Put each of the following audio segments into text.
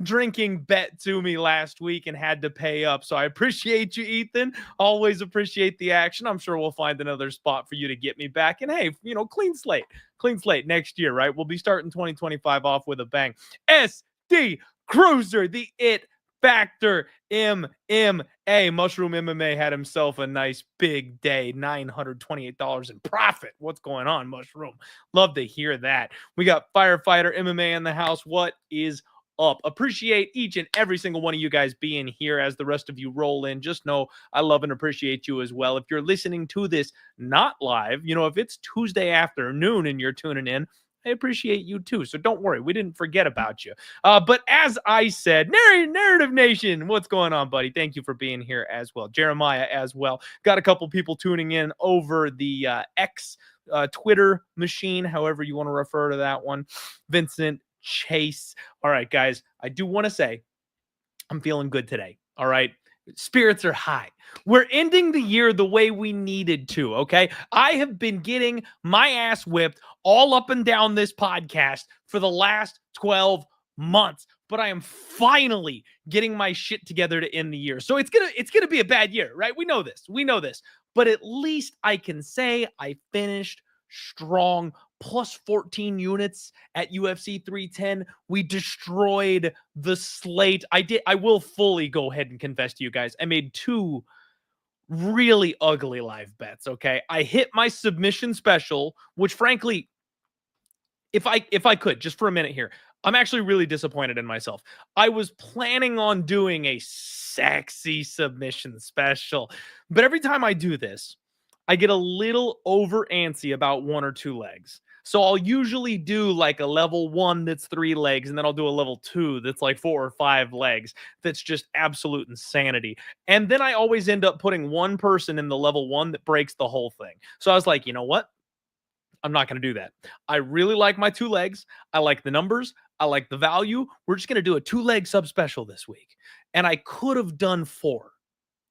drinking bet to me last week and had to pay up. So I appreciate you, Ethan. Always appreciate the action. I'm sure we'll find another spot for you to get me back. And hey, clean slate. Clean slate next year, right? We'll be starting 2025 off with a bang. SD Cruiser, the It Factor MMA. Mushroom MMA had himself a nice big day. $928 in profit. What's going on, Mushroom? Love to hear that. We got Firefighter MMA in the house. What is up? Appreciate each and every single one of you guys being here as the rest of you roll in. Just know I love and appreciate you as well. If you're listening to this not live, if it's Tuesday afternoon and you're tuning in, I appreciate you too. So don't worry. We didn't forget about you. But as I said, Narrative Nation, what's going on, buddy? Thank you for being here as well. Jeremiah as well. Got a couple people tuning in over the X Twitter machine, however you want to refer to that one. Vincent, Chase. All right, guys, I do want to say I'm feeling good today. All right. Spirits are high. We're ending the year the way we needed to, okay? I have been getting my ass whipped all up and down this podcast for the last 12 months, but I am finally getting my shit together to end the year. So it's gonna be a bad year, right? We know this, but at least I can say I finished strong, plus 14 units at UFC 310. We destroyed the slate. I will fully go ahead and confess to you guys, I made 2 really ugly live bets, okay? I hit my submission special, which frankly, if I could, just for a minute here, I'm actually really disappointed in myself. I was planning on doing a sexy submission special, but every time I do this, I get a little over antsy about 1 or 2 legs. So I'll usually do like a level 1 that's 3 legs, and then I'll do a level 2 that's like 4 or 5 legs. That's just absolute insanity. And then I always end up putting one person in the level 1 that breaks the whole thing. So I was like, you know what? I'm not going to do that. I really like my 2 legs. I like the numbers. I like the value. We're just going to do a 2-leg sub special this week. And I could have done 4.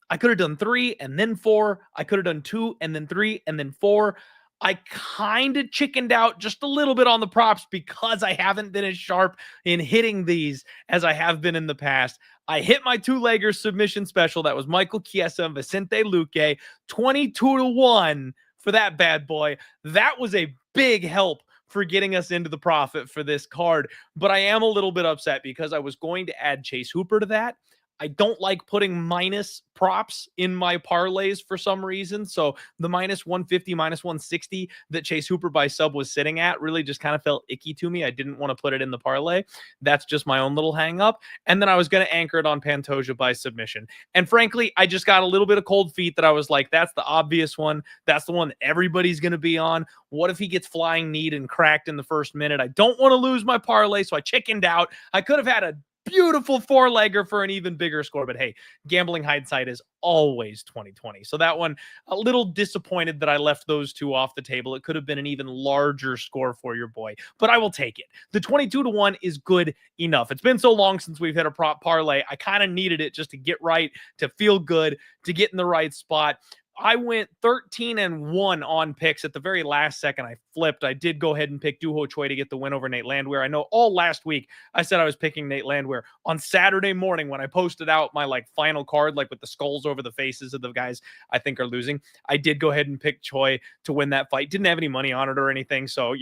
I could have done 3 and then 4. I could have done 2 and then 3 and then 4. I kind of chickened out just a little bit on the props because I haven't been as sharp in hitting these as I have been in the past. I hit my 2-legger submission special. That was Michael Chiesa and Vicente Luque, 22-1 for that bad boy. That was a big help for getting us into the profit for this card. But I am a little bit upset because I was going to add Chase Hooper to that. I don't like putting minus props in my parlays for some reason. So the minus 150, minus 160 that Chase Hooper by sub was sitting at really just kind of felt icky to me. I didn't want to put it in the parlay. That's just my own little hang up. And then I was going to anchor it on Pantoja by submission. And frankly, I just got a little bit of cold feet that I was like, that's the obvious one. That's the one that everybody's going to be on. What if he gets flying kneed and cracked in the first minute? I don't want to lose my parlay, so I chickened out. I could have had a beautiful 4-legger for an even bigger score, but hey, gambling hindsight is always 2020. So that one, a little disappointed that I left those 2 off the table. It could have been an even larger score for your boy, but I will take it. The 22-1 is good enough. It's been so long since we've hit a prop parlay. I kind of needed it just to get right, to feel good, to get in the right spot. I went 13-1 on picks at the very last second. I flipped. I did go ahead and pick Doo Ho Choi to get the win over Nate Landwehr. I know all last week I said I was picking Nate Landwehr. On Saturday morning when I posted out my final card, with the skulls over the faces of the guys I think are losing, I did go ahead and pick Choi to win that fight. Didn't have any money on it or anything, so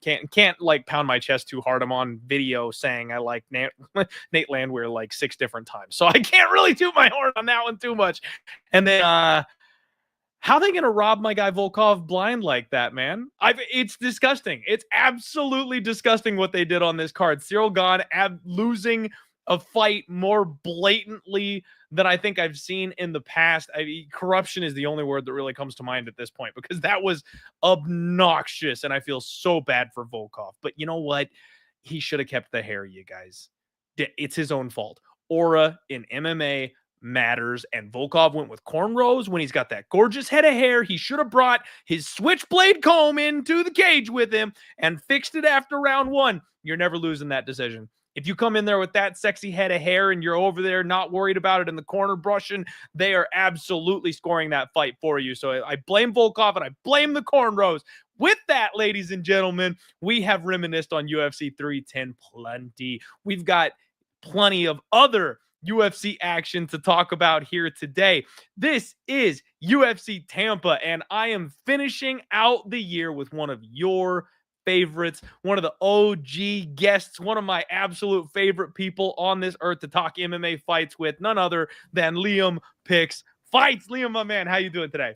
can't pound my chest too hard. I'm on video saying I like Nate Landwehr 6 different times, so I can't really toot my horn on that one too much. And then how are they going to rob my guy Volkov blind like that, man? It's disgusting. It's absolutely disgusting what they did on this card. Cyril Gahn losing a fight more blatantly than I think I've seen in the past. Corruption is the only word that really comes to mind at this point because that was obnoxious, and I feel so bad for Volkov. But you know what? He should have kept the hair, you guys. It's his own fault. Aura in MMA matters, and Volkov went with cornrows when he's got that gorgeous head of hair. He should have brought his switchblade comb into the cage with him and fixed it after round 1. You're never losing that decision. If you come in there with that sexy head of hair and you're over there not worried about it in the corner brushing, they are absolutely scoring that fight for you. So I blame Volkov and I blame the cornrows. With that, ladies and gentlemen, we have reminisced on UFC 310 plenty. We've got plenty of other UFC action to talk about here today. This is UFC Tampa, and I am finishing out the year with one of your favorites, one of the OG guests, one of my absolute favorite people on this earth to talk MMA fights with, none other than Liam Picks Fights. Liam, my man, how you doing today?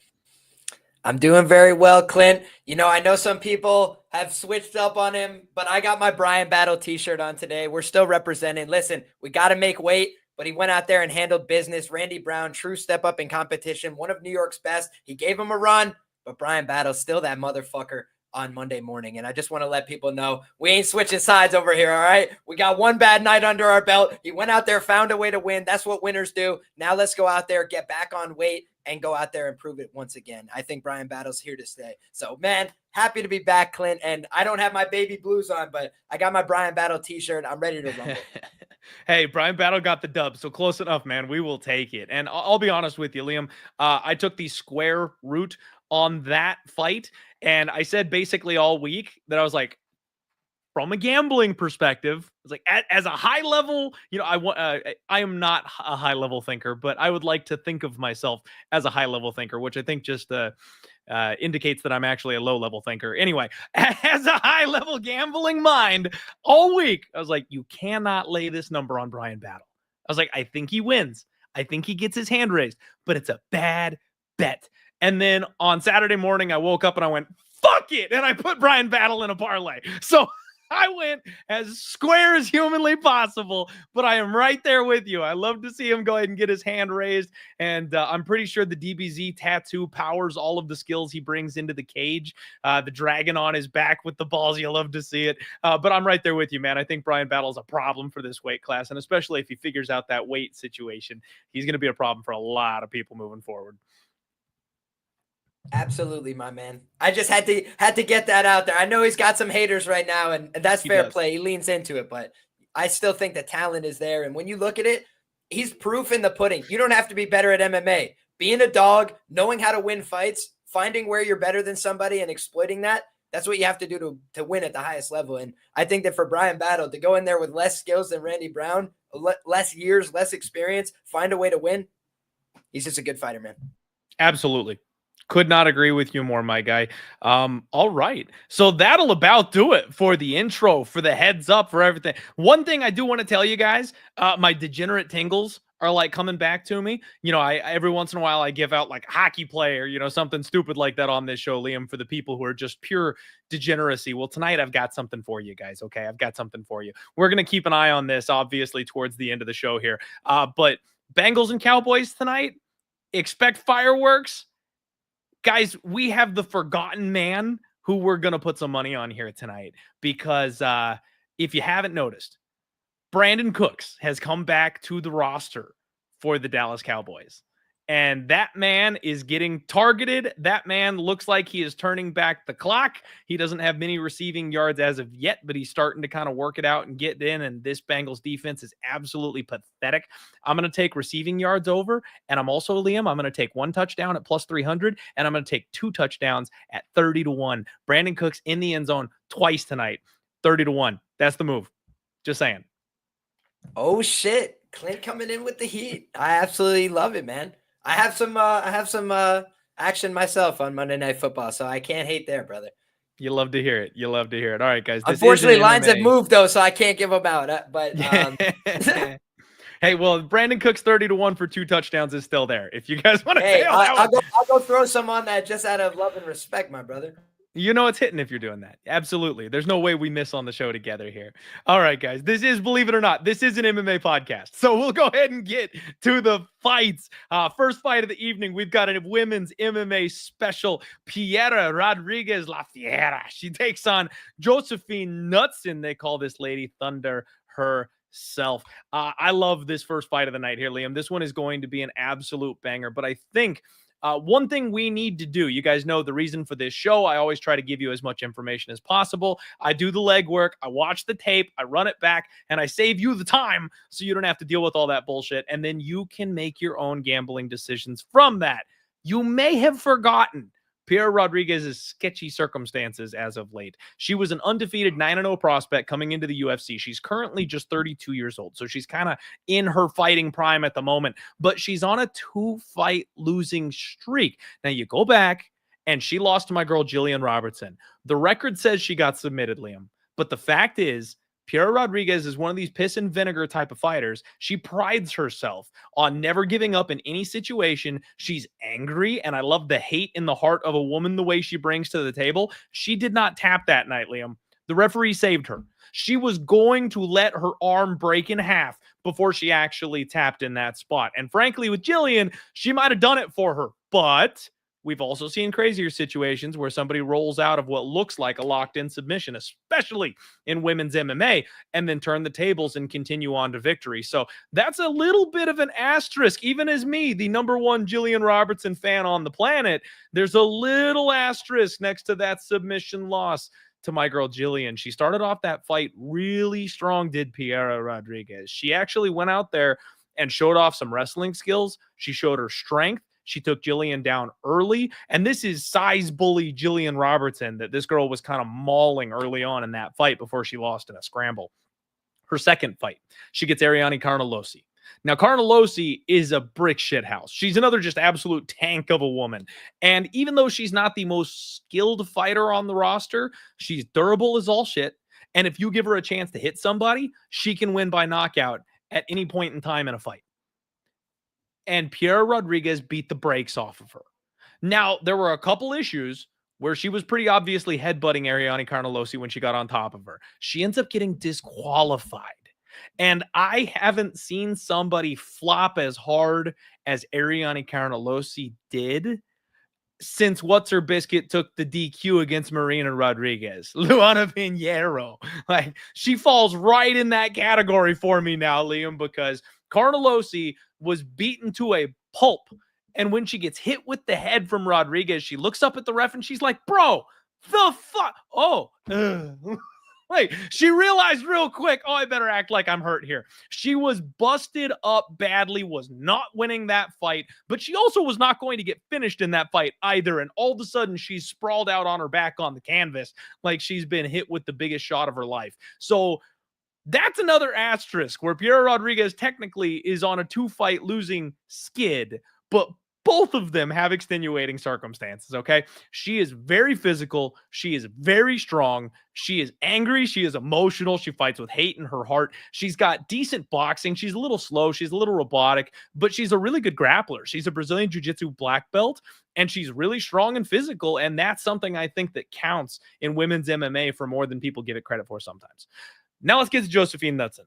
I'm doing very well, Clint. You know, I know some people have switched up on him, but I got my Brian Battle t-shirt on today. We're still representing. Listen, we got to make weight, but he went out there and handled business. Randy Brown, true step up in competition, one of New York's best. He gave him a run, but Brian Battle's still that motherfucker on Monday morning. And I just want to let people know we ain't switching sides over here, all right? We got one bad night under our belt. He went out there, found a way to win. That's what winners do. Now let's go out there, get back on weight, and go out there and prove it once again. I think Brian Battle's here to stay. So, man, happy to be back, Clint. And I don't have my baby blues on, but I got my Brian Battle t-shirt. I'm ready to rumble. Hey, Brian Battle got the dub, so close enough, man. We will take it. And I'll be honest with you, Liam. I took the square route on that fight, and I said basically all week that I was like, from a gambling perspective, it's like as a high level, you know, I am not a high level thinker, but I would like to think of myself as a high level thinker, which I think just indicates that I'm actually a low level thinker. Anyway, as a high level gambling mind, all week I was like, you cannot lay this number on Brian Battle. I was like, I think he wins. I think he gets his hand raised, but it's a bad bet. And then on Saturday morning, I woke up and I went, fuck it, and I put Brian Battle in a parlay. So I went as square as humanly possible, but I am right there with you. I love to see him go ahead and get his hand raised, and I'm pretty sure the DBZ tattoo powers all of the skills he brings into the cage. The dragon on his back with the balls, you love to see it. But I'm right there with you, man. I think Brian Battle's a problem for this weight class, and especially if he figures out that weight situation, he's going to be a problem for a lot of people moving forward. Absolutely, my man. I just had to get that out there. I know he's got some haters right now, and that's fair play. He leans into it, but I still think the talent is there. And when you look at it, he's proof in the pudding. You don't have to be better at MMA. Being a dog, knowing how to win fights, finding where you're better than somebody and exploiting that, that's what you have to do to win at the highest level. And I think that for Brian Battle to go in there with less skills than Randy Brown, less years, less experience, find a way to win, he's just a good fighter, man. Absolutely. Could not agree with you more, my guy. All right. So that'll about do it for the intro, for the heads up, for everything. One thing I do want to tell you guys, my degenerate tingles are like coming back to me. You know, I every once in a while I give out like hockey player, you know, something stupid like that on this show, Liam, for the people who are just pure degeneracy. Well, tonight I've got something for you guys. Okay. I've got something for you. We're going to keep an eye on this, obviously, towards the end of the show here. But Bengals and Cowboys tonight, expect fireworks. Guys, we have the forgotten man who we're going to put some money on here tonight because if you haven't noticed, Brandon Cooks has come back to the roster for the Dallas Cowboys. And that man is getting targeted. That man looks like he is turning back the clock. He doesn't have many receiving yards as of yet, but he's starting to kind of work it out and get in. And this Bengals defense is absolutely pathetic. I'm going to take receiving yards over. And I'm also, Liam, I'm going to take one touchdown at plus 300. And I'm going to take two touchdowns at 30-1. Brandon Cooks in the end zone twice tonight. 30-1. That's the move. Just saying. Oh, shit. Clint coming in with the heat. I absolutely love it, man. I have some action myself on Monday Night Football, so I can't hate there, brother. You love to hear it. You love to hear it. All right, guys. Unfortunately, lines have moved, though, so I can't give them out. But hey, well, Brandon Cooks 30-1 for two touchdowns is still there. If you guys want to, hey, I'll go throw some on that just out of love and respect, my brother. You know it's hitting if you're doing that. Absolutely. There's no way we miss on the show together here. All right, guys. This is, believe it or not, this is an MMA podcast. So we'll go ahead and get to the fights. First fight of the evening, we've got a women's MMA special. Piera Rodriguez La Fiera. She takes on Josephine Knutsson. They call this lady Thunder herself. I love this first fight of the night here, Liam. This one is going to be an absolute banger, but I think one thing we need to do, you guys know the reason for this show, I always try to give you as much information as possible. I do the legwork, I watch the tape, I run it back, and I save you the time so you don't have to deal with all that bullshit, and then you can make your own gambling decisions from that. You may have forgotten, Piera Rodriguez's sketchy circumstances as of late. She was an undefeated 9-0 prospect coming into the UFC. She's currently just 32 years old, so she's kind of in her fighting prime at the moment, but she's on a 2-fight losing streak. Now you go back, and she lost to my girl Jillian Robertson. The record says she got submitted, Liam, but the fact is, Piera Rodriguez is one of these piss and vinegar type of fighters. She prides herself on never giving up in any situation. She's angry, and I love the hate in the heart of a woman the way she brings to the table. She did not tap that night, Liam. The referee saved her. She was going to let her arm break in half before she actually tapped in that spot. And frankly, with Jillian, she might have done it for her, but we've also seen crazier situations where somebody rolls out of what looks like a locked-in submission, especially in women's MMA, and then turn the tables and continue on to victory. So that's a little bit of an asterisk. Even as me, the #1 Jillian Robertson fan on the planet, there's a little asterisk next to that submission loss to my girl Jillian. She started off that fight really strong, did Piera Rodriguez. She actually went out there and showed off some wrestling skills. She showed her strength. She took Jillian down early, and this is size bully Jillian Robertson that this girl was kind of mauling early on in that fight before she lost in a scramble. Her second fight, she gets Ariane Carnelossi. Now, Carnelossi is a brick shit house. She's another just absolute tank of a woman. And even though she's not the most skilled fighter on the roster, she's durable as all shit. And if you give her a chance to hit somebody, she can win by knockout at any point in time in a fight. And Piera Rodriguez beat the brakes off of her. Now, there were a couple issues where she was pretty obviously headbutting Ariane Carnelossi when she got on top of her. She ends up getting disqualified. And I haven't seen somebody flop as hard as Ariane Carnelossi did since What's-Her-Biscuit took the DQ against Marina Rodriguez. Luana Pinheiro. Like, she falls right in that category for me now, Liam, because Carnelossi was beaten to a pulp. And when she gets hit with the head from Rodriguez, she looks up at the ref and she's like, bro, the fuck? Oh, wait, she realized real quick, oh, I better act like I'm hurt here. She was busted up badly, was not winning that fight, but she also was not going to get finished in that fight either. And all of a sudden, she's sprawled out on her back on the canvas like she's been hit with the biggest shot of her life. So that's another asterisk where Piera Rodriguez technically is on a 2-fight losing skid, but both of them have extenuating circumstances, okay? She is very physical. She is very strong. She is angry. She is emotional. She fights with hate in her heart. She's got decent boxing. She's a little slow. She's a little robotic, but she's a really good grappler. She's a Brazilian Jiu-Jitsu black belt, and she's really strong and physical, and that's something I think that counts in women's MMA for more than people give it credit for sometimes. Now let's get to Josephine Knutsson.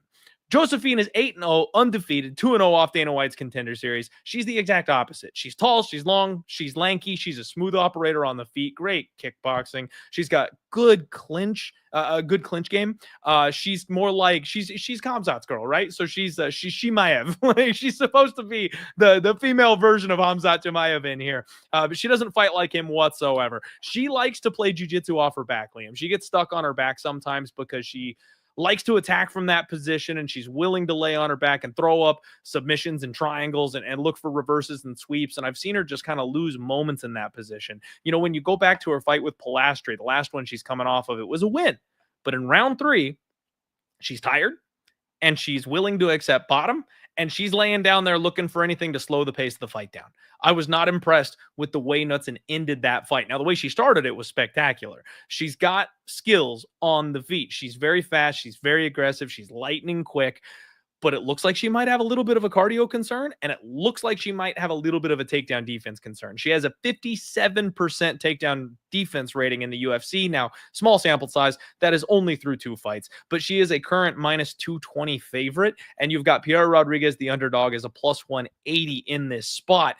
Josephine is 8-0, undefeated, 2-0 off Dana White's Contender Series. She's the exact opposite. She's tall, she's long, she's lanky, she's a smooth operator on the feet, great kickboxing. She's got good clinch, a good clinch game. She's more like she's Khamzat's girl, right? So she's Chimaev. Like, she's supposed to be the female version of Khamzat Chimaev in here, but she doesn't fight like him whatsoever. She likes to play jiu-jitsu off her back, Liam. She gets stuck on her back sometimes because she likes to attack from that position, and she's willing to lay on her back and throw up submissions and triangles and look for reverses and sweeps. And I've seen her just kind of lose moments in that position. You know, when you go back to her fight with Pilastri, the last one she's coming off of, it was a win. But in round 3, she's tired and she's willing to accept bottom, and she's laying down there looking for anything to slow the pace of the fight down. I was not impressed with the way Knutsson ended that fight. Now, the way she started it was spectacular. She's got skills on the feet. She's very fast. She's very aggressive. She's lightning quick. But it looks like she might have a little bit of a cardio concern, and it looks like she might have a little bit of a takedown defense concern. She has a 57% takedown defense rating in the UFC. Now, small sample size, that is only through 2 fights, but she is a current -220 favorite, and you've got Piera Rodriguez, the underdog, as a +180 in this spot.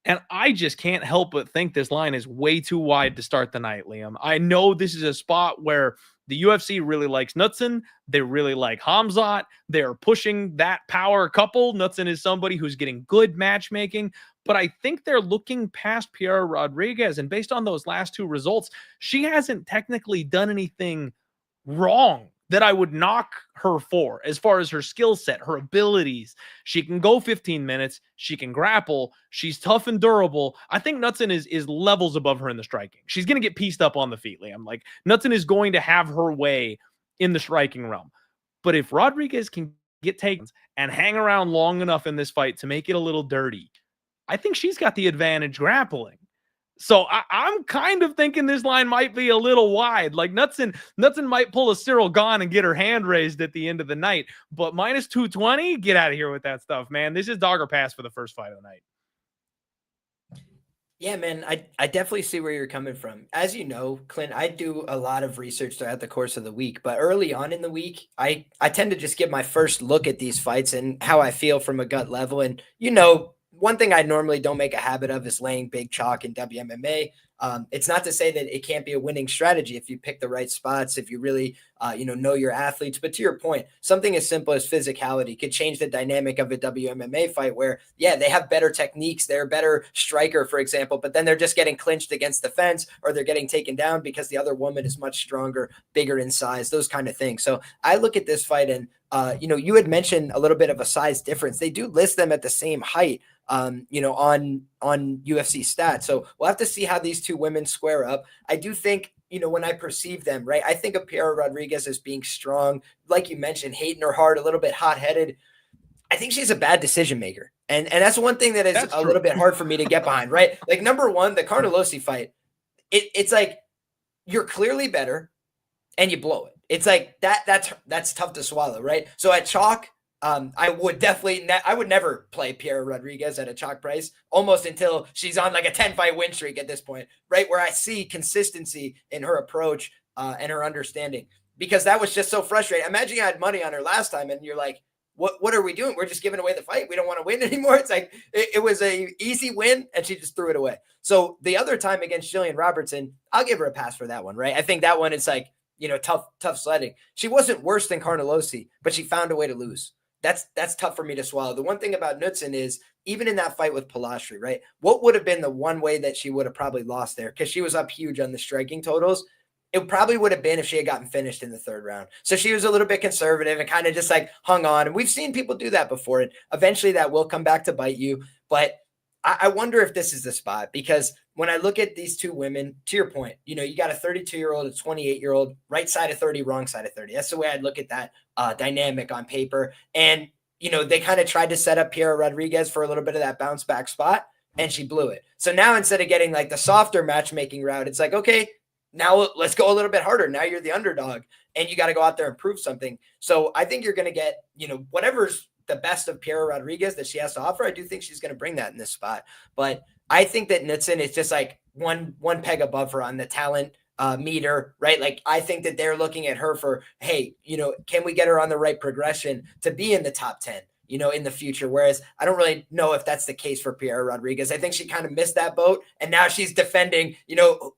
And I just can't help but think this line is way too wide to start the night, Liam. I know this is a spot where the UFC really likes Knutsson. They really like Khamzat. They're pushing that power couple. Knutsson is somebody who's getting good matchmaking, but I think they're looking past Piera Rodriguez. And based on those last 2 results, she hasn't technically done anything wrong that I would knock her for as far as her skill set, her abilities. She can go 15 minutes. She can grapple. She's tough and durable. I think Knutsson is levels above her in the striking. She's going to get pieced up on the feet, Liam. Like, Knutsson is going to have her way in the striking realm. But if Rodriguez can get takedowns and hang around long enough in this fight to make it a little dirty, I think she's got the advantage grappling. So I'm kind of thinking this line might be a little wide. Like Knutsson might pull a Cyril Gahn and get her hand raised at the end of the night. But minus 220, get out of here with that stuff, man. This is dog or pass for the first fight of the night. Yeah, man, I definitely see where you're coming from. As you know, Clint, I do a lot of research throughout the course of the week, but early on in the week, I tend to just give my first look at these fights and how I feel from a gut level. And, one thing I normally don't make a habit of is laying big chalk in WMMA. It's not to say that it can't be a winning strategy if you pick the right spots, if you really, know your athletes. But to your point, something as simple as physicality could change the dynamic of a WMMA fight where, yeah, they have better techniques. They're a better striker, for example, but then they're just getting clinched against the fence or they're getting taken down because the other woman is much stronger, bigger in size, those kind of things. So I look at this fight and, you had mentioned a little bit of a size difference. They do list them at the same height. On UFC stats. So we'll have to see how these two women square up. I do think, when I perceive them, right, I think of Piera Rodriguez as being strong, like you mentioned, hating her heart, a little bit hot-headed. I think she's a bad decision maker. And that's one thing that is a little bit hard for me to get behind, right? Like, number one, the Carnelossi fight, it's like you're clearly better and you blow it. It's like that's tough to swallow, right? So at chalk, I would definitely, I would never play Piera Rodriguez at a chalk price almost until she's on like a 10-fight win streak at this point, right? Where I see consistency in her approach and her understanding, because that was just so frustrating. Imagine you had money on her last time and you're like, what are we doing? We're just giving away the fight. We don't want to win anymore. It's like, it was a easy win and she just threw it away. So the other time against Jillian Robertson, I'll give her a pass for that one, right? I think that one is like, tough sledding. She wasn't worse than Carnelossi, but she found a way to lose. That's tough for me to swallow. The one thing about Knutsson is, even in that fight with Pilastri, right? What would have been the one way that she would have probably lost there? Because she was up huge on the striking totals. It probably would have been if she had gotten finished in the third round. So she was a little bit conservative and kind of just like hung on. And we've seen people do that before. And eventually that will come back to bite you. But I wonder if this is the spot, because when I look at these two women, to your point, you got a 32-year-old, a 28-year-old, right side of 30, wrong side of 30. That's the way I'd look at that dynamic on paper. And, they kind of tried to set up Piera Rodriguez for a little bit of that bounce back spot, and she blew it. So now instead of getting like the softer matchmaking route, it's like, okay, now let's go a little bit harder. Now you're the underdog and you got to go out there and prove something. So I think you're going to get, whatever's the best of Piera Rodriguez that she has to offer. I do think she's going to bring that in this spot, but I think that Knutsson is just like one peg above her on the talent meter, right? Like, I think that they're looking at her for, hey, can we get her on the right progression to be in the top 10, in the future? Whereas I don't really know if that's the case for Piera Rodriguez. I think she kind of missed that boat and now she's defending,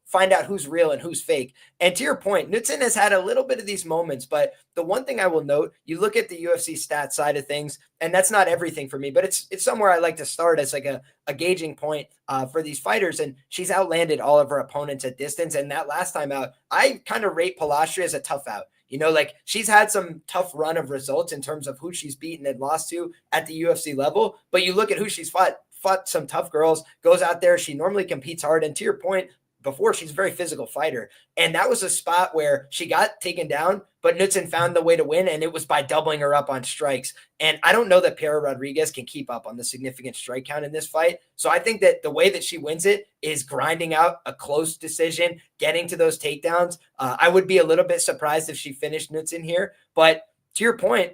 find out who's real and who's fake. And to your point, Knutsson has had a little bit of these moments, but the one thing I will note, you look at the UFC stat side of things, and that's not everything for me, but it's somewhere I like to start as like a gauging point for these fighters. And she's outlanded all of her opponents at distance. And that last time out, I kind of rate Pilastri as a tough out. Like, she's had some tough run of results in terms of who she's beaten and lost to at the UFC level. But you look at who she's fought some tough girls, goes out there. She normally competes hard. And to your point before, she's a very physical fighter. And that was a spot where she got taken down, but Knutsson found the way to win. And it was by doubling her up on strikes. And I don't know that Piera Rodriguez can keep up on the significant strike count in this fight. So I think that the way that she wins it is grinding out a close decision, getting to those takedowns. I would be a little bit surprised if she finished Knutsson here, but to your point,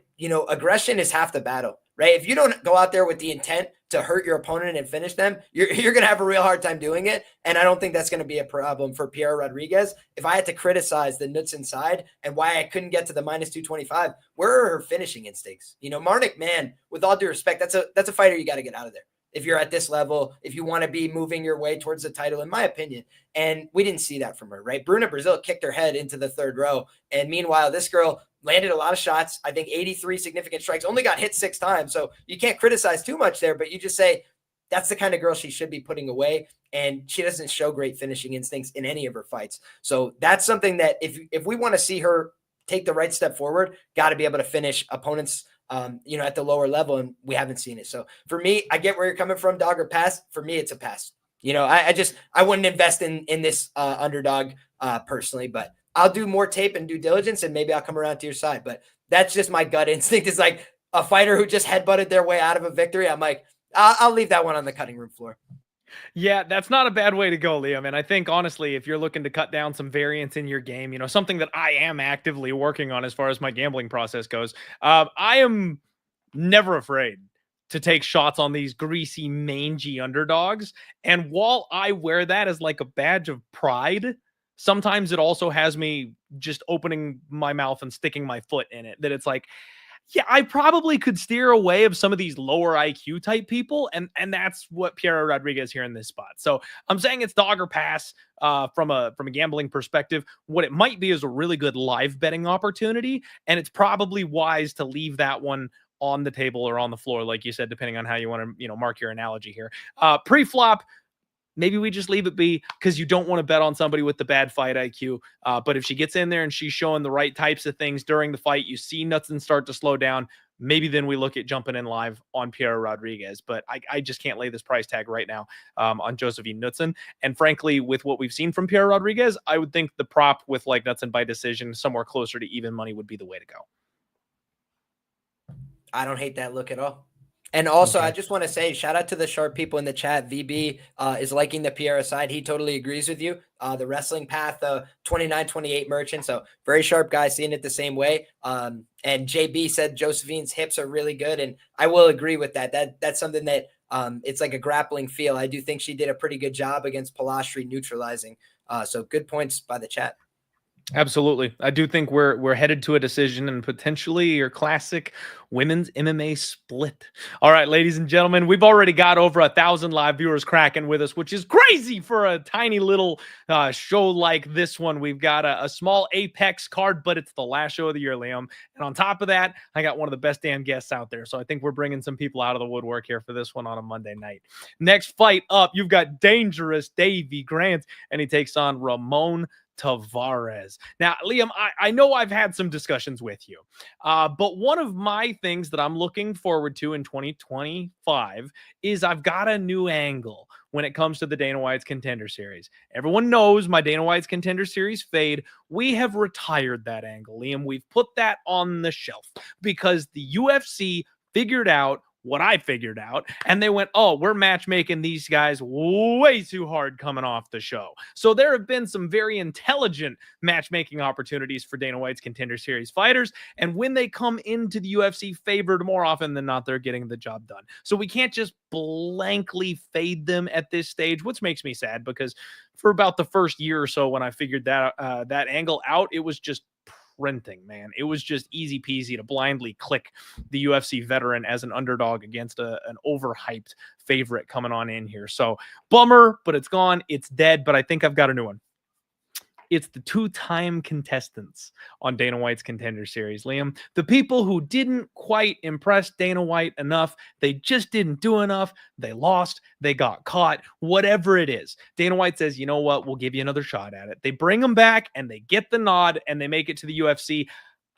aggression is half the battle, right? If you don't go out there with the intent to hurt your opponent and finish them, you're going to have a real hard time doing it. And I don't think that's going to be a problem for Piera Rodriguez. If I had to criticize the Knutsson side and why I couldn't get to the minus 225, where are her finishing instincts? Marnik, man, with all due respect, that's a fighter you got to get out of there. If you're at this level, if you want to be moving your way towards the title, in my opinion. And we didn't see that from her, right? Bruna Brazil kicked her head into the third row. And meanwhile, this girl landed a lot of shots. I think 83 significant strikes, only got hit 6 times. So you can't criticize too much there, but you just say that's the kind of girl she should be putting away. And she doesn't show great finishing instincts in any of her fights. So that's something that if we want to see her take the right step forward, got to be able to finish opponents, at the lower level, and we haven't seen it. So for me, I get where you're coming from, dog or pass. For me, it's a pass. I wouldn't invest in this underdog personally, but I'll do more tape and due diligence, and maybe I'll come around to your side. But that's just my gut instinct. Is like a fighter who just headbutted their way out of a victory. I'm like, I'll leave that one on the cutting room floor. Yeah, that's not a bad way to go, Liam. And I think, honestly, if you're looking to cut down some variance in your game, something that I am actively working on as far as my gambling process goes, I am never afraid to take shots on these greasy, mangy underdogs. And while I wear that as like a badge of pride, sometimes it also has me just opening my mouth and sticking my foot in it, that it's like, yeah, I probably could steer away of some of these lower IQ type people, and that's what Piero Rodriguez here in this spot. So I'm saying it's dog or pass from a gambling perspective. What it might be is a really good live betting opportunity, and it's probably wise to leave that one on the table or on the floor, like you said, depending on how you want to mark your analogy here. Pre-flop, maybe we just leave it be, because you don't want to bet on somebody with the bad fight IQ. But if she gets in there and she's showing the right types of things during the fight, you see Knutsson start to slow down, maybe then we look at jumping in live on Piero Rodriguez. But I just can't lay this price tag right now on Josephine Knutsson. And frankly, with what we've seen from Piero Rodriguez, I would think the prop with like Knutsson by decision somewhere closer to even money would be the way to go. I don't hate that look at all. And also, Okay. I just want to say, shout out to the sharp people in the chat. VB is liking the Piero side. He totally agrees with you. The wrestling path, 29-28 merchant. So very sharp guy, seeing it the same way. And JB said Josephine's hips are really good. And I will agree with that. That's something that it's like a grappling feel. I do think she did a pretty good job against Palastri neutralizing. So good points by the chat. Absolutely. I do think we're headed to a decision and potentially your classic women's MMA split. All right, ladies and gentlemen, we've already got over 1,000 live viewers cracking with us, which is crazy for a tiny little show like this one. We've got a small Apex card, but it's the last show of the year, Liam. And on top of that, I got one of the best damn guests out there. So I think we're bringing some people out of the woodwork here for this one on a Monday night. Next fight up, you've got Dangerous Davy Grant, and he takes on Ramon Taveras. Now, Liam, I know I've had some discussions with you, but one of my things that I'm looking forward to in 2025 is I've got a new angle when it comes to the Dana White's Contender Series. Everyone knows my Dana White's Contender Series fade. We have retired that angle, Liam. We've put that on the shelf because the UFC figured out what I figured out, and they went, oh, we're matchmaking these guys way too hard coming off the show. So there have been some very intelligent matchmaking opportunities for Dana White's Contender Series fighters, and when they come into the UFC favored more often than not, they're getting the job done. So we can't just blankly fade them at this stage, which makes me sad, because for about the first year or so when I figured that that angle out, it was just printing, man. It was just easy peasy to blindly click the UFC veteran as an underdog against an overhyped favorite coming on in here. So bummer, but it's gone. It's dead, but I think I've got a new one. It's the two-time contestants on Dana White's Contender Series, Liam. The people who didn't quite impress Dana White enough. They just didn't do enough. They lost. They got caught. Whatever it is. Dana White says, you know what? We'll give you another shot at it. They bring them back, and they get the nod, and they make it to the UFC.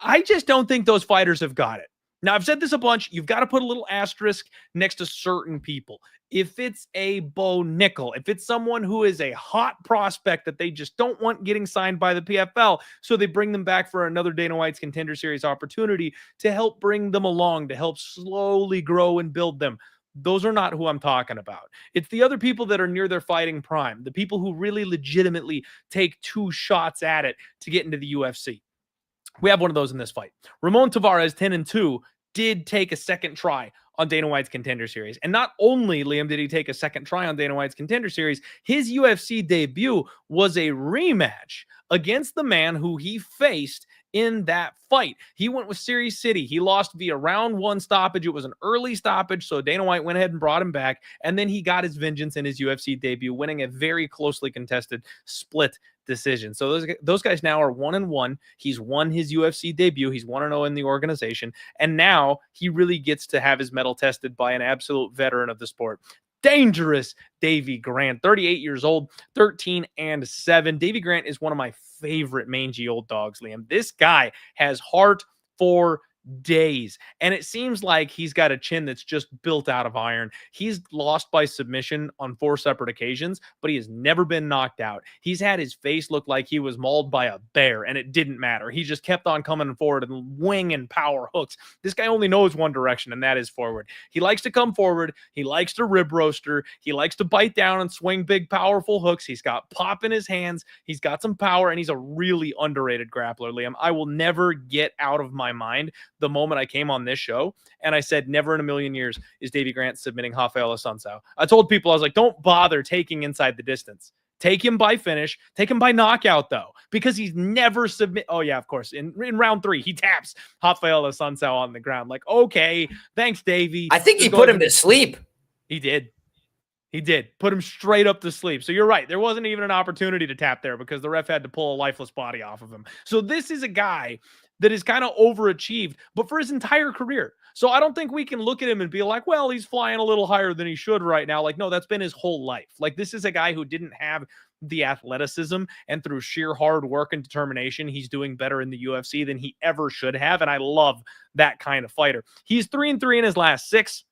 I just don't think those fighters have got it. Now, I've said this a bunch. You've got to put a little asterisk next to certain people. If it's a Bo Nickel, if it's someone who is a hot prospect that they just don't want getting signed by the PFL, so they bring them back for another Dana White's Contender Series opportunity to help bring them along, to help slowly grow and build them. Those are not who I'm talking about. It's the other people that are near their fighting prime, the people who really legitimately take two shots at it to get into the UFC. We have one of those in this fight. Ramon Taveras, 10-2, did take a second try on Dana White's Contender Series. And not only, Liam, did he take a second try on Dana White's Contender Series, his UFC debut was a rematch against the man who he faced in that fight. He went with Series City. He lost via round one stoppage. It was an early stoppage, so Dana White went ahead and brought him back, and then he got his vengeance in his UFC debut, winning a very closely contested split decision. So those guys now are 1-1. He's won his UFC debut. He's 1-0 in the organization, and now he really gets to have his mettle tested by an absolute veteran of the sport. dangerous Davy Grant, 38 years old, 13-7. Davy Grant is one of my favorite mangy old dogs, Liam. This guy has heart for days, and it seems like he's got a chin that's just built out of iron. He's lost by submission on 4 separate occasions, but he has never been knocked out. He's had his face look like he was mauled by a bear, and it didn't matter. He just kept on coming forward and winging power hooks. This guy only knows one direction, and that is forward. He likes to come forward. He likes to rib roaster. He likes to bite down and swing big, powerful hooks. He's got pop in his hands. He's got some power, and he's a really underrated grappler, Liam. I will never get out of my mind the moment I came on this show and I said, never in a million years is Davy Grant submitting Rafael Assunção. I told people, I was like, don't bother taking inside the distance. Take him by finish. Take him by knockout, though, because he's never submit. Oh, yeah, of course. In round 3, he taps Rafael Assunção on the ground. Like, okay, thanks, Davy. I think he put him to sleep. He did. He did. Put him straight up to sleep. So you're right. There wasn't even an opportunity to tap there because the ref had to pull a lifeless body off of him. So this is a guy that is kind of overachieved, but for his entire career. So I don't think we can look at him and be like, well, he's flying a little higher than he should right now. Like, no, that's been his whole life. Like, this is a guy who didn't have the athleticism, and through sheer hard work and determination, he's doing better in the UFC than he ever should have. And I love that kind of fighter. He's 3-3 in his last 6.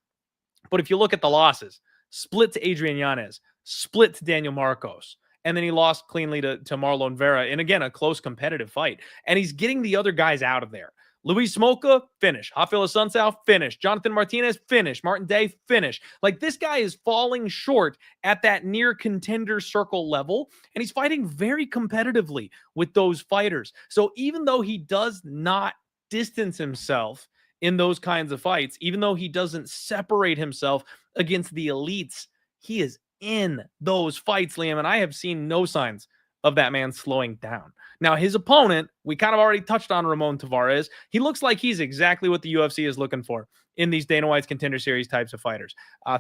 But if you look at the losses, split to Adrian Giannis, split to Daniel Marcos, and then he lost cleanly to Marlon Vera in, again, a close competitive fight. And he's getting the other guys out of there. Luis Smolka, finish. Rafael Assunção, finish. Jonathan Martinez, finish. Martin Day, finish. Like, this guy is falling short at that near contender circle level, and he's fighting very competitively with those fighters. So even though he does not distance himself in those kinds of fights, even though he doesn't separate himself against the elites, he is in those fights, Liam, and I have seen no signs of that man slowing down. Now, his opponent, we kind of already touched on Ramon Taveras. He looks like he's exactly what the UFC is looking for in these Dana White's Contender Series types of fighters.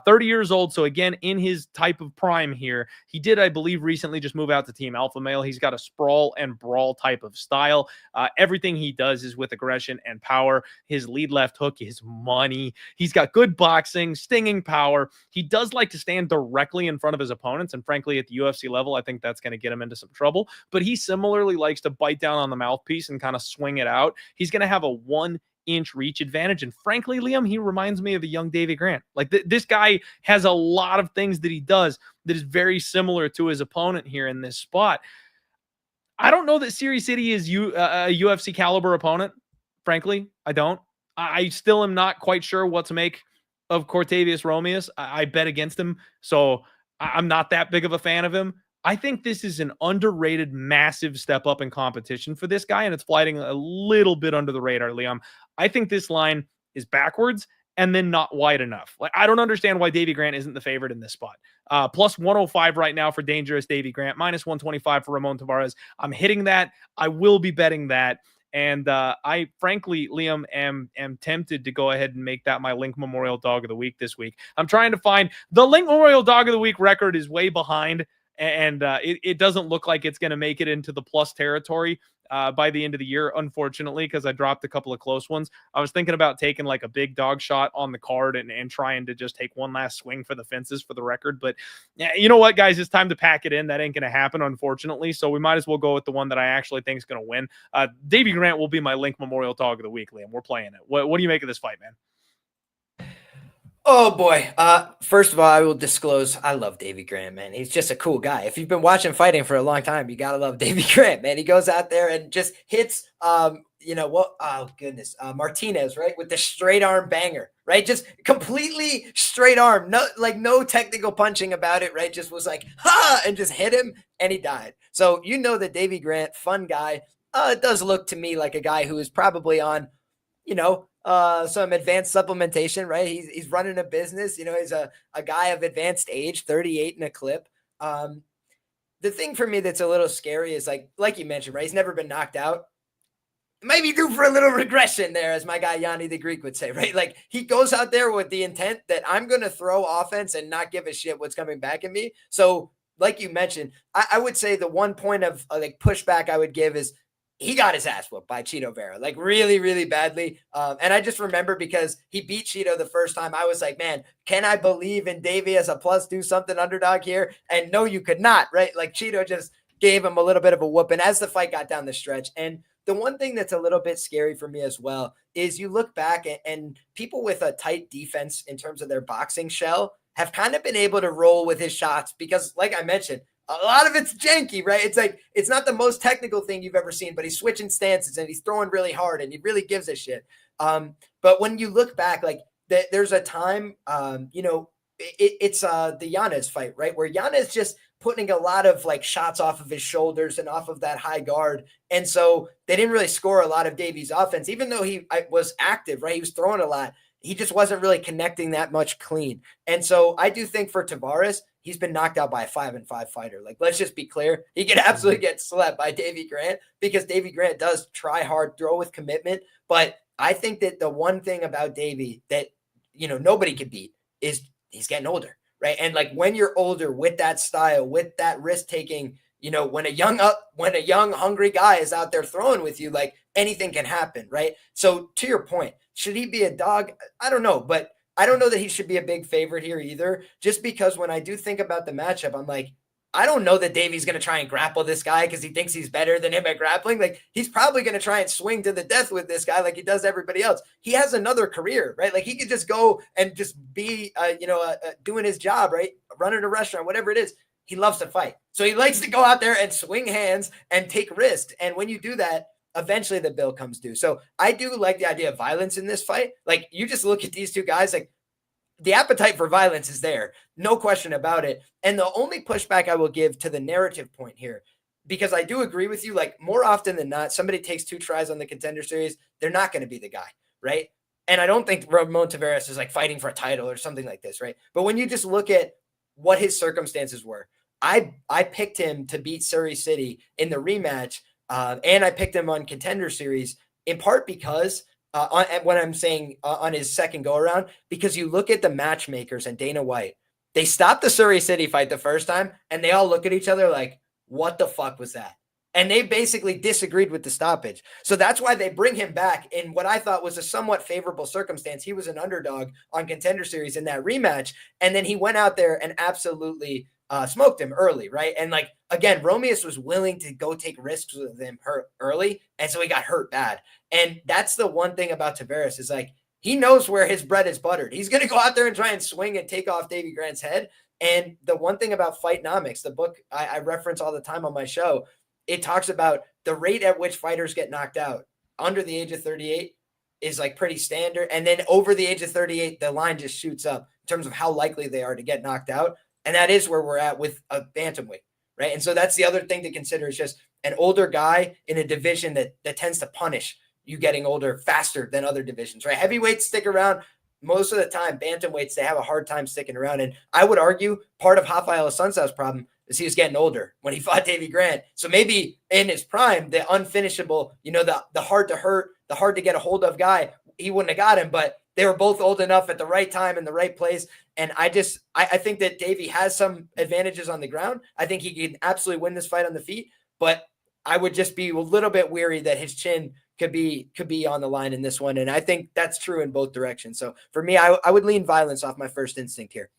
30 years old, so again, in his type of prime here. He did, I believe, recently just move out to Team Alpha Male. He's got a sprawl and brawl type of style. Everything he does is with aggression and power. His lead left hook is money. He's got good boxing, stinging power. He does like to stand directly in front of his opponents, and frankly, at the UFC level, I think that's going to get him into some trouble. But he similarly likes to bite down on the mouthpiece and kind of swing it out. He's going to have a 1-inch reach advantage. And frankly, Liam, he reminds me of a young Davy Grant. Like, this guy has a lot of things that he does that is very similar to his opponent here in this spot. I don't know that Siri City is a UFC caliber opponent. Frankly, I don't. I still am not quite sure what to make of Cortavius Romeus. I bet against him, so I'm not that big of a fan of him. I think this is an underrated, massive step up in competition for this guy, and it's flying a little bit under the radar, Liam. I think this line is backwards and then not wide enough. Like, I don't understand why Davy Grant isn't the favorite in this spot. Plus 105 right now for dangerous Davy Grant, minus 125 for Ramon Taveras. I'm hitting that. I will be betting that. And I, frankly, Liam, am tempted to go ahead and make that my Link Memorial Dog of the Week this week. I'm trying to find the Link Memorial Dog of the Week record is way behind. And it doesn't look like it's going to make it into the plus territory by the end of the year, unfortunately, because I dropped a couple of close ones. I was thinking about taking like a big dog shot on the card and trying to just take one last swing for the fences for the record. But yeah, you know what, guys? It's time to pack it in. That ain't going to happen, unfortunately. So we might as well go with the one that I actually think is going to win. Davy Grant will be my Link Memorial Dog of the Week, Liam. We're playing it. What do you make of this fight, man? Oh boy. First of all, I will disclose I love Davy Grant, man. He's just a cool guy. If you've been watching fighting for a long time, you gotta love Davy Grant, man. He goes out there and just hits Martinez, right? With the straight arm banger, right? Just completely straight arm. No technical punching about it, right? Just was like, ha, and just hit him and he died. So you know that Davy Grant, fun guy. It does look to me like a guy who is probably on, some advanced supplementation, right? He's running a business, he's a guy of advanced age, 38 in a clip. The thing for me that's a little scary is like you mentioned, right? He's never been knocked out. Maybe due for a little regression there, as my guy Yanni the Greek would say, right? Like, he goes out there with the intent that I'm going to throw offense and not give a shit what's coming back at me. So like you mentioned, I would say the one point of pushback I would give is he got his ass whooped by Chito Vera, like really, really badly. And I just remember because he beat Chito the first time, I was like, man, can I believe in Davey as a plus do something underdog here? And no, you could not, right? Like Chito just gave him a little bit of a whooping as the fight got down the stretch. And the one thing that's a little bit scary for me as well is you look back and people with a tight defense in terms of their boxing shell have kind of been able to roll with his shots because, like I mentioned, a lot of it's janky, right? It's like, it's not the most technical thing you've ever seen, but he's switching stances and he's throwing really hard and he really gives a shit. But when you look back, like there's a time, it's the Giannis fight, right? Where Giannis just putting a lot of like shots off of his shoulders and off of that high guard. And so they didn't really score a lot of Davey's offense, even though he was active, right? He was throwing a lot. He just wasn't really connecting that much clean. And so I do think for Taveras, he's been knocked out by a 5-5 fighter. Like, let's just be clear. He could absolutely get slept by Davey Grant because Davey Grant does try hard, throw with commitment. But I think that the one thing about Davey that, nobody could beat is he's getting older, right? And like when you're older with that style, with that risk taking, when a young hungry guy is out there throwing with you, like anything can happen, right? So to your point, should he be a dog? I don't know, but I don't know that he should be a big favorite here either, just because when I do think about the matchup, I'm like, I don't know that Davey's going to try and grapple this guy because he thinks he's better than him at grappling. Like he's probably going to try and swing to the death with this guy like he does everybody else. He has another career, right? Like he could just go and just be, doing his job, right? Running a restaurant, whatever it is. He loves to fight. So he likes to go out there and swing hands and take risks. And when you do that, eventually the bill comes due. So I do like the idea of violence in this fight. Like you just look at these two guys, like the appetite for violence is there. No question about it. And the only pushback I will give to the narrative point here, because I do agree with you, like more often than not, somebody takes 2 tries on the Contender Series, they're not going to be the guy, right? And I don't think Ramon Taveras is like fighting for a title or something like this, right? But when you just look at what his circumstances were, I picked him to beat Surrey City in the rematch, and I picked him on Contender Series in part because when I'm saying on his second go around, because you look at the matchmakers and Dana White, they stopped the Surrey City fight the first time and they all look at each other like, what the fuck was that? And they basically disagreed with the stoppage. So that's why they bring him back in what I thought was a somewhat favorable circumstance. He was an underdog on Contender Series in that rematch. And then he went out there and absolutely smoked him early, right? And like, again, Romeus was willing to go take risks with him early. And so he got hurt bad. And that's the one thing about Taveras is like, he knows where his bread is buttered. He's going to go out there and try and swing and take off Davey Grant's head. And the one thing about Fightnomics, the book I reference all the time on my show, it talks about the rate at which fighters get knocked out under the age of 38 is like pretty standard. And then over the age of 38, the line just shoots up in terms of how likely they are to get knocked out. And that is where we're at with a bantamweight, right? And so that's the other thing to consider is just an older guy in a division that tends to punish you getting older faster than other divisions, right? Heavyweights stick around most of the time. Bantamweights, they have a hard time sticking around. And I would argue part of Rafael Assunção's problem is he was getting older when he fought Davey Grant. So maybe in his prime, the unfinishable, the hard to hurt, the hard to get a hold of guy, he wouldn't have got him, but they were both old enough at the right time in the right place. And I think that Davey has some advantages on the ground. I think he can absolutely win this fight on the feet, but I would just be a little bit weary that his chin could be on the line in this one. And I think that's true in both directions. So for me, I would lean violence off my first instinct here.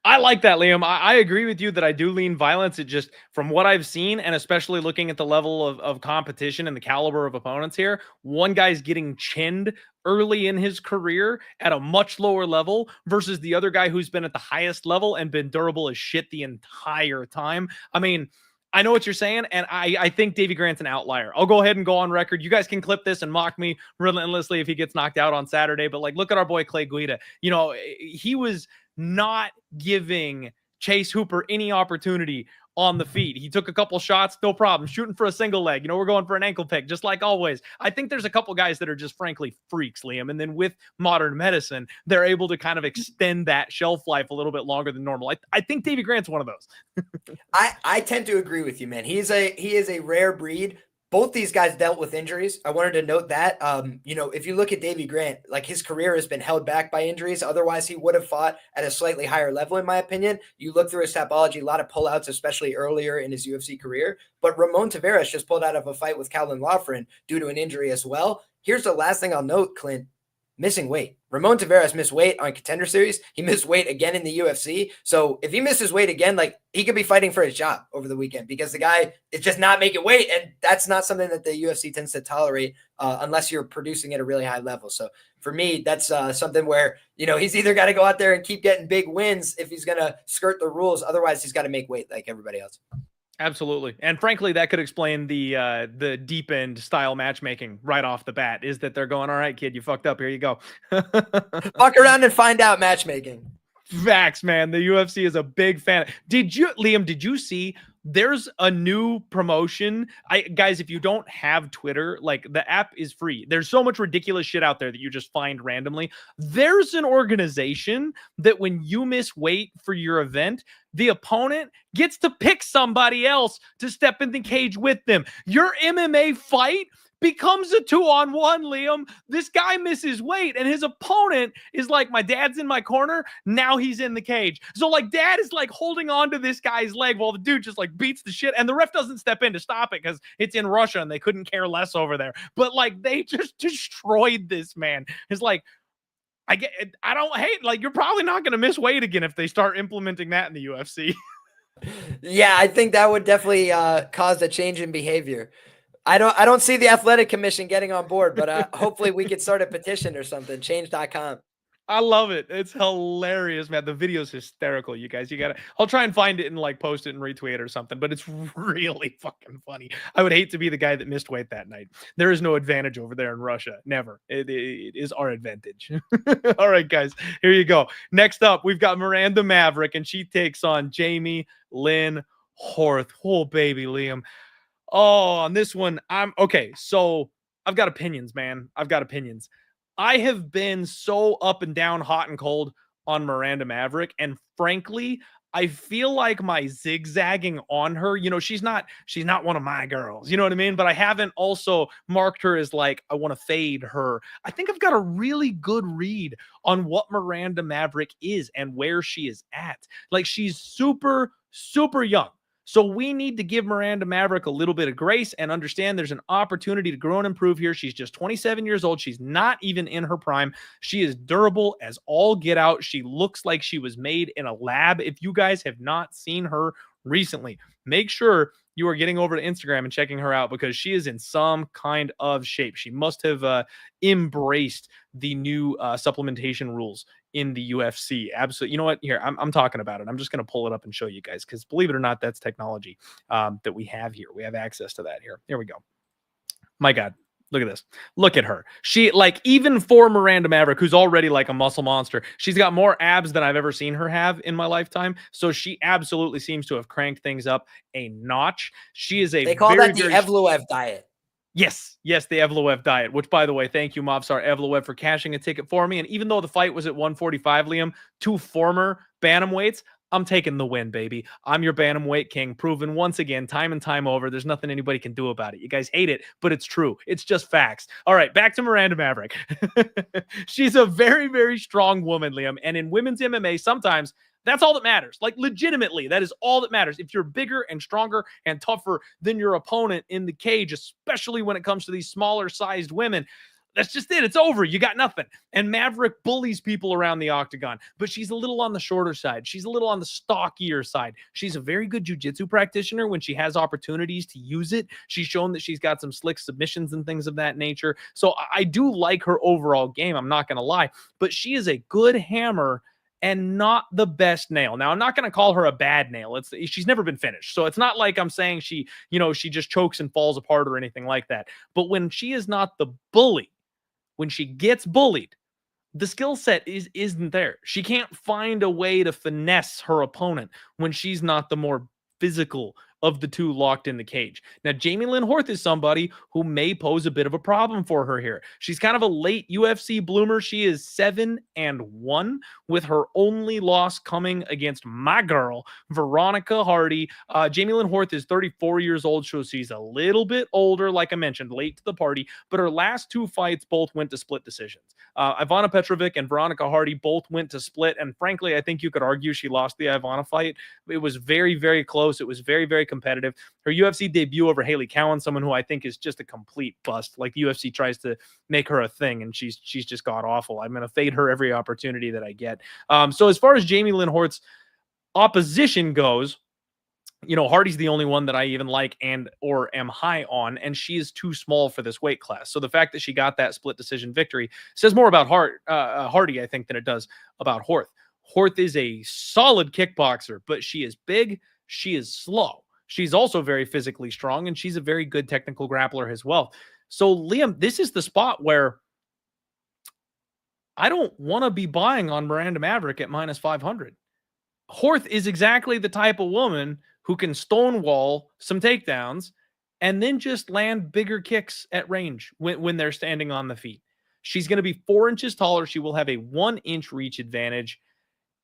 I like that, Liam. I agree with you that I do lean violence. It just, from what I've seen, and especially looking at the level of competition and the caliber of opponents here, one guy's getting chinned early in his career at a much lower level versus the other guy who's been at the highest level and been durable as shit the entire time. I mean, I know what you're saying, and I think Davey Grant's an outlier. I'll go ahead and go on record. You guys can clip this and mock me relentlessly if he gets knocked out on Saturday, but like, look at our boy Clay Guida. He was not giving Chase Hooper any opportunity on the feet. He took a couple shots, no problem. Shooting for a single leg. We're going for an ankle pick, just like always. I think there's a couple guys that are just frankly freaks, Liam. And then with modern medicine, they're able to kind of extend that shelf life a little bit longer than normal. I think Davey Grant's one of those. I tend to agree with you, man. He is a rare breed. both these guys dealt with injuries. I wanted to note that, if you look at Davey Grant, like his career has been held back by injuries. Otherwise, he would have fought at a slightly higher level, in my opinion. You look through his topology, a lot of pullouts, especially earlier in his UFC career. But Ramon Taveras just pulled out of a fight with Calvin Loughran due to an injury as well. Here's the last thing I'll note, Clint. Missing weight. Ramon Taveras missed weight on Contender Series. He missed weight again in the UFC. So if he misses weight again, like he could be fighting for his job over the weekend because the guy is just not making weight. And that's not something that the UFC tends to tolerate unless you're producing at a really high level. So for me, that's something where, he's either got to go out there and keep getting big wins if he's going to skirt the rules. Otherwise, he's got to make weight like everybody else. Absolutely. And frankly, that could explain the deep end style matchmaking right off the bat, is that they're going, all right, kid, you fucked up. Here you go. Walk around and find out matchmaking. Facts, man. The UFC is a big fan. Liam, did you see there's a new promotion? Guys, if you don't have Twitter, like the app is free. There's so much ridiculous shit out there that you just find randomly. There's an organization that when you miss weight for your event, the opponent gets to pick somebody else to step in the cage with them. Your MMA fight becomes a 2-on-1, Liam. This guy misses weight and his opponent is like, my dad's in my corner. Now he's in the cage. So like dad is like holding on to this guy's leg while the dude just like beats the shit. And the ref doesn't step in to stop it because it's in Russia and they couldn't care less over there. But like they just destroyed this man. It's like, I don't hate, like you're probably not going to miss weight again if they start implementing that in the UFC. Yeah, I think that would definitely cause a change in behavior. I don't see the athletic commission getting on board, but hopefully we could start a petition or something. Change.com. I love it. It's hilarious, man. The video's hysterical, you guys. I'll try and find it and like post it and retweet it or something, but it's really fucking funny. I would hate to be the guy that missed weight that night. There is no advantage over there in Russia. Never. It is our advantage. All right, guys, here you go. Next up, we've got Miranda Maverick, and she takes on Jamie Lynn Horth. Oh, baby, Liam. Oh, on this one, so I've got opinions, man. I've got opinions. I have been so up and down, hot and cold on Miranda Maverick. And frankly, I feel like my zigzagging on her, she's not one of my girls, you know what I mean? But I haven't also marked her as like, I want to fade her. I think I've got a really good read on what Miranda Maverick is and where she is at. Like she's super, super young. So we need to give Miranda Maverick a little bit of grace and understand there's an opportunity to grow and improve here. She's just 27 years old. She's not even in her prime. She is durable as all get out. She looks like she was made in a lab. If you guys have not seen her recently, make sure you are getting over to Instagram and checking her out because she is in some kind of shape. She must have embraced the new supplementation rules in the UFC. Absolutely. You know what? Here, I'm talking about it. I'm just going to pull it up and show you guys because believe it or not, that's technology that we have here. We have access to that here. Here we go. My God. Look at this. Look at her. She, like, even for Miranda Maverick, who's already like a muscle monster, she's got more abs than I've ever seen her have in my lifetime. So she absolutely seems to have cranked things up a notch. She is They call that the Evloev diet. Yes, the Evloev diet, which, by the way, thank you, Mavsar Evloev, for cashing a ticket for me. And even though the fight was at 145, Liam, two former bantamweights, I'm taking the win, baby. I'm your bantamweight king, proven once again, time and time over. There's nothing anybody can do about it. You guys hate it, but it's true. It's just facts. All right, back to Miranda Maverick. She's a very, very strong woman, Liam. And in women's MMA, sometimes that's all that matters. Like, legitimately, that is all that matters. If you're bigger and stronger and tougher than your opponent in the cage, especially when it comes to these smaller-sized women, that's just it. It's over. You got nothing. And Maverick bullies people around the octagon, but she's a little on the shorter side. She's a little on the stockier side. She's a very good jiu-jitsu practitioner when she has opportunities to use it. She's shown that she's got some slick submissions and things of that nature. So I do like her overall game. I'm not going to lie, but she is a good hammer and not the best nail. Now, I'm not going to call her a bad nail. She's never been finished. So it's not like I'm saying she just chokes and falls apart or anything like that. But when she is not the bully, when she gets bullied, the skill set isn't there. She can't find a way to finesse her opponent when she's not the more physical of the two locked in the cage. Now, Jamie Lynn Horth is somebody who may pose a bit of a problem for her here. She's kind of a late UFC bloomer. She is 7-1 with her only loss coming against my girl, Veronica Hardy. Jamie Lynn Horth is 34 years old, so she's a little bit older, like I mentioned, late to the party, but her last two fights both went to split decisions. Ivana Petrovic and Veronica Hardy both went to split, and frankly, I think you could argue she lost the Ivana fight. It was very, very close. It was very, very competitive. Her UFC debut over Haley Cowan, someone who I think is just a complete bust. Like, the UFC tries to make her a thing, and she's just god awful. I'm going to fade her every opportunity that I get. So as far as Jamie Lynn Horth's opposition goes, Hardy's the only one that I even like and or am high on, and she is too small for this weight class. So the fact that she got that split decision victory says more about Hardy, I think, than it does about Horth. Horth is a solid kickboxer, but she is big, she is slow. She's also very physically strong, and she's a very good technical grappler as well. So, Liam, this is the spot where I don't want to be buying on Miranda Maverick at minus 500. Horth is exactly the type of woman who can stonewall some takedowns and then just land bigger kicks at range when they're standing on the feet. She's going to be 4 inches taller. She will have a 1-inch reach advantage.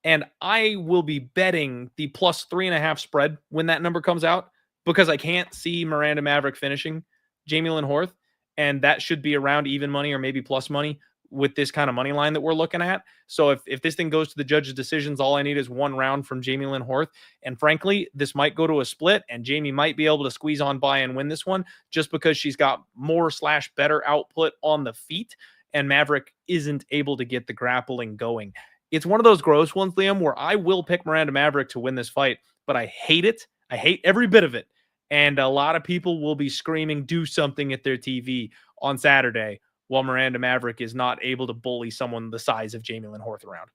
And I will be betting the plus 3.5 spread when that number comes out, because I can't see Miranda Maverick finishing Jamie Lynn Horth. And that should be around even money or maybe plus money with this kind of money line that we're looking at. So if this thing goes to the judge's decisions, all I need is 1 round from Jamie Lynn Horth. And frankly, this might go to a split, and Jamie might be able to squeeze on by and win this one just because she's got more/better output on the feet, and Maverick isn't able to get the grappling going. It's one of those gross ones, Liam, where I will pick Miranda Maverick to win this fight, but I hate it. I hate every bit of it. And a lot of people will be screaming, do something at their TV on Saturday, while Miranda Maverick is not able to bully someone the size of Jamie Lynn Horth around.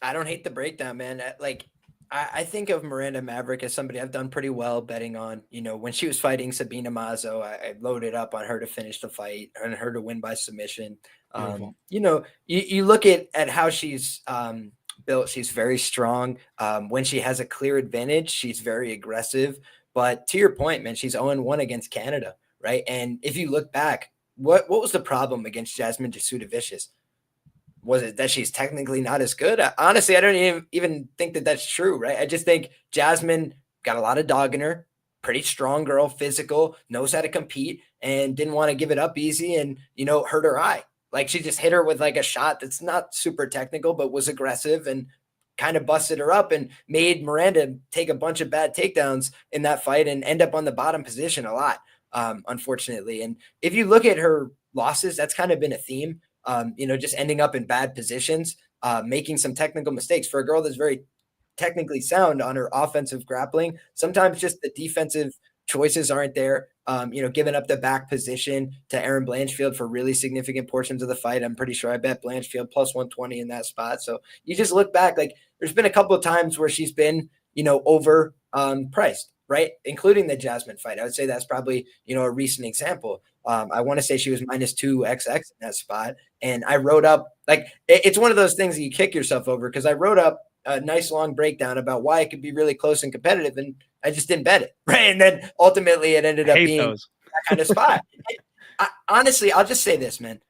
I don't hate the breakdown, man. I think of Miranda Maverick as somebody I've done pretty well betting on. When she was fighting Sabina Mazo, I loaded up on her to finish the fight and her to win by submission. You look at how she's built. She's very strong. When she has a clear advantage, she's very aggressive. But to your point, man, she's 0-1 against Canada, right? And if you look back, what was the problem against Jasmine Jasudavicius? Was it that she's technically not as good? Honestly, I don't even think that that's true, right? I just think Jasmine got a lot of dog in her, pretty strong girl, physical, knows how to compete, and didn't want to give it up easy and, hurt her eye. Like, she just hit her with like a shot that's not super technical, but was aggressive and kind of busted her up and made Miranda take a bunch of bad takedowns in that fight and end up on the bottom position a lot, unfortunately. And if you look at her losses, that's kind of been a theme. Just ending up in bad positions, making some technical mistakes for a girl that's very technically sound on her offensive grappling. Sometimes just the defensive choices aren't there. Giving up the back position to Erin Blanchfield for really significant portions of the fight. I'm pretty sure I bet Blanchfield plus 120 in that spot. So you just look back, like, there's been a couple of times where she's been, over priced, right? Including the Jasmine fight. I would say that's probably, a recent example. I want to say she was minus 2XX in that spot. And I wrote up, like, it's one of those things that you kick yourself over, because I wrote up a nice long breakdown about why it could be really close and competitive, and I just didn't bet it, right? And then ultimately it ended up being that kind of spot. Honestly, I'll just say this, man.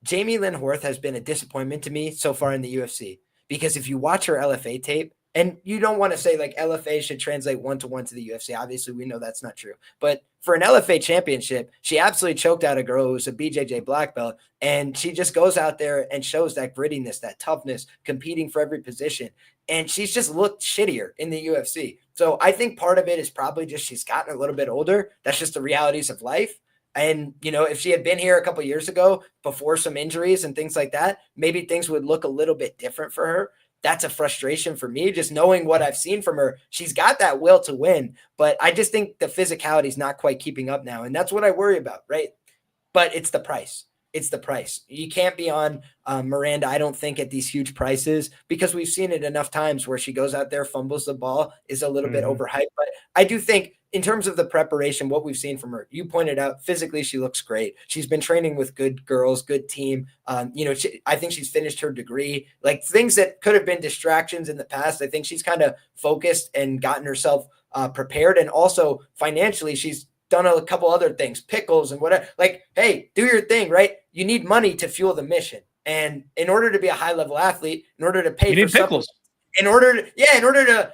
Jamie Lynn Horth has been a disappointment to me so far in the UFC, because if you watch her LFA tape, and you don't want to say like LFA should translate 1-to-1 to the UFC. Obviously, we know that's not true. But for an LFA championship, she absolutely choked out a girl who was a BJJ black belt. And she just goes out there and shows that grittiness, that toughness, competing for every position. And she's just looked shittier in the UFC. So I think part of it is probably just she's gotten a little bit older. That's just the realities of life. And, if she had been here a couple of years ago before some injuries and things like that, maybe things would look a little bit different for her. That's a frustration for me, just knowing what I've seen from her. She's got that will to win, but I just think the physicality is not quite keeping up now. And that's what I worry about, right? But it's the price. it's the price. You can't be on Miranda, I don't think, at these huge prices, because we've seen it enough times where she goes out there, fumbles the ball, is a little bit overhyped. But I do think in terms of the preparation, what we've seen from her, you pointed out physically, she looks great. She's been training with good girls, good team. I think she's finished her degree, like things that could have been distractions in the past. I think she's kind of focused and gotten herself prepared. And also financially, she's done a couple other things, pickles and whatever. Like, hey, do your thing, right? You need money to fuel the mission. And in order to be a high level athlete, in order to pay for pickles, in order to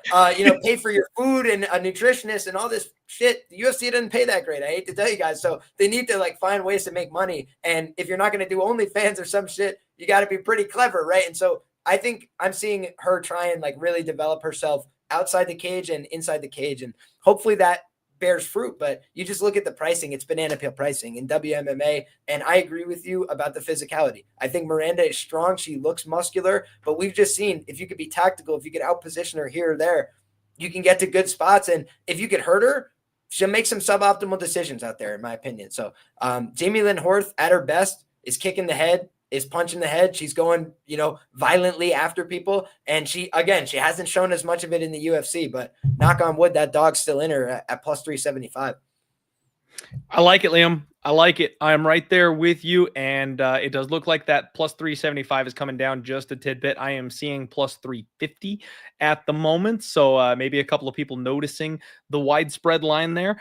pay for your food and a nutritionist and all this shit, the UFC doesn't pay that great. I hate to tell you guys. So they need to like find ways to make money. And if you're not going to do OnlyFans or some shit, you got to be pretty clever, right? And so I think I'm seeing her try and like really develop herself outside the cage and inside the cage. And hopefully that bears fruit. But you just look at the pricing, it's banana peel pricing in WMMA. And I agree with you about the physicality. I think Miranda is strong. She looks muscular, but we've just seen if you could be tactical, if you could outposition her here or there, you can get to good spots. And if you could hurt her, she'll make some suboptimal decisions out there, in my opinion. So Jamie Lynn Horth at her best is kicking the head, is punching the head. She's going, violently after people. And she hasn't shown as much of it in the UFC, but knock on wood, that dog's still in her at plus 375. I like it, Liam. I like it. I'm right there with you. And it does look like that plus 375 is coming down just a tidbit. I am seeing plus 350 at the moment. So maybe a couple of people noticing the widespread line there.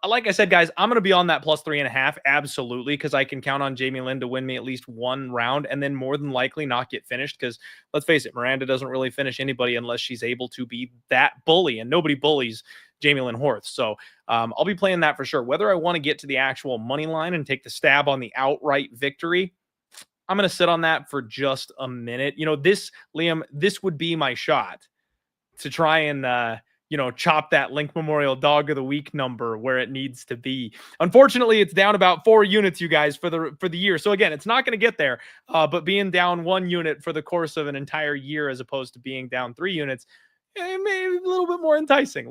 Like I said, guys, I'm going to be on that plus 3.5. Absolutely. Because I can count on Jamie Lynn to win me at least one round and then more than likely not get finished. Because let's face it, Miranda doesn't really finish anybody unless she's able to be that bully, and nobody bullies Jamie Lynn Horth. So I'll be playing that for sure. Whether I want to get to the actual money line and take the stab on the outright victory, I'm going to sit on that for just a minute. Liam, this would be my shot to try and, chop that Link Memorial Dog of the Week number where it needs to be. Unfortunately, it's down about 4 units, you guys, for the year. So again, it's not going to get there, but being down 1 unit for the course of an entire year, as opposed to being down 3 units, maybe a little bit more enticing.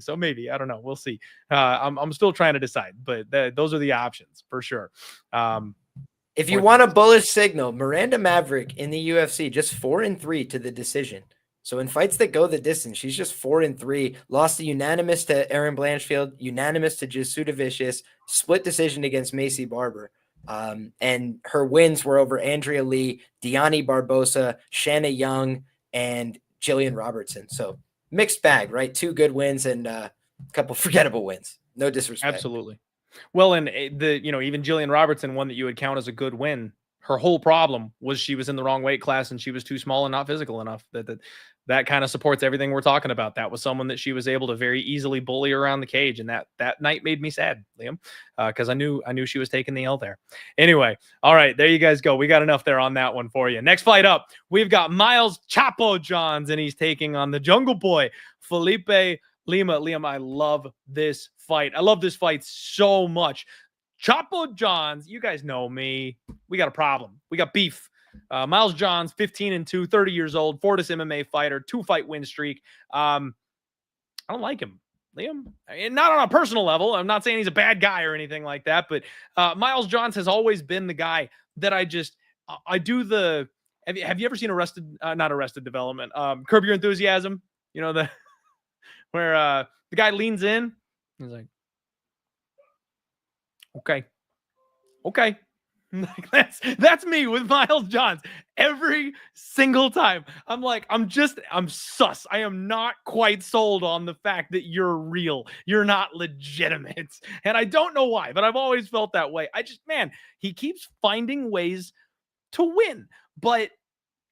So maybe, I don't know. We'll see. I'm still trying to decide, but those are the options for sure. If you want a bullish signal, Miranda Maverick in the UFC, just 4-3 to the decision. So in fights that go the distance, she's just 4-3, lost a unanimous to Erin Blanchfield, unanimous to Jesuda Vicious, split decision against Macy Barber. And her wins were over Andrea Lee, Diani Barbosa, Shanna Young, and Jillian Robertson. So mixed bag, right? 2 good wins and a couple forgettable wins. No disrespect. Absolutely. Well, and even Jillian Robertson, one that you would count as a good win, her whole problem was she was in the wrong weight class and she was too small and not physical enough. That kind of supports everything we're talking about. That was someone that she was able to very easily bully around the cage. And that night made me sad, Liam, because I knew she was taking the L there. Anyway, all right, there you guys go. We got enough there on that one for you. Next fight up, we've got Miles Chapo Johns, and he's taking on the Jungle Boy, Felipe Lima. Liam, I love this fight. I love this fight so much. Chapo Johns, you guys know me. We got a problem. We got beef. Miles Johns, 15-2, 30 years old, Fortis MMA fighter, 2-fight win streak. I don't like him, Liam. And not on a personal level. I'm not saying he's a bad guy or anything like that, but Miles Johns has always been the guy that I do the. Have you ever seen not Arrested Development? Curb Your Enthusiasm. Where the guy leans in. He's like, okay. That's me with Miles Johns every single time. I'm like, I'm sus. I am not quite sold on the fact that you're real. You're not legitimate. And I don't know why, but I've always felt that way. He keeps finding ways to win, but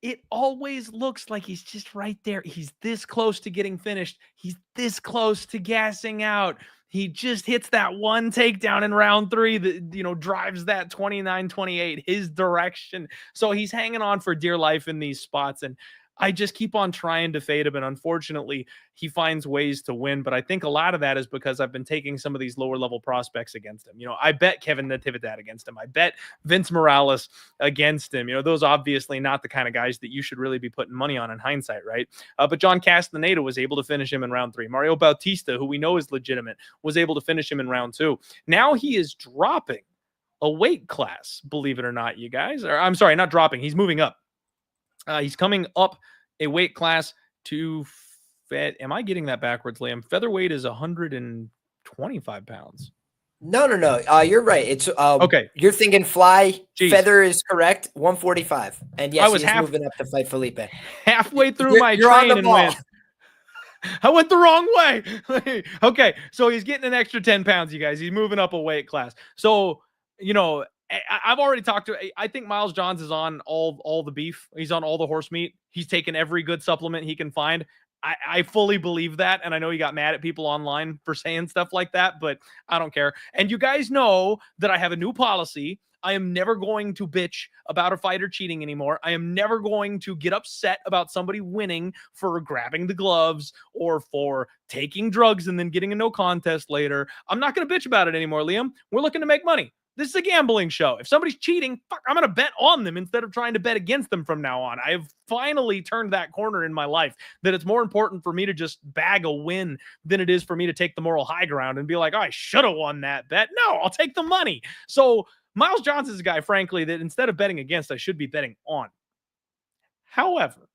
it always looks like he's just right there. He's this close to getting finished. He's this close to gassing out. He just hits that one takedown in round 3 that, drives that 29-28 his direction. So he's hanging on for dear life in these spots. And I just keep on trying to fade him. And unfortunately, he finds ways to win. But I think a lot of that is because I've been taking some of these lower level prospects against him. I bet Kevin Natividad against him. I bet Vince Morales against him. Those obviously not the kind of guys that you should really be putting money on in hindsight, right? But John Castaneda was able to finish him in round 3. Mario Bautista, who we know is legitimate, was able to finish him in round 2. Now he is dropping a weight class, believe it or not, you guys. Or I'm sorry, not dropping. He's moving up. He's coming up a weight class to am I getting that backwards, Liam? Featherweight is 125 pounds. No. You're right. It's okay. You're thinking fly. Jeez. Feather is correct. 145. And yes, he's moving up to fight Felipe. Halfway through my train and went. I went the wrong way. Okay, so he's getting an extra 10 pounds, you guys. He's moving up a weight class. So, you know, I've already talked to. I think Miles Johns is on all the beef. He's on all the horse meat. He's taken every good supplement he can find. I fully believe that, and I know he got mad at people online for saying stuff like that, but I don't care. And you guys know that I have a new policy. I am never going to bitch about a fighter cheating anymore. I am never going to get upset about somebody winning for grabbing the gloves or for taking drugs and then getting a no contest later. I'm not going to bitch about it anymore, Liam. We're looking to make money. This is a gambling show. If somebody's cheating, fuck, I'm going to bet on them instead of trying to bet against them from now on. I have finally turned that corner in my life that it's more important for me to just bag a win than it is for me to take the moral high ground and be like, oh, I should have won that bet. No, I'll take the money. So Miles Johns is a guy, frankly, that instead of betting against, I should be betting on. However,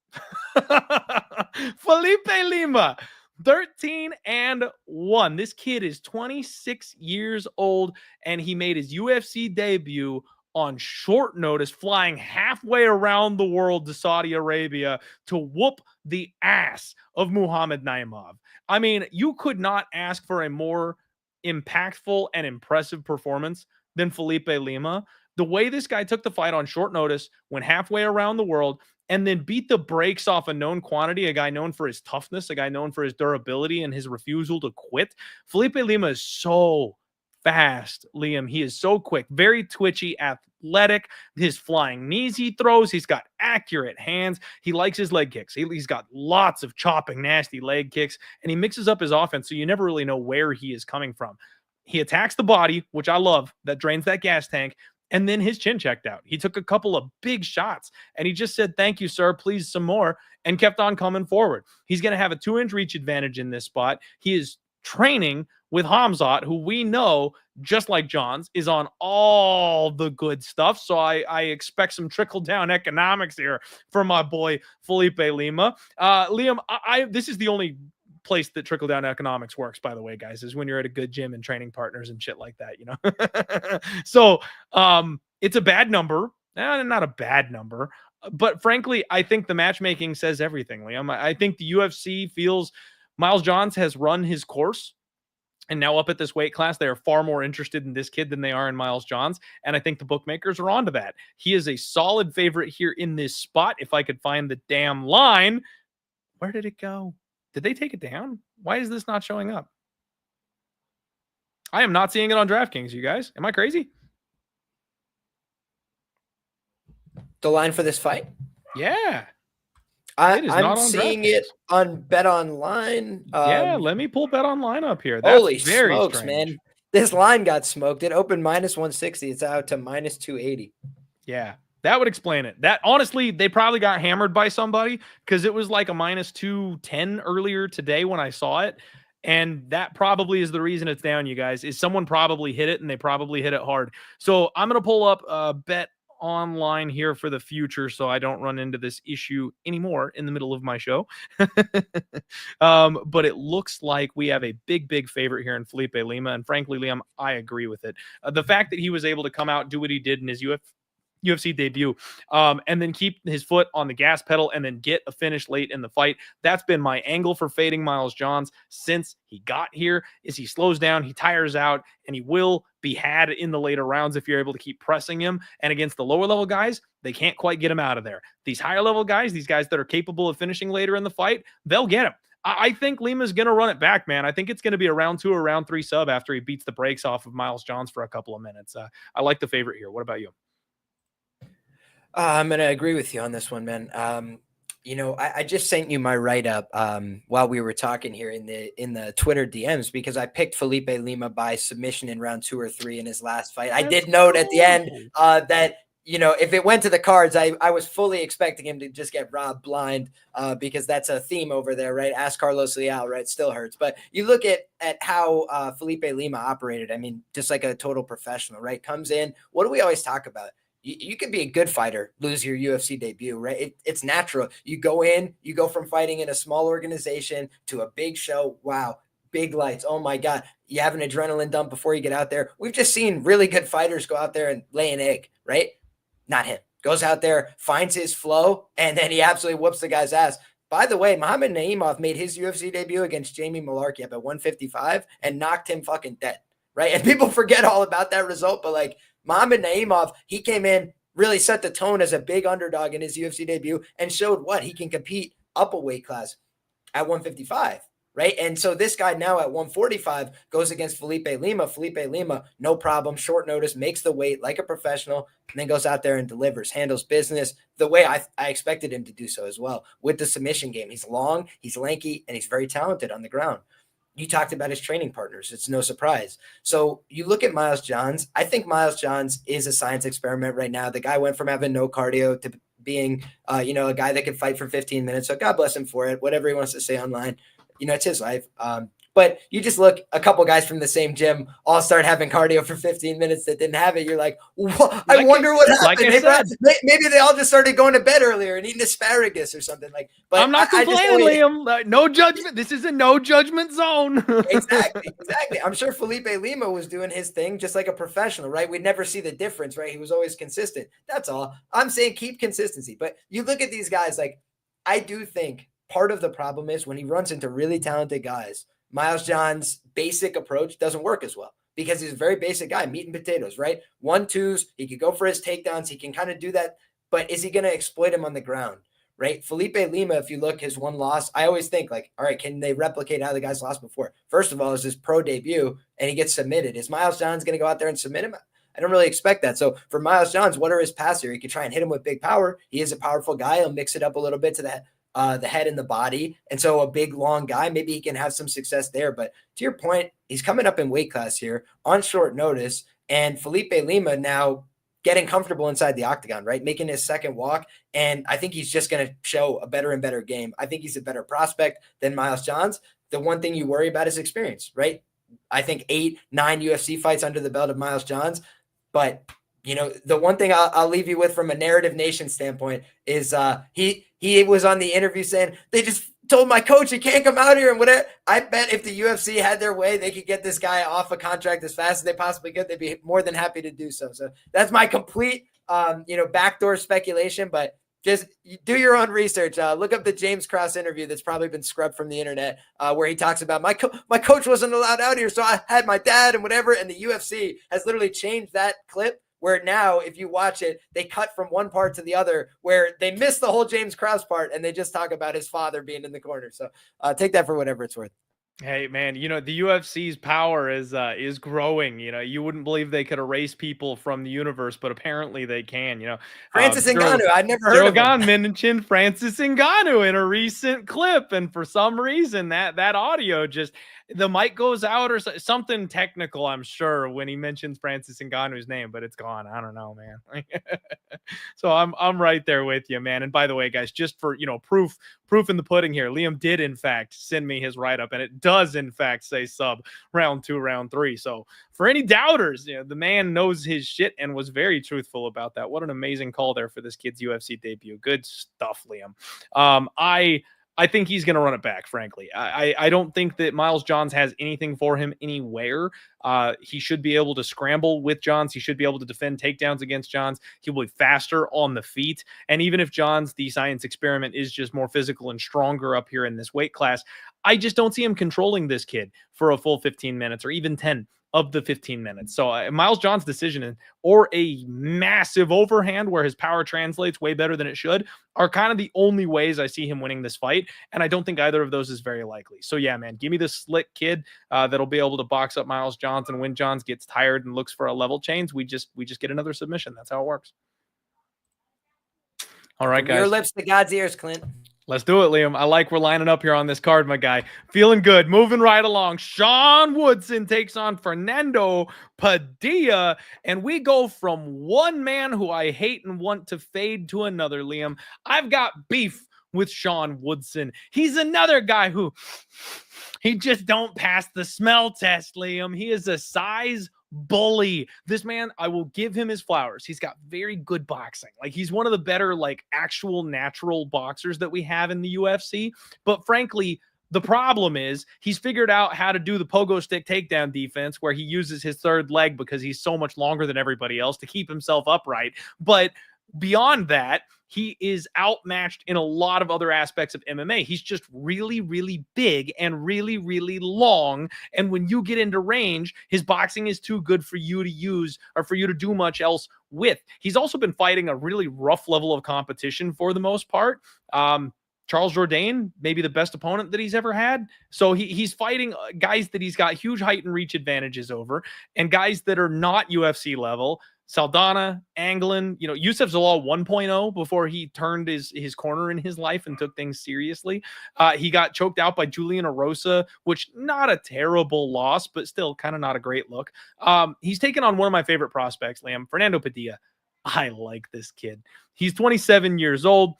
Felipe Lima, 13-1. This kid is 26 years old, and he made his UFC debut on short notice, flying halfway around the world to Saudi Arabia to whoop the ass of Muhammad Naimov. I mean, you could not ask for a more impactful and impressive performance than Felipe Lima. The way this guy took the fight on short notice, went halfway around the world, and then beat the brakes off a known quantity, a guy known for his toughness, a guy known for his durability and his refusal to quit. Felipe Lima is so fast, Liam. He is so quick, very twitchy, athletic. His flying knees he throws. He's got accurate hands. He likes his leg kicks. He's got lots of chopping, nasty leg kicks, and he mixes up his offense, so you never really know where he is coming from. He attacks the body, which I love. That drains that gas tank. And then his chin checked out. He took a couple of big shots, and he just said, thank you, sir, please some more, and kept on coming forward. He's going to have a 2-inch reach advantage in this spot. He is training with Hamzat, who we know, just like Johns, is on all the good stuff. So I expect some trickle-down economics here for my boy Felipe Lima. Liam, this is the only place that trickle-down economics works, by the way, guys, is when you're at a good gym and training partners and shit like that, you know? So it's a bad number. Not a bad number. But frankly, I think the matchmaking says everything, Liam. I think the UFC feels Miles Johns has run his course. And now up at this weight class, they are far more interested in this kid than they are in Miles Johns. And I think the bookmakers are onto that. He is a solid favorite here in this spot. If I could find the damn line. Where did it go? Did they take it down? Why is this not showing up? I am not seeing it on DraftKings, you guys. Am I crazy? The line for this fight? Yeah. I'm seeing it on Bet Online. Yeah, let me pull Bet Online up here. That's holy very smokes, strange. Man. This line got smoked. It opened minus 160. It's out to minus 280. Yeah. That would explain it. That honestly, they probably got hammered by somebody because it was like a minus 210 earlier today when I saw it. And that probably is the reason it's down, you guys, is someone probably hit it and they probably hit it hard. So I'm going to pull up Bet Online here for the future so I don't run into this issue anymore in the middle of my show. But it looks like we have a big favorite here in Felipe Lima. And frankly, Liam, I agree with it. The fact that he was able to come out, do what he did in his UFC debut, and then keep his foot on the gas pedal and then get a finish late in the fight. That's been my angle for fading Miles Johns since he got here, is he slows down, he tires out, and he will be had in the later rounds if you're able to keep pressing him. And against the lower level guys, they can't quite get him out of there. These higher level guys, these guys that are capable of finishing later in the fight, they'll get him. I think Lima's going to run it back, man. I think it's going to be a round 2 or round 3 sub after he beats the brakes off of Miles Johns for a couple of minutes. I like the favorite here. What about you? I'm going to agree with you on this one, man. I just sent you my write-up while we were talking here in the Twitter DMs because I picked Felipe Lima by submission in round 2 or 3 in his last fight. I did note at the end that you know, if it went to the cards, I was fully expecting him to just get robbed blind because that's a theme over there, right? Ask Carlos Leal, right? Still hurts. But you look at how Felipe Lima operated. I mean, just like a total professional, right? Comes in. What do we always talk about? You can be a good fighter, lose your UFC debut, right? It's natural. You go in, you go from fighting in a small organization to a big show. Wow. Big lights. Oh my God. You have an adrenaline dump before you get out there. We've just seen really good fighters go out there and lay an egg, right? Not him. Goes out there, finds his flow, and then he absolutely whoops the guy's ass. By the way, Muhammad Naimov made his UFC debut against Jamie Malarkey up at 155 and knocked him fucking dead, right? And people forget all about that result, but like Muhammad Naimov, he came in, really set the tone as a big underdog in his UFC debut and showed what he can compete up a weight class at 155. Right. And so this guy now at 145 goes against Felipe Lima. Felipe Lima, no problem, short notice, makes the weight like a professional, and then goes out there and delivers, handles business the way I expected him to do so as well with the submission game. He's long, he's lanky, and he's very talented on the ground. You talked about his training partners. It's no surprise. So you look at Miles Johns. I think Miles Johns is a science experiment right now. The guy went from having no cardio to being, a guy that could fight for 15 minutes. So God bless him for it, whatever he wants to say online. It's his life. But you just look, a couple guys from the same gym all start having cardio for 15 minutes that didn't have it. You're like, I wonder what happened. Maybe they all just started going to bed earlier and eating asparagus or something like. But I'm not complaining, Liam. No judgment. This is a no judgment zone. Exactly. I'm sure Felipe Lima was doing his thing just like a professional, right? We'd never see the difference, right? He was always consistent. That's all. I'm saying keep consistency. But you look at these guys, like I do think part of the problem is when he runs into really talented guys, Miles Johns' basic approach doesn't work as well because he's a very basic guy, meat and potatoes, right? 1-2s, he could go for his takedowns. He can kind of do that, but is he going to exploit him on the ground, right? Felipe Lima, if you look, his one loss, I always think like, all right, can they replicate how the guys lost before? First of all, it's his pro debut and he gets submitted. Is Miles Johns going to go out there and submit him? I don't really expect that. So for Miles Johns, what are his paths here? He could try and hit him with big power. He is a powerful guy. He'll mix it up a little bit to that. The head and the body. And so a big, long guy, maybe he can have some success there. But to your point, he's coming up in weight class here on short notice. And Felipe Lima now getting comfortable inside the octagon, right? Making his second walk. And I think he's just going to show a better and better game. I think he's a better prospect than Miles Johns. The one thing you worry about is experience, right? I think 8-9 UFC fights under the belt of Miles Johns. But the one thing I'll leave you with from a Narrative Nation standpoint is he was on the interview saying, they just told my coach he can't come out here and whatever. I bet if the UFC had their way, they could get this guy off a contract as fast as they possibly could. They'd be more than happy to do so. So that's my complete, backdoor speculation, but just do your own research. Look up the James Krause interview that's probably been scrubbed from the internet, where he talks about my coach wasn't allowed out here, so I had my dad and whatever. And the UFC has literally changed that clip, where now if you watch it, they cut from one part to the other, where they miss the whole James Krause part and they just talk about his father being in the corner. So take that for whatever it's worth. Hey man, the UFC's power is growing. You wouldn't believe they could erase people from the universe, but apparently they can. Francis Ngannou, I'd never heard of him. mentioned Francis Ngannou in a recent clip, and for some reason that audio just, the mic goes out or something technical, I'm sure, when he mentions Francis Ngannou's name, but it's gone. I don't know, man. So I'm right there with you, man. And by the way, guys, just for proof in the pudding here, Liam did in fact send me his write-up, and it does in fact say sub round 2, round 3. So for any doubters, the man knows his shit and was very truthful about that. What an amazing call there for this kid's UFC debut. Good stuff, Liam. I think he's going to run it back, frankly. I don't think that Miles Johns has anything for him anywhere. He should be able to scramble with Johns. He should be able to defend takedowns against Johns. He will be faster on the feet. And even if Johns, the science experiment, is just more physical and stronger up here in this weight class, I just don't see him controlling this kid for a full 15 minutes or even 10 of the 15 minutes. So Miles Johns' decision or a massive overhand where his power translates way better than it should are kind of the only ways I see him winning this fight. And I don't think either of those is very likely. So yeah, man, give me the slick kid that'll be able to box up Miles Johns. And when Johns gets tired and looks for a level change, we just get another submission. That's how it works. All right, guys. Your lips to God's ears, Clint. Let's do it, Liam. I like we're lining up here on this card, my guy. Feeling good. Moving right along. Sean Woodson takes on Fernando Padilla. And we go from one man who I hate and want to fade to another, Liam. I've got beef with Sean Woodson. He's another guy who he just don't pass the smell test, Liam. He is a size bully. This man, I will give him his flowers. He's got very good boxing. Like, he's one of the better, like, actual natural boxers that we have in the UFC. But frankly, the problem is he's figured out how to do the pogo stick takedown defense where he uses his third leg because he's so much longer than everybody else to keep himself upright. But beyond that, he is outmatched in a lot of other aspects of MMA. He's just really, really big and really, really long. And when you get into range, his boxing is too good for you to use or for you to do much else with. He's also been fighting a really rough level of competition for the most part. Charles Jourdain, maybe the best opponent that he's ever had. So he's fighting guys that he's got huge height and reach advantages over, and guys that are not UFC level. Saldana, Anglin, Yusuf Zalal 1.0 before he turned his corner in his life and took things seriously. He got choked out by Julian Erosa, which not a terrible loss, but still kind of not a great look. He's taken on one of my favorite prospects, Liam, Fernando Padilla. I like this kid. He's 27 years old.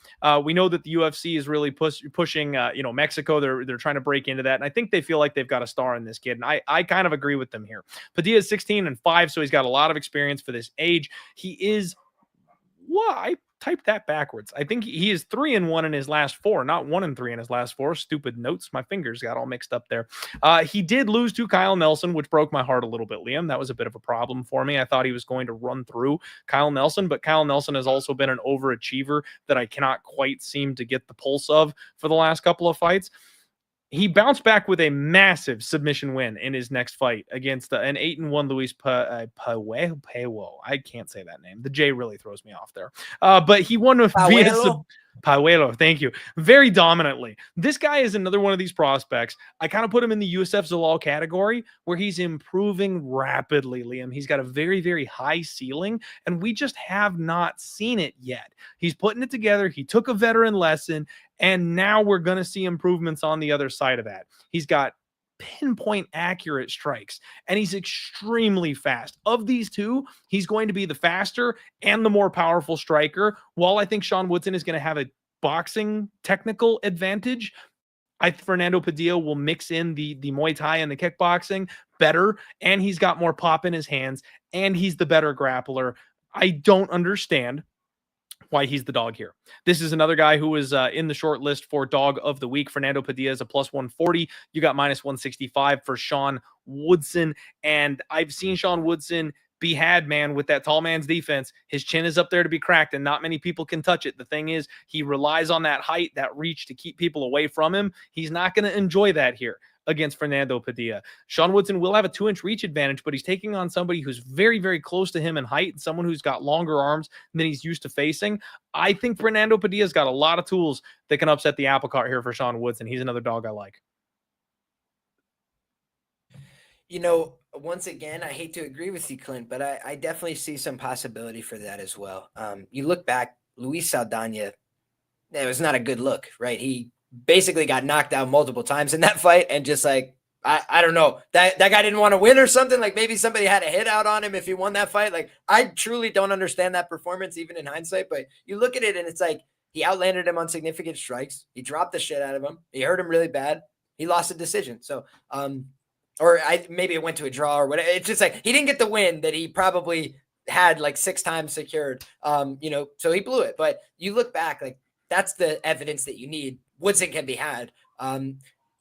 We know that the UFC is really pushing, Mexico. They're trying to break into that. And I think they feel like they've got a star in this kid. And I kind of agree with them here. Padilla is 16-5, so he's got a lot of experience for this age. He is, I typed that backwards. I think he is 3-1 in his last 4, not 1-3 in his last 4. Stupid notes. My fingers got all mixed up there. He did lose to Kyle Nelson, which broke my heart a little bit, Liam. That was a bit of a problem for me. I thought he was going to run through Kyle Nelson, but Kyle Nelson has also been an overachiever that I cannot quite seem to get the pulse of for the last couple of fights. He bounced back with a massive submission win in his next fight against an 8-1 Luis Pajuelo. I can't say that name. The J really throws me off there. But he won with Pajuelo. Thank you. Very dominantly. This guy is another one of these prospects. I kind of put him in the Yusuf Zalal category where he's improving rapidly, Liam. He's got a very, very high ceiling, and we just have not seen it yet. He's putting it together. He took a veteran lesson, and now we're going to see improvements on the other side of that. He's got pinpoint accurate strikes, and he's extremely fast. Of these two, he's going to be the faster and the more powerful striker. While I think Sean Woodson is going to have a boxing technical advantage, Fernando Padilla will mix in the Muay Thai and the kickboxing better, and he's got more pop in his hands, and he's the better grappler. I don't understand why he's the dog here. This is another guy who is in the short list for dog of the week. Fernando Padilla is a plus 140. You got minus 165 for Sean Woodson. And I've seen Sean Woodson be had, man, with that tall man's defense. His chin is up there to be cracked, and not many people can touch it. The thing is, he relies on that height, that reach to keep people away from him. He's not going to enjoy that here against Fernando Padilla. Sean Woodson will have a 2-inch reach advantage, but he's taking on somebody who's very, very close to him in height, and someone who's got longer arms than he's used to facing. I think Fernando Padilla's got a lot of tools that can upset the apple cart here for Sean Woodson. He's another dog I like. Once again, I hate to agree with you, Clint, but I definitely see some possibility for that as well. You look back, Luis Saldana, it was not a good look, right? He basically got knocked out multiple times in that fight, and just like, I don't know, that guy didn't want to win or something. Like, maybe somebody had a hit out on him if he won that fight. Like, I truly don't understand that performance, even in hindsight, but you look at it and it's like, he outlanded him on significant strikes. He dropped the shit out of him. He hurt him really bad. He lost a decision. So, maybe it went to a draw or whatever. It's just like, he didn't get the win that he probably had like 6 times secured. So he blew it. But you look back, like, that's the evidence that you need. Woodson can be had. On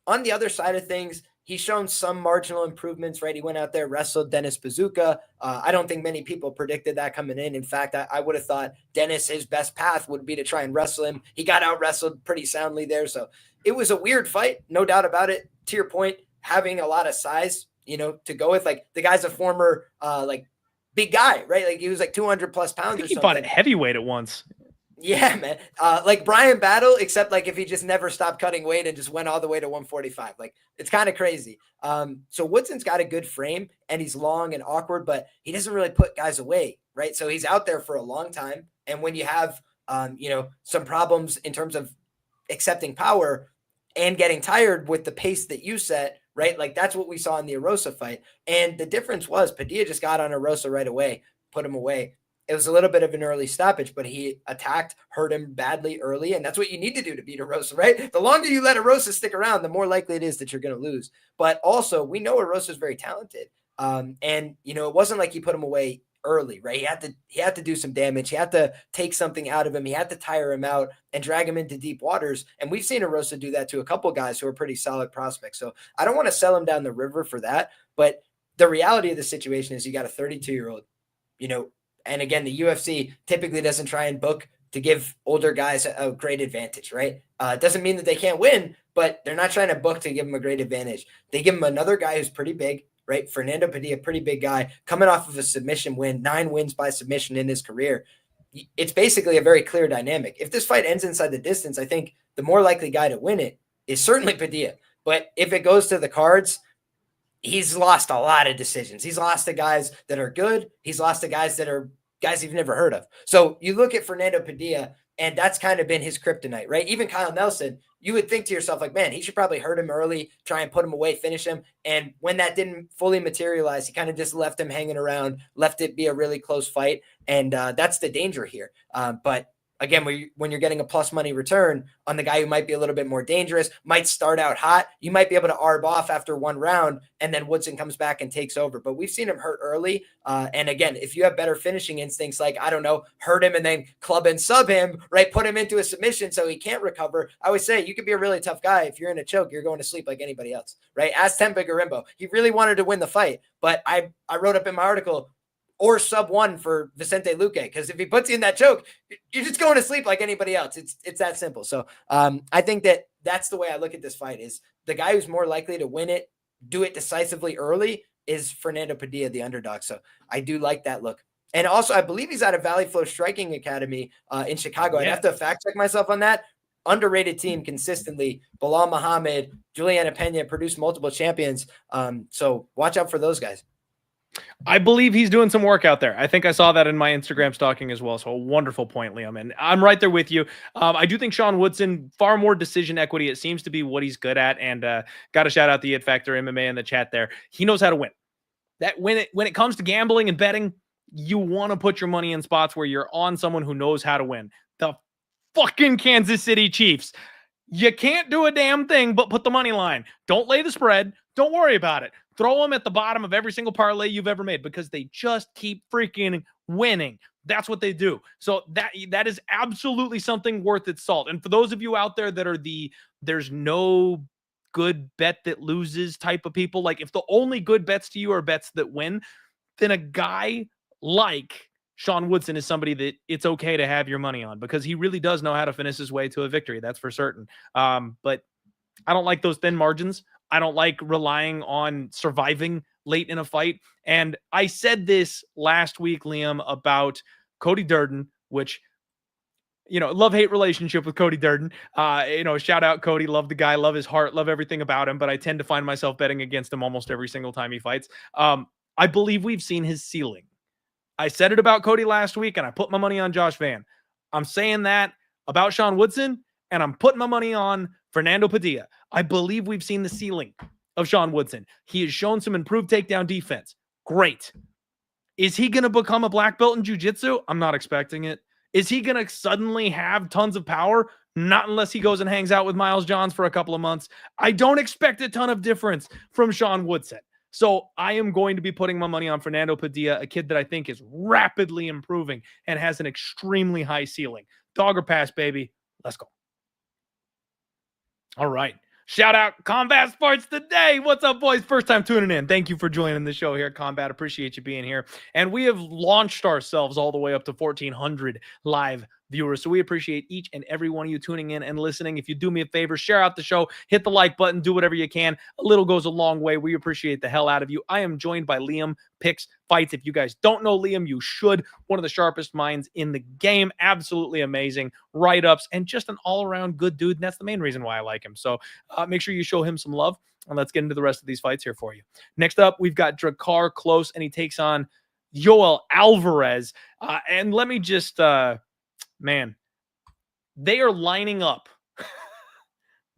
the other side of things, he's shown some marginal improvements, right? He went out there, wrestled Dennis Bazooka. I don't think many people predicted that coming in. In fact, I would have thought Dennis, his best path would be to try and wrestle him. He got out wrestled pretty soundly there. So it was a weird fight, no doubt about it. To your point, having a lot of size, to go with, like, the guy's a former, big guy, right? Like, he was like 200 plus pounds. I think he fought at heavyweight at once. Yeah, man. Like Brian Battle, except like if he just never stopped cutting weight and just went all the way to 145. Like, it's kind of crazy. So Woodson's got a good frame, and he's long and awkward, but he doesn't really put guys away, right? So he's out there for a long time. And when you have, some problems in terms of accepting power and getting tired with the pace that you set, right? Like that's what we saw in the Erosa fight. And the difference was Padilla just got on Erosa right away, put him away. It was a little bit of an early stoppage, but he attacked, hurt him badly early. And that's what you need to do to beat Erosa, right? The longer you let Erosa stick around, the more likely it is that you're going to lose. But also, we know Erosa is very talented. And, you know, it wasn't like he put him away early, right? He had to do some damage. He had to take something out of him. He had to tire him out and drag him into deep waters. And we've seen Erosa do that to a couple guys who are pretty solid prospects. So I don't want to sell him down the river for that. But the reality of the situation is you got a 32-year-old, you know, and again, the UFC typically doesn't try and book to give older guys a great advantage, right? It doesn't mean that they can't win, but they're not trying to book to give them a great advantage. They give them another guy who's pretty big, right? Fernando Padilla, pretty big guy, coming off of a submission win, 9 wins by submission in his career. It's basically a very clear dynamic. If this fight ends inside the distance, I think the more likely guy to win it is certainly Padilla. But if it goes to the cards, he's lost a lot of decisions. He's lost to guys that are good. He's lost to guys that are guys you've never heard of. So you look at Fernando Padilla, and that's kind of been his kryptonite, right? Even Kyle Nelson, you would think to yourself, like, man, he should probably hurt him early, try and put him away, finish him. And when that didn't fully materialize, he kind of just left him hanging around, left it be a really close fight. And that's the danger here. But again, when you're getting a plus money return on the guy who might be a little bit more dangerous, might start out hot, you might be able to arb off after one round, and then Woodson comes back and takes over. But we've seen him hurt early. And again, if you have better finishing instincts, like, I don't know, hurt him and then club and sub him, right? Put him into a submission so he can't recover. I would say you could be a really tough guy. If you're in a choke, you're going to sleep like anybody else, right? Ask Tempa Garimbo. He really wanted to win the fight. But I wrote up in my article, or sub 1 for Vicente Luque, because if he puts you in that choke, you're just going to sleep like anybody else. It's that simple. So I think that's the way I look at this fight, is the guy who's more likely to win it, do it decisively early, is Fernando Padilla, the underdog. So I do like that look. And also, I believe he's out of Valley Flow Striking Academy in Chicago. Yeah. I'd have to fact check myself on that. Underrated team consistently. Bilal Muhammad, Juliana Pena produced multiple champions. So watch out for those guys. I believe he's doing some work out there. I think I saw that in my Instagram stalking as well. So a wonderful point, Liam. And I'm right there with you. I do think Sean Woodson, far more decision equity. It seems to be what he's good at. And got to shout out the It Factor MMA in the chat there. He knows how to win. That when it comes to gambling and betting, you want to put your money in spots where you're on someone who knows how to win. The fucking Kansas City Chiefs. You can't do a damn thing but put the money line. Don't lay the spread. Don't worry about it. Throw them at the bottom of every single parlay you've ever made, because they just keep freaking winning. That's what they do. So that is absolutely something worth its salt. And for those of you out there that are there's no good bet that loses type of people, like if the only good bets to you are bets that win, then a guy like Sean Woodson is somebody that it's okay to have your money on, because he really does know how to finesse his way to a victory. That's for certain. But I don't like those thin margins. I don't like relying on surviving late in a fight. And I said this last week, Liam, about Cody Durden, which, love-hate relationship with Cody Durden. Shout out Cody. Love the guy, love his heart, love everything about him. But I tend to find myself betting against him almost every single time he fights. I believe we've seen his ceiling. I said it about Cody last week, and I put my money on Josh Van. I'm saying that about Sean Woodson, and I'm putting my money on Fernando Padilla. I believe we've seen the ceiling of Sean Woodson. He has shown some improved takedown defense. Great. Is he going to become a black belt in jiu-jitsu? I'm not expecting it. Is he going to suddenly have tons of power? Not unless he goes and hangs out with Miles Johns for a couple of months. I don't expect a ton of difference from Sean Woodson. So I am going to be putting my money on Fernando Padilla, a kid that I think is rapidly improving and has an extremely high ceiling. Dog or pass, baby. Let's go. All right. Shout out Combat Sports Today. What's up, boys? First time tuning in. Thank you for joining the show here at Combat. Appreciate you being here. And we have launched ourselves all the way up to 1,400 live viewers. So we appreciate each and every one of you tuning in and listening. If you do me a favor, share out the show, hit the like button, do whatever you can. A little goes a long way. We appreciate the hell out of you. I am joined by Liam Picks Fights. If you guys don't know Liam, you should. One of the sharpest minds in the game. Absolutely amazing write-ups and just an all-around good dude. And that's the main reason why I like him. So make sure you show him some love, and let's get into the rest of these fights here for you. Next up, we've got Drakkar Klose, and he takes on Yoel Alvarez. And let me just... man, they are lining up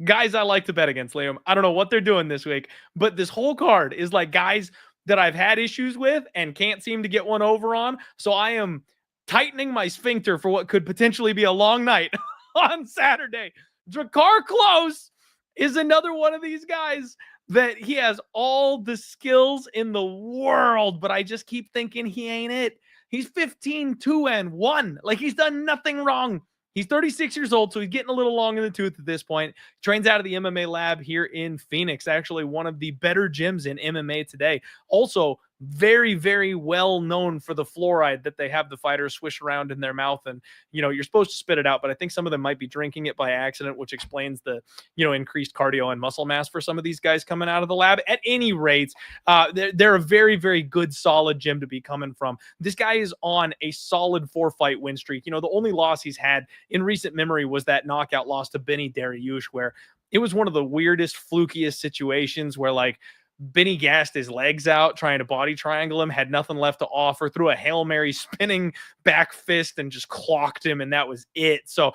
Guys I like to bet against, Liam. I don't know what they're doing this week, but this whole card is like guys that I've had issues with and can't seem to get one over on. So I am tightening my sphincter for what could potentially be a long night on Saturday. Drakkar Klose is another one of these guys that he has all the skills in the world, but I just keep thinking he ain't it. He's 15-2-1. Like, he's done nothing wrong. He's 36 years old, so he's getting a little long in the tooth at this point. Trains out of the MMA lab here in Phoenix, actually one of the better gyms in MMA today. Also, very, very well known for the fluoride that they have the fighters swish around in their mouth. And, you're supposed to spit it out, but I think some of them might be drinking it by accident, which explains the, increased cardio and muscle mass for some of these guys coming out of the lab. At any rate, they're a very, very good, solid gym to be coming from. This guy is on a solid 4-fight win streak. The only loss he's had in recent memory was that knockout loss to Benny Dariush, where it was one of the weirdest, flukiest situations where, like, Benny gassed his legs out trying to body triangle him, had nothing left to offer, threw a Hail Mary spinning back fist and just clocked him, and that was it. So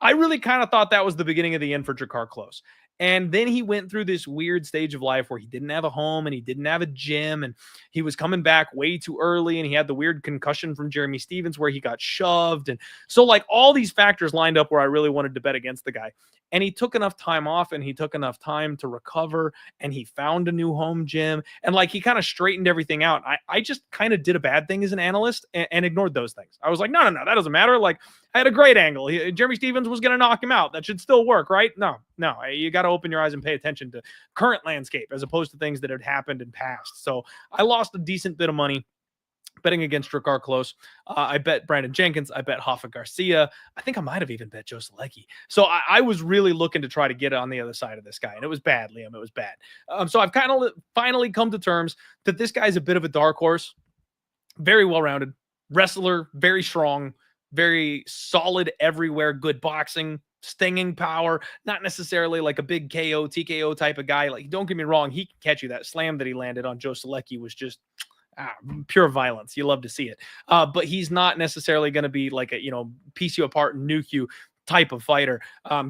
I really kind of thought that was the beginning of the end for Drakkar Klose. And then he went through this weird stage of life where he didn't have a home and he didn't have a gym, and he was coming back way too early, and he had the weird concussion from Jeremy Stevens where he got shoved. And so, like, all these factors lined up where I really wanted to bet against the guy. And he took enough time off and he took enough time to recover, and he found a new home gym, and like he kind of straightened everything out. I just kind of did a bad thing as an analyst and ignored those things. I was like, no, that doesn't matter. Like, I had a great angle. Jeremy Stevens was going to knock him out. That should still work, right? No, you got to open your eyes and pay attention to current landscape as opposed to things that had happened in past. So I lost a decent bit of money betting against Drakkar Klose. I bet Brandon Jenkins. I bet Hoffa Garcia. I think I might have even bet Joe Selecki. So I was really looking to try to get on the other side of this guy, and it was bad, Liam. It was bad. So I've kind of finally come to terms that this guy's a bit of a dark horse. Very well-rounded wrestler, very strong, very solid everywhere, good boxing, stinging power, not necessarily like a big KO, TKO type of guy. Like, don't get me wrong, he can catch you. That slam that he landed on Joe Selecki was just pure violence. You love to see it. But he's not necessarily going to be like a, piece you apart and nuke you type of fighter,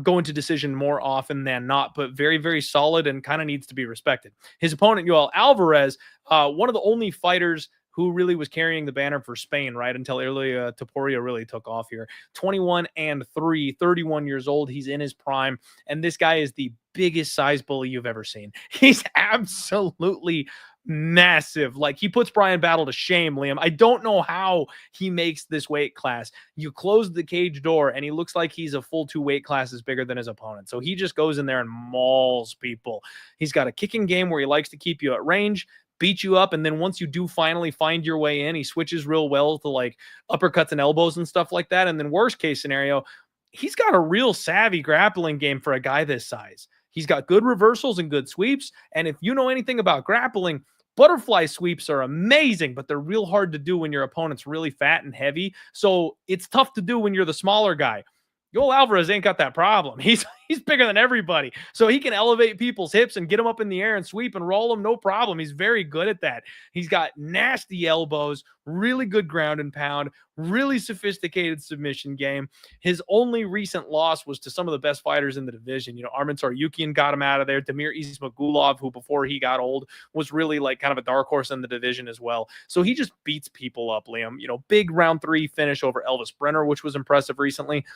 going to decision more often than not, but very, very solid and kind of needs to be respected. His opponent, Yoel Alvarez, one of the only fighters who really was carrying the banner for Spain, right, until Ilia Topuria really took off here. 21-3, 31 years old. He's in his prime, and this guy is the biggest size bully you've ever seen. He's absolutely massive. Like, he puts Brian Battle to shame, Liam. I don't know how he makes this weight class. You close the cage door, and he looks like he's a full 2 weight classes bigger than his opponent. So he just goes in there and mauls people. He's got a kicking game where he likes to keep you at range, beat you up, and then once you do finally find your way in, he switches real well to like uppercuts and elbows and stuff like that. And then worst case scenario, he's got a real savvy grappling game for a guy this size. He's got good reversals and good sweeps. And if you know anything about grappling, butterfly sweeps are amazing, but they're real hard to do when your opponent's really fat and heavy. So it's tough to do when you're the smaller guy. Yoel Alvarez ain't got that problem. He's bigger than everybody. So he can elevate people's hips and get them up in the air and sweep and roll them, no problem. He's very good at that. He's got nasty elbows, really good ground and pound, really sophisticated submission game. His only recent loss was to some of the best fighters in the division. Arman Tsarukyan got him out of there. Damir Ismagulov, who before he got old was really like kind of a dark horse in the division as well. So he just beats people up, Liam. Big round 3 finish over Elvis Brenner, which was impressive recently.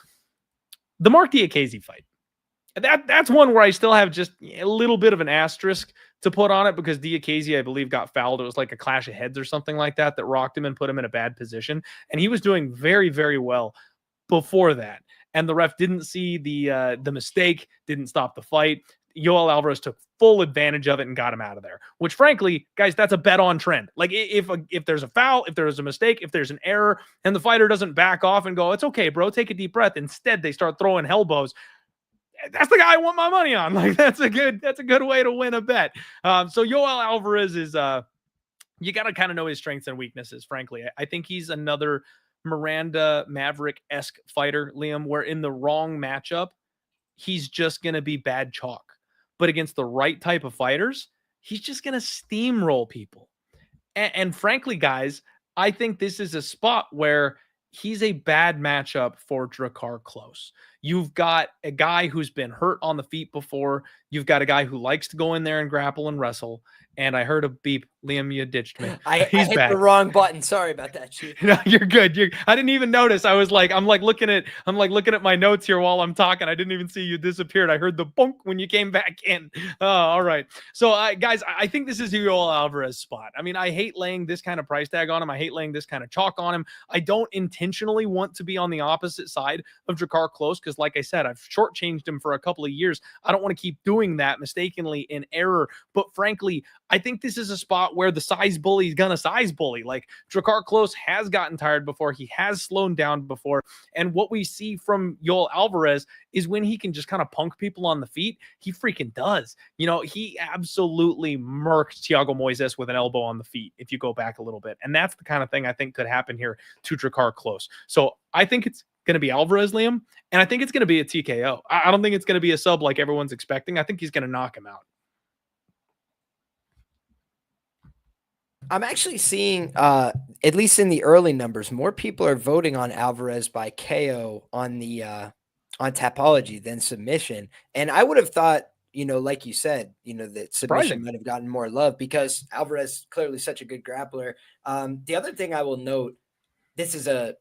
The Mark Diakese fight. That's one where I still have just a little bit of an asterisk to put on it because Diakese, I believe, got fouled. It was like a clash of heads or something like that rocked him and put him in a bad position. And he was doing very, very well before that. And the ref didn't see the mistake, didn't stop the fight. Yoel Alvarez took full advantage of it and got him out of there, which frankly, guys, that's a bet on trend. Like if there's a foul, if there's a mistake, if there's an error and the fighter doesn't back off and go, it's okay, bro, take a deep breath. Instead, they start throwing elbows. That's the guy I want my money on. Like that's a good way to win a bet. So Yoel Alvarez is, you got to kind of know his strengths and weaknesses. Frankly, I think he's another Miranda Maverick-esque fighter, Liam, where in the wrong matchup, he's just going to be bad chalk. But against the right type of fighters, he's just going to steamroll people. And frankly, guys, I think this is a spot where he's a bad matchup for Drakkar Klose. You've got a guy who's been hurt on the feet before. You've got a guy who likes to go in there and grapple and wrestle. And I heard a beep. Liam, you ditched me. I He's hit back. the wrong button. Sorry about that, Chief. No, you're good. I didn't even notice. I'm looking at my notes here while I'm talking. I didn't even see you disappeared. I heard the bonk when you came back in. Oh, all right. So, guys, I think this is Joel Alvarez spot. I mean, I hate laying this kind of price tag on him. I hate laying this kind of chalk on him. I don't intentionally want to be on the opposite side of Drakkar Klose because, like I said, I've shortchanged him for a couple of years. I don't want to keep doing that mistakenly in error. But frankly, I think this is a spot where the size bully is gonna size bully. Like Drakkar Klose has gotten tired before. He has slowed down before. And what we see from Joel Alvarez is when he can just kind of punk people on the feet, he freaking does. You know, he absolutely murked Thiago Moises with an elbow on the feet, if you go back a little bit. And that's the kind of thing I think could happen here to Drakkar Klose. So I think it's going to be Alvarez, Liam, and I think it's going to be a TKO. I don't think it's going to be a sub like everyone's expecting. I think he's going to knock him out. I'm actually seeing, at least in the early numbers, more people are voting on Alvarez by KO on the on Tapology than submission. And I would have thought, you know, like you said, you know, that submission might have gotten more love because Alvarez is clearly such a good grappler. The other thing I will note, this is a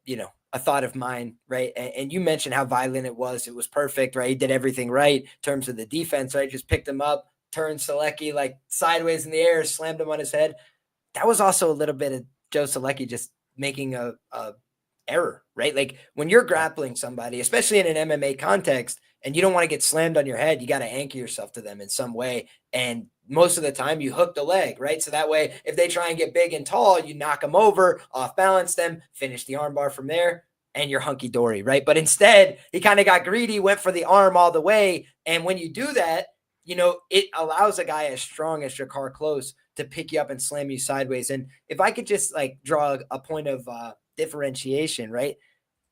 thought of mine, right? And you mentioned how violent it was. It was perfect, right? He did everything right in terms of the defense, right? Just picked him up, turned Selecki like sideways in the air, slammed him on his head. That was also a little bit of Joe Selecki just making a error, right? Like when you're grappling somebody, especially in an MMA context, and you don't want to get slammed on your head, you got to anchor yourself to them in some way. And most of the time you hook the leg, right? So that way, if they try and get big and tall, you knock them over, off balance them, finish the armbar from there, and you're hunky-dory, right? But instead, he kind of got greedy, went for the arm all the way. And when you do that, you know, it allows a guy as strong as Drakkar Klose to pick you up and slam you sideways. And if I could just like draw a point of differentiation, right?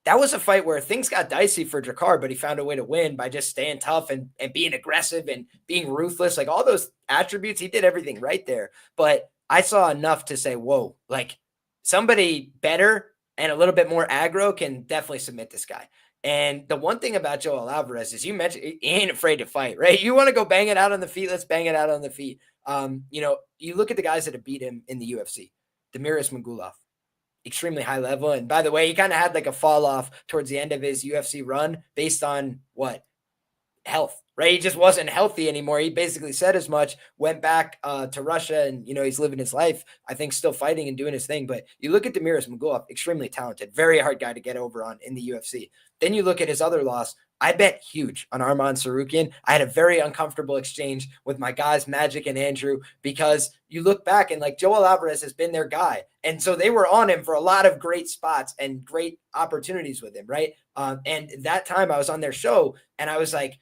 That was a fight where things got dicey for Drakkar, but he found a way to win by just staying tough and being aggressive and being ruthless. Like all those attributes, he did everything right there. But I saw enough to say, whoa, like somebody better and a little bit more aggro can definitely submit this guy. And the one thing about Joel Alvarez is you mentioned he ain't afraid to fight, right? You want to go bang it out on the feet, let's bang it out on the feet. You know, you look at the guys that have beat him in the UFC, Demiris Magulov, extremely high level. And by the way, he kind of had like a fall off towards the end of his UFC run based on what? Health, right? He just wasn't healthy anymore. He basically said as much, went back to Russia and, you know, he's living his life, I think still fighting and doing his thing. But you look at Demiris Magulov, extremely talented, very hard guy to get over on in the UFC. Then you look at his other loss. I bet huge on Arman Tsarukyan. I had a very uncomfortable exchange with my guys, Magic and Andrew, because you look back and like Joel Alvarez has been their guy. And so they were on him for a lot of great spots and great opportunities with him, right? And that time I was on their show and I was like,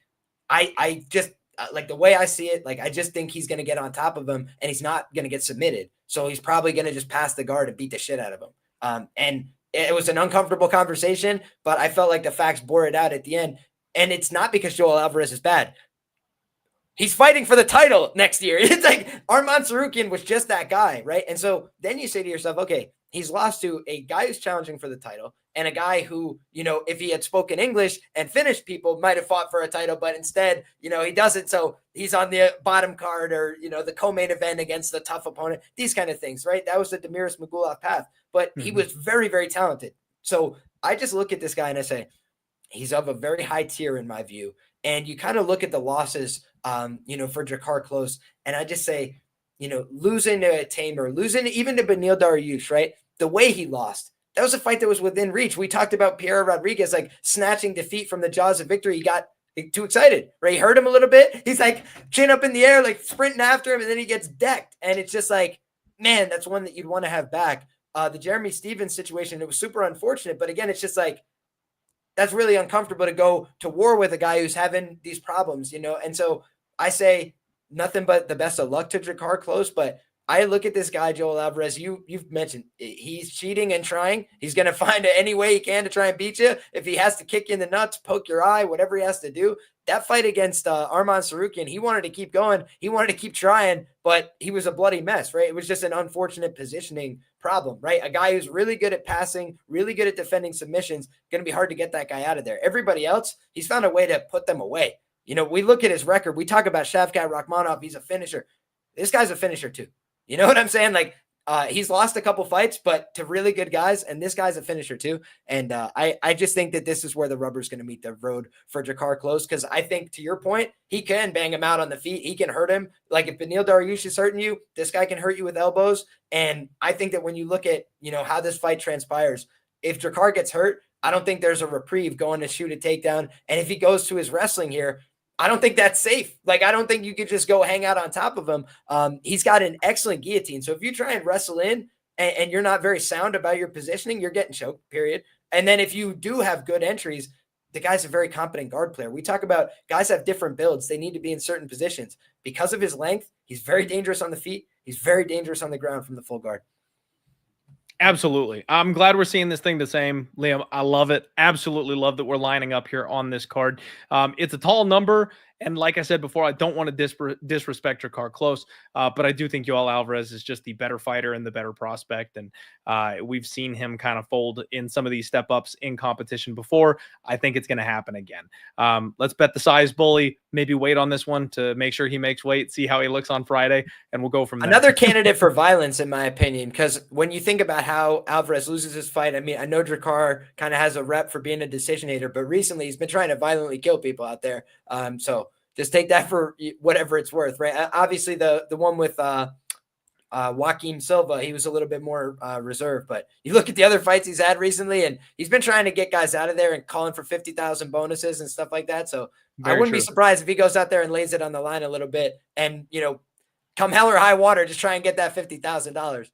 I just like the way I see it, like I just think he's going to get on top of him and he's not going to get submitted. So he's probably going to just pass the guard and beat the shit out of him. And it was an uncomfortable conversation, but I felt like the facts bore it out at the end. And it's not because Joel Alvarez is bad. He's fighting for the title next year. It's like Arman Tsarukyan was just that guy, right? And so then you say to yourself, okay, he's lost to a guy who's challenging for the title and a guy who, you know, if he had spoken English and finished people, might have fought for a title, but instead, you know, he doesn't. So he's on the bottom card or, you know, the co-main event against the tough opponent, these kind of things, right? That was the Demiris Magulov path, but he was very, very talented. So I just look at this guy and I say, he's of a very high tier in my view. And you kind of look at the losses, you know, for Drakkar Klose. And I just say, you know, losing to Tamer, losing even to Beneil Dariush, right? The way he lost, that was a fight that was within reach. We talked about Pierre Rodriguez, like snatching defeat from the jaws of victory. He got too excited, right? He hurt him a little bit. He's like chin up in the air, like sprinting after him. And then he gets decked. And it's just like, man, that's one that you'd want to have back. The Jeremy Stevens situation, it was super unfortunate. But again, it's just like, that's really uncomfortable to go to war with a guy who's having these problems, you know? And so I say nothing but the best of luck to Drakkar Klose, but I look at this guy, Joel Alvarez, you've mentioned he's cheating and trying. He's going to find any way he can to try and beat you. If he has to kick you in the nuts, poke your eye, whatever he has to do, that fight against Arman Sarukian, he wanted to keep going. He wanted to keep trying, but he was a bloody mess, right? It was just an unfortunate positioning problem, right? A guy who's really good at passing, really good at defending submissions, going to be hard to get that guy out of there. Everybody else, he's found a way to put them away. You know, we look at his record. We talk about Shavkat Rakhmonov. He's a finisher. This guy's a finisher too. You know what I'm saying? Like, he's lost a couple fights, but to really good guys, and this guy's a finisher too. And I just think that this is where the rubber's going to meet the road for Drakkar Klose, because I think, to your point, he can bang him out on the feet. He can hurt him. Like, if Beneil Dariush is hurting you, this guy can hurt you with elbows. And I think that when you look at, you know, how this fight transpires, if Drakkar gets hurt, I don't think there's a reprieve going to shoot a takedown. And if he goes to his wrestling here, I don't think that's safe. Like, I don't think you could just go hang out on top of him. He's got an excellent guillotine. So if you try and wrestle in and you're not very sound about your positioning, you're getting choked, period. And then if you do have good entries, the guy's a very competent guard player. We talk about guys have different builds. They need to be in certain positions. Because of his length, he's very dangerous on the feet. He's very dangerous on the ground from the full guard. Absolutely. I'm glad we're seeing this thing the same, Liam. I love it. Absolutely love that we're lining up here on this card. It's a tall number. And like I said before, I don't want to disrespect Drakkar Klose, but I do think Yoel Alvarez is just the better fighter and the better prospect. And we've seen him kind of fold in some of these step-ups in competition before. I think it's going to happen again. Let's bet the size bully, maybe wait on this one to make sure he makes weight, see how he looks on Friday, and we'll go from there. Another candidate for violence, in my opinion, because when you think about how Alvarez loses his fight, I mean, I know Drakkar kind of has a rep for being a decisionator, but recently he's been trying to violently kill people out there. So just take that for whatever it's worth, right? Obviously, the one with Joaquin Silva, he was a little bit more reserved. But you look at the other fights he's had recently, and he's been trying to get guys out of there and calling for 50,000 bonuses and stuff like that. So I wouldn't be surprised if he goes out there and lays it on the line a little bit and, you know, come hell or high water, just try and get that $50,000.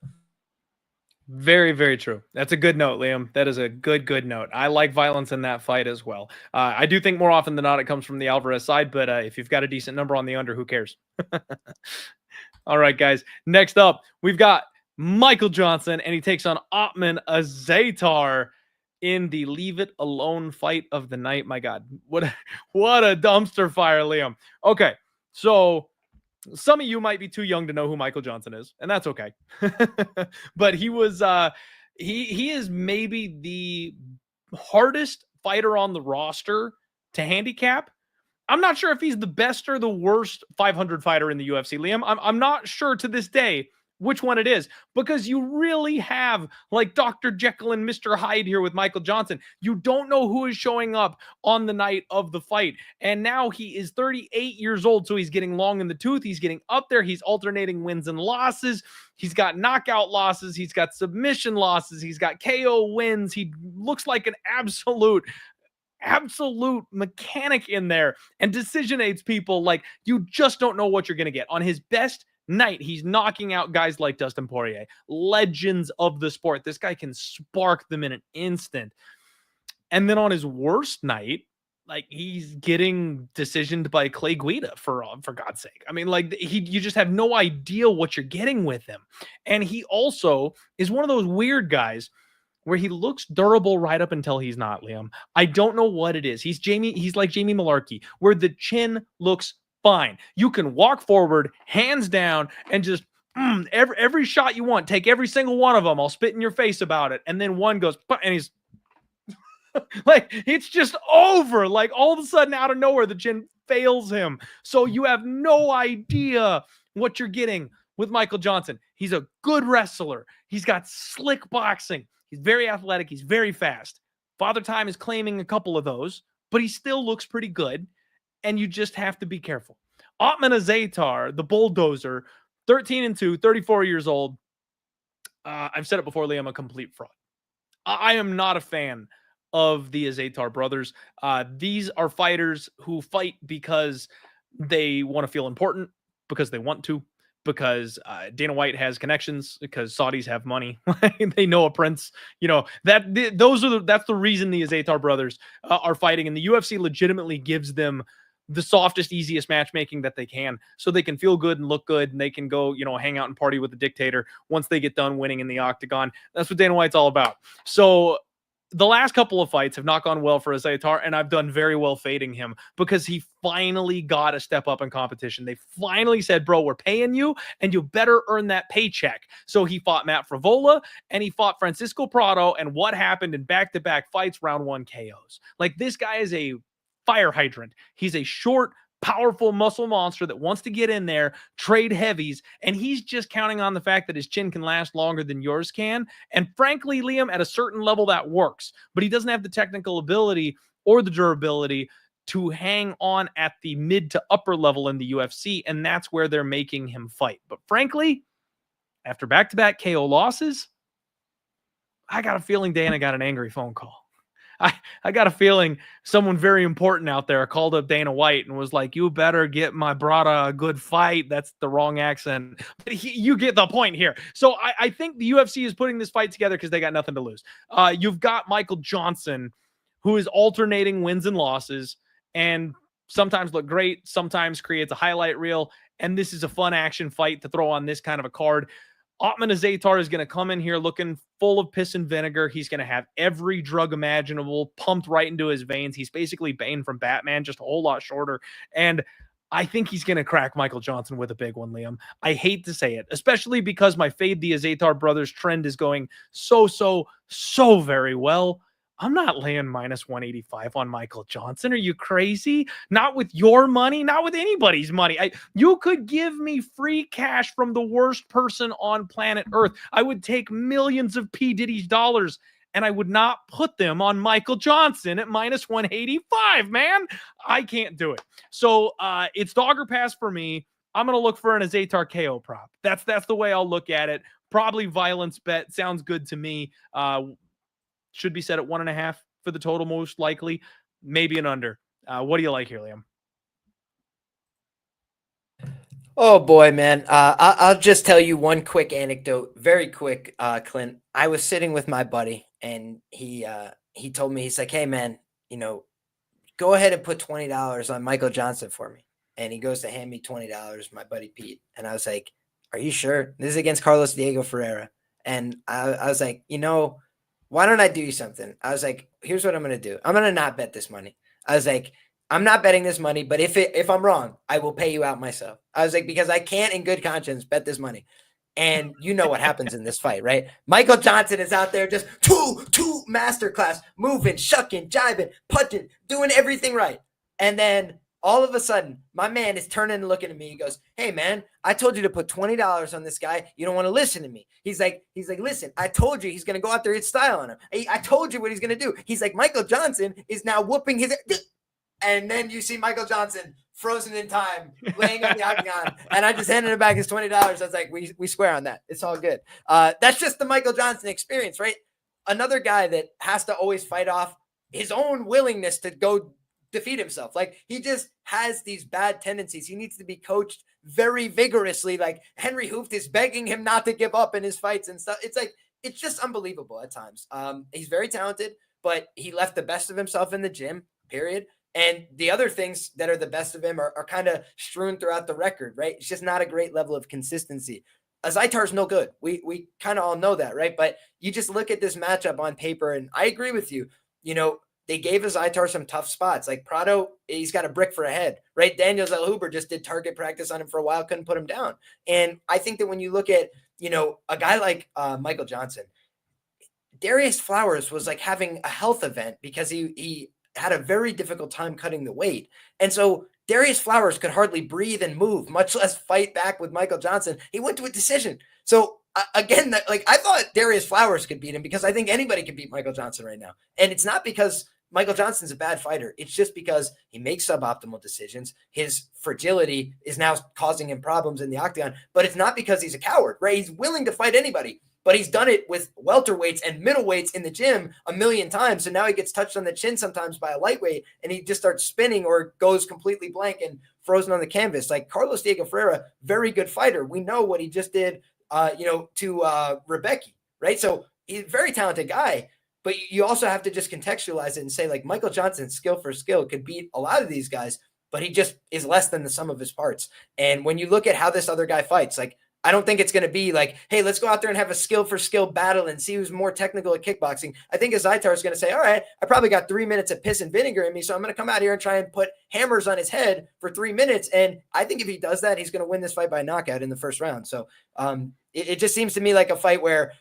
Very, very true. That's a good note, Liam. That is a good note. I like violence in that fight as well. I do think more often than not it comes from the Alvarez side, but if you've got a decent number on the under, who cares? All right, guys. Next up, we've got Michael Johnson, and he takes on Ottman Azaitar in the Leave It Alone fight of the night. My God, what a dumpster fire, Liam. Okay, so some of you might be too young to know who Michael Johnson is, and that's okay. But he was he is maybe the hardest fighter on the roster to handicap. I'm not sure if he's the best or the worst 500 fighter in the UFC, Liam. I'm not sure to this day which one it is, because you really have like Dr. Jekyll and Mr. Hyde here with Michael Johnson. You don't know who is showing up on the night of the fight. And now he is 38 years old, so he's getting long in the tooth. He's getting up there. He's alternating wins and losses. He's got knockout losses. He's got submission losses. He's got KO wins. He looks like an absolute mechanic in there and decision aids people. Like, you just don't know what you're going to get. On his best night, he's knocking out guys like Dustin Poirier, legends of the sport. This guy can spark them in an instant. And then on his worst night, like, he's getting decisioned by Clay Guida, for God's sake. I mean, like, you just have no idea what you're getting with him. And he also is one of those weird guys where he looks durable right up until he's not, Liam. I don't know what it is. He's like Jamie Malarkey, where the chin looks fine. You can walk forward, hands down, and just every shot you want. Take every single one of them. I'll spit in your face about it. And then one goes, and he's like, it's just over. Like, all of a sudden, out of nowhere, the chin fails him. So you have no idea what you're getting with Michael Johnson. He's a good wrestler. He's got slick boxing. He's very athletic. He's very fast. Father Time is claiming a couple of those, but he still looks pretty good. And you just have to be careful. Ottman Azaitar, the bulldozer, 13-2, 34 years old. I've said it before, Liam, a complete fraud. I am not a fan of the Azaitar brothers. These are fighters who fight because they want to feel important, because they want to, because Dana White has connections, because Saudis have money. They know a prince. You know, that's the reason the Azaitar brothers are fighting. And the UFC legitimately gives them the softest, easiest matchmaking that they can, so they can feel good and look good, and they can go, you know, hang out and party with the dictator once they get done winning in the octagon. That's what Dana White's all about. So the last couple of fights have not gone well for Azaitar, and I've done very well fading him because he finally got a step up in competition. They finally said, bro, we're paying you, and you better earn that paycheck. So he fought Matt Frivola, and he fought Francisco Prado, and what happened in back-to-back fights, round 1 KOs. Like, this guy is a fire hydrant. He's a short, powerful muscle monster that wants to get in there, trade heavies, and he's just counting on the fact that his chin can last longer than yours can. And frankly, Liam, at a certain level, that works, but he doesn't have the technical ability or the durability to hang on at the mid to upper level in the UFC, and that's where they're making him fight. But frankly, after back-to-back KO losses, I got a feeling Dana got an angry phone call. I got a feeling someone very important out there called up Dana White and was like, you better get my brother a good fight. That's the wrong accent. But you get the point here. So I think the UFC is putting this fight together because they got nothing to lose. You've got Michael Johnson, who is alternating wins and losses and sometimes look great, sometimes creates a highlight reel. And this is a fun action fight to throw on this kind of a card. Ottman Azaitar is going to come in here looking full of piss and vinegar. He's going to have every drug imaginable pumped right into his veins. He's basically Bane from Batman, just a whole lot shorter. And I think he's going to crack Michael Johnson with a big one, Liam. I hate to say it, especially because my fade the Azaitar brothers trend is going so very well. I'm not laying minus 185 on Michael Johnson. Are you crazy? Not with your money, not with anybody's money. You could give me free cash from the worst person on planet Earth. I would take millions of P. Diddy's dollars and I would not put them on Michael Johnson at minus 185, man. I can't do it. So it's dogger pass for me. I'm going to look for an Azaitar KO prop. That's the way I'll look at it. Probably violence bet. Sounds good to me. Should be set at 1.5 for the total, most likely. Maybe an under. What do you like here, Liam? Oh boy, man. I'll just tell you one quick anecdote, very quick, Clint. I was sitting with my buddy and he told me, he's like, hey man, go ahead and put $20 on Michael Johnson for me. And he goes to hand me $20, my buddy Pete. And I was like, are you sure? This is against Carlos Diego Ferreira. And I was like, why don't I do something? I was like, here's what I'm going to do. I'm going to not bet this money. I was like, I'm not betting this money, but if I'm wrong, I will pay you out myself. I was like, because I can't in good conscience bet this money. And you know what happens in this fight, right? Michael Johnson is out there just two masterclass, moving, shucking, jiving, punching, doing everything right. And then all of a sudden, my man is turning and looking at me. He goes, hey, man, I told you to put $20 on this guy. You don't want to listen to me. He's like, listen, I told you he's going to go out there and hit style on him. I told you what he's going to do. He's like, Michael Johnson is now whooping his. And then you see Michael Johnson frozen in time, laying on the octagon. And I just handed him back his $20. I was like, we swear on that. It's all good. That's just the Michael Johnson experience, right? Another guy that has to always fight off his own willingness to go defeat himself. Like, he just has these bad tendencies. He needs to be coached very vigorously. Like, Henry Hooft is begging him not to give up in his fights and stuff. It's like, it's just unbelievable at times. He's very talented, but he left the best of himself in the gym, period. And the other things that are the best of him are kind of strewn throughout the record, right? It's just not a great level of consistency. Azaitar's no good. We kind of all know that, right? But you just look at this matchup on paper, and I agree with you. They gave Azaitar some tough spots. Like Prado, he's got a brick for a head, right? Daniel Zellhuber just did target practice on him for a while, couldn't put him down. And I think that when you look at, a guy like Michael Johnson, Darius Flowers was like having a health event because he had a very difficult time cutting the weight. And so Darius Flowers could hardly breathe and move, much less fight back with Michael Johnson. He went to a decision. So again, I thought Darius Flowers could beat him because I think anybody could beat Michael Johnson right now. And it's not because Michael Johnson's a bad fighter. It's just because he makes suboptimal decisions. His fragility is now causing him problems in the octagon, but it's not because he's a coward, right? He's willing to fight anybody. But he's done it with welterweights and middleweights in the gym a million times. So now he gets touched on the chin sometimes by a lightweight and he just starts spinning or goes completely blank and frozen on the canvas. Like Carlos Diego Ferreira, very good fighter. We know what he just did, to Rebecca, right? So he's a very talented guy, but you also have to just contextualize it and say, like, Michael Johnson, skill for skill, could beat a lot of these guys, but he just is less than the sum of his parts. And when you look at how this other guy fights, like, I don't think it's going to be like, hey, let's go out there and have a skill for skill battle and see who's more technical at kickboxing. I think Azaitar is going to say, all right, I probably got 3 minutes of piss and vinegar in me, so I'm going to come out here and try and put hammers on his head for 3 minutes. And I think if he does that, he's going to win this fight by knockout in the first round. So it just seems to me like a fight where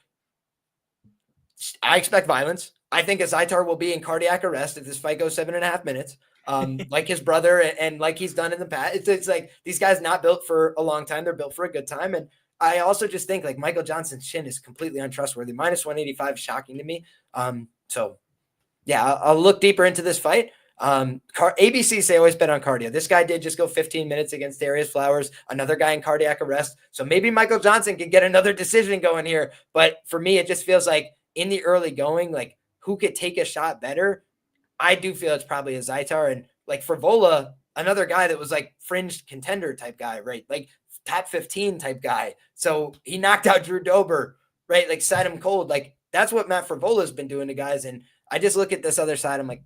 I expect violence. I think Azaitar will be in cardiac arrest if this fight goes 7.5 minutes. Like his brother and like he's done in the past. It's like these guys not built for a long time. They're built for a good time. And I also just think like Michael Johnson's chin is completely untrustworthy. Minus 185 is shocking to me. So yeah, I'll look deeper into this fight. ABCs, they always bet on cardio. This guy did just go 15 minutes against Darius Flowers, another guy in cardiac arrest. So maybe Michael Johnson can get another decision going here. But for me, it just feels like in the early going, like who could take a shot better? I do feel it's probably Azaitar, and like Frivola, another guy that was like fringe contender type guy, right? Like top 15 type guy. So he knocked out Drew Dober, right? Like set him cold. Like that's what Matt Frivola has been doing to guys. And I just look at this other side. I'm like,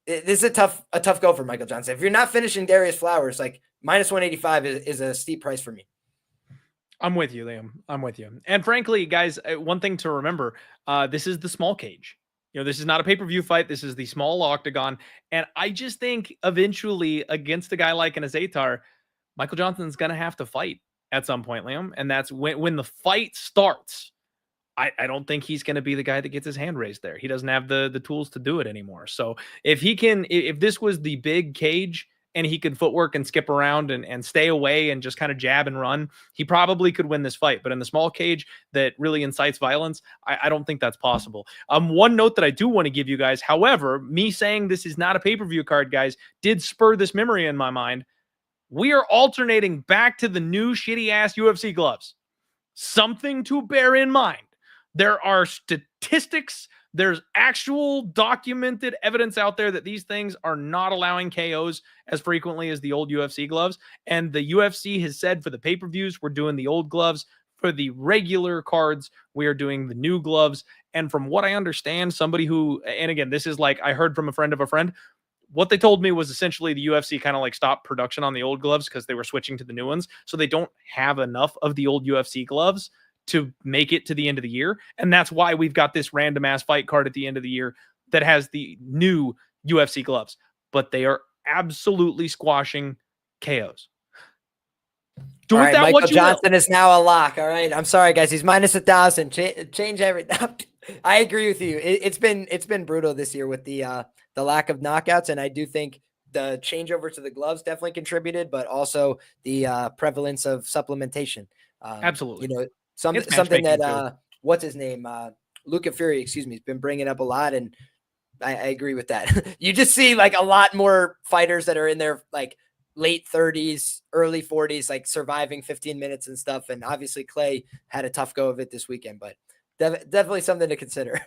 this is a tough go for Michael Johnson. If you're not finishing Darius Flowers, like minus 185 is a steep price for me. I'm with you, Liam. I'm with you. And frankly, guys, one thing to remember, this is the small cage. This is not a pay-per-view fight. This is the small octagon. And I just think eventually against a guy like an Azaitar, Michael Johnson's going to have to fight at some point, Liam. And that's when the fight starts. I don't think he's going to be the guy that gets his hand raised there. He doesn't have the tools to do it anymore. So if this was the big cage and he could footwork and skip around and stay away and just kind of jab and run, he probably could win this fight. But in the small cage that really incites violence, I don't think that's possible. One note that I do want to give you guys, however, me saying this is not a pay-per-view card, guys, did spur this memory in my mind. We are alternating back to the new shitty-ass UFC gloves. Something to bear in mind. There are statistics, there's actual documented evidence out there that these things are not allowing KOs as frequently as the old UFC gloves. And the UFC has said for the pay-per-views, we're doing the old gloves. For the regular cards, we are doing the new gloves. And from what I understand, somebody who, and again, this is like I heard from a friend of a friend, what they told me was essentially the UFC kind of like stopped production on the old gloves because they were switching to the new ones. So they don't have enough of the old UFC gloves to make it to the end of the year. And that's why we've got this random ass fight card at the end of the year that has the new UFC gloves, but they are absolutely squashing KOs. Do with that Michael what you Johnson will. Is now a lock. All right. I'm sorry, guys. He's minus 1,000. Change everything. I agree with you. It's been brutal this year with the lack of knockouts. And I do think the changeover to the gloves definitely contributed, but also the prevalence of supplementation. Absolutely. Something that what's his name? Luca Fury, excuse me, has been bringing up a lot, and I agree with that. You just see like a lot more fighters that are in their like late 30s, early 40s, like surviving 15 minutes and stuff. And obviously Clay had a tough go of it this weekend, but definitely something to consider.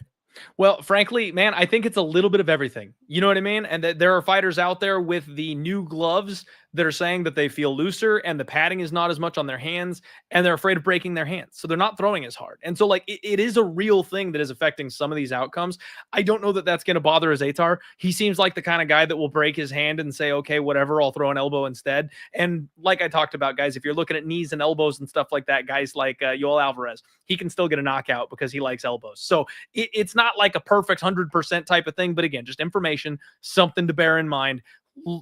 Well, frankly, man, I think it's a little bit of everything. You know what I mean? And that there are fighters out there with the new gloves that are saying that they feel looser and the padding is not as much on their hands and they're afraid of breaking their hands. So they're not throwing as hard. And so like it is a real thing that is affecting some of these outcomes. I don't know that that's going to bother Azaitar. He seems like the kind of guy that will break his hand and say, okay, whatever, I'll throw an elbow instead. And like I talked about, guys, if you're looking at knees and elbows and stuff like that, guys like Yoel Alvarez, he can still get a knockout because he likes elbows. So it's not like a perfect 100% type of thing. But again, just information, something to bear in mind.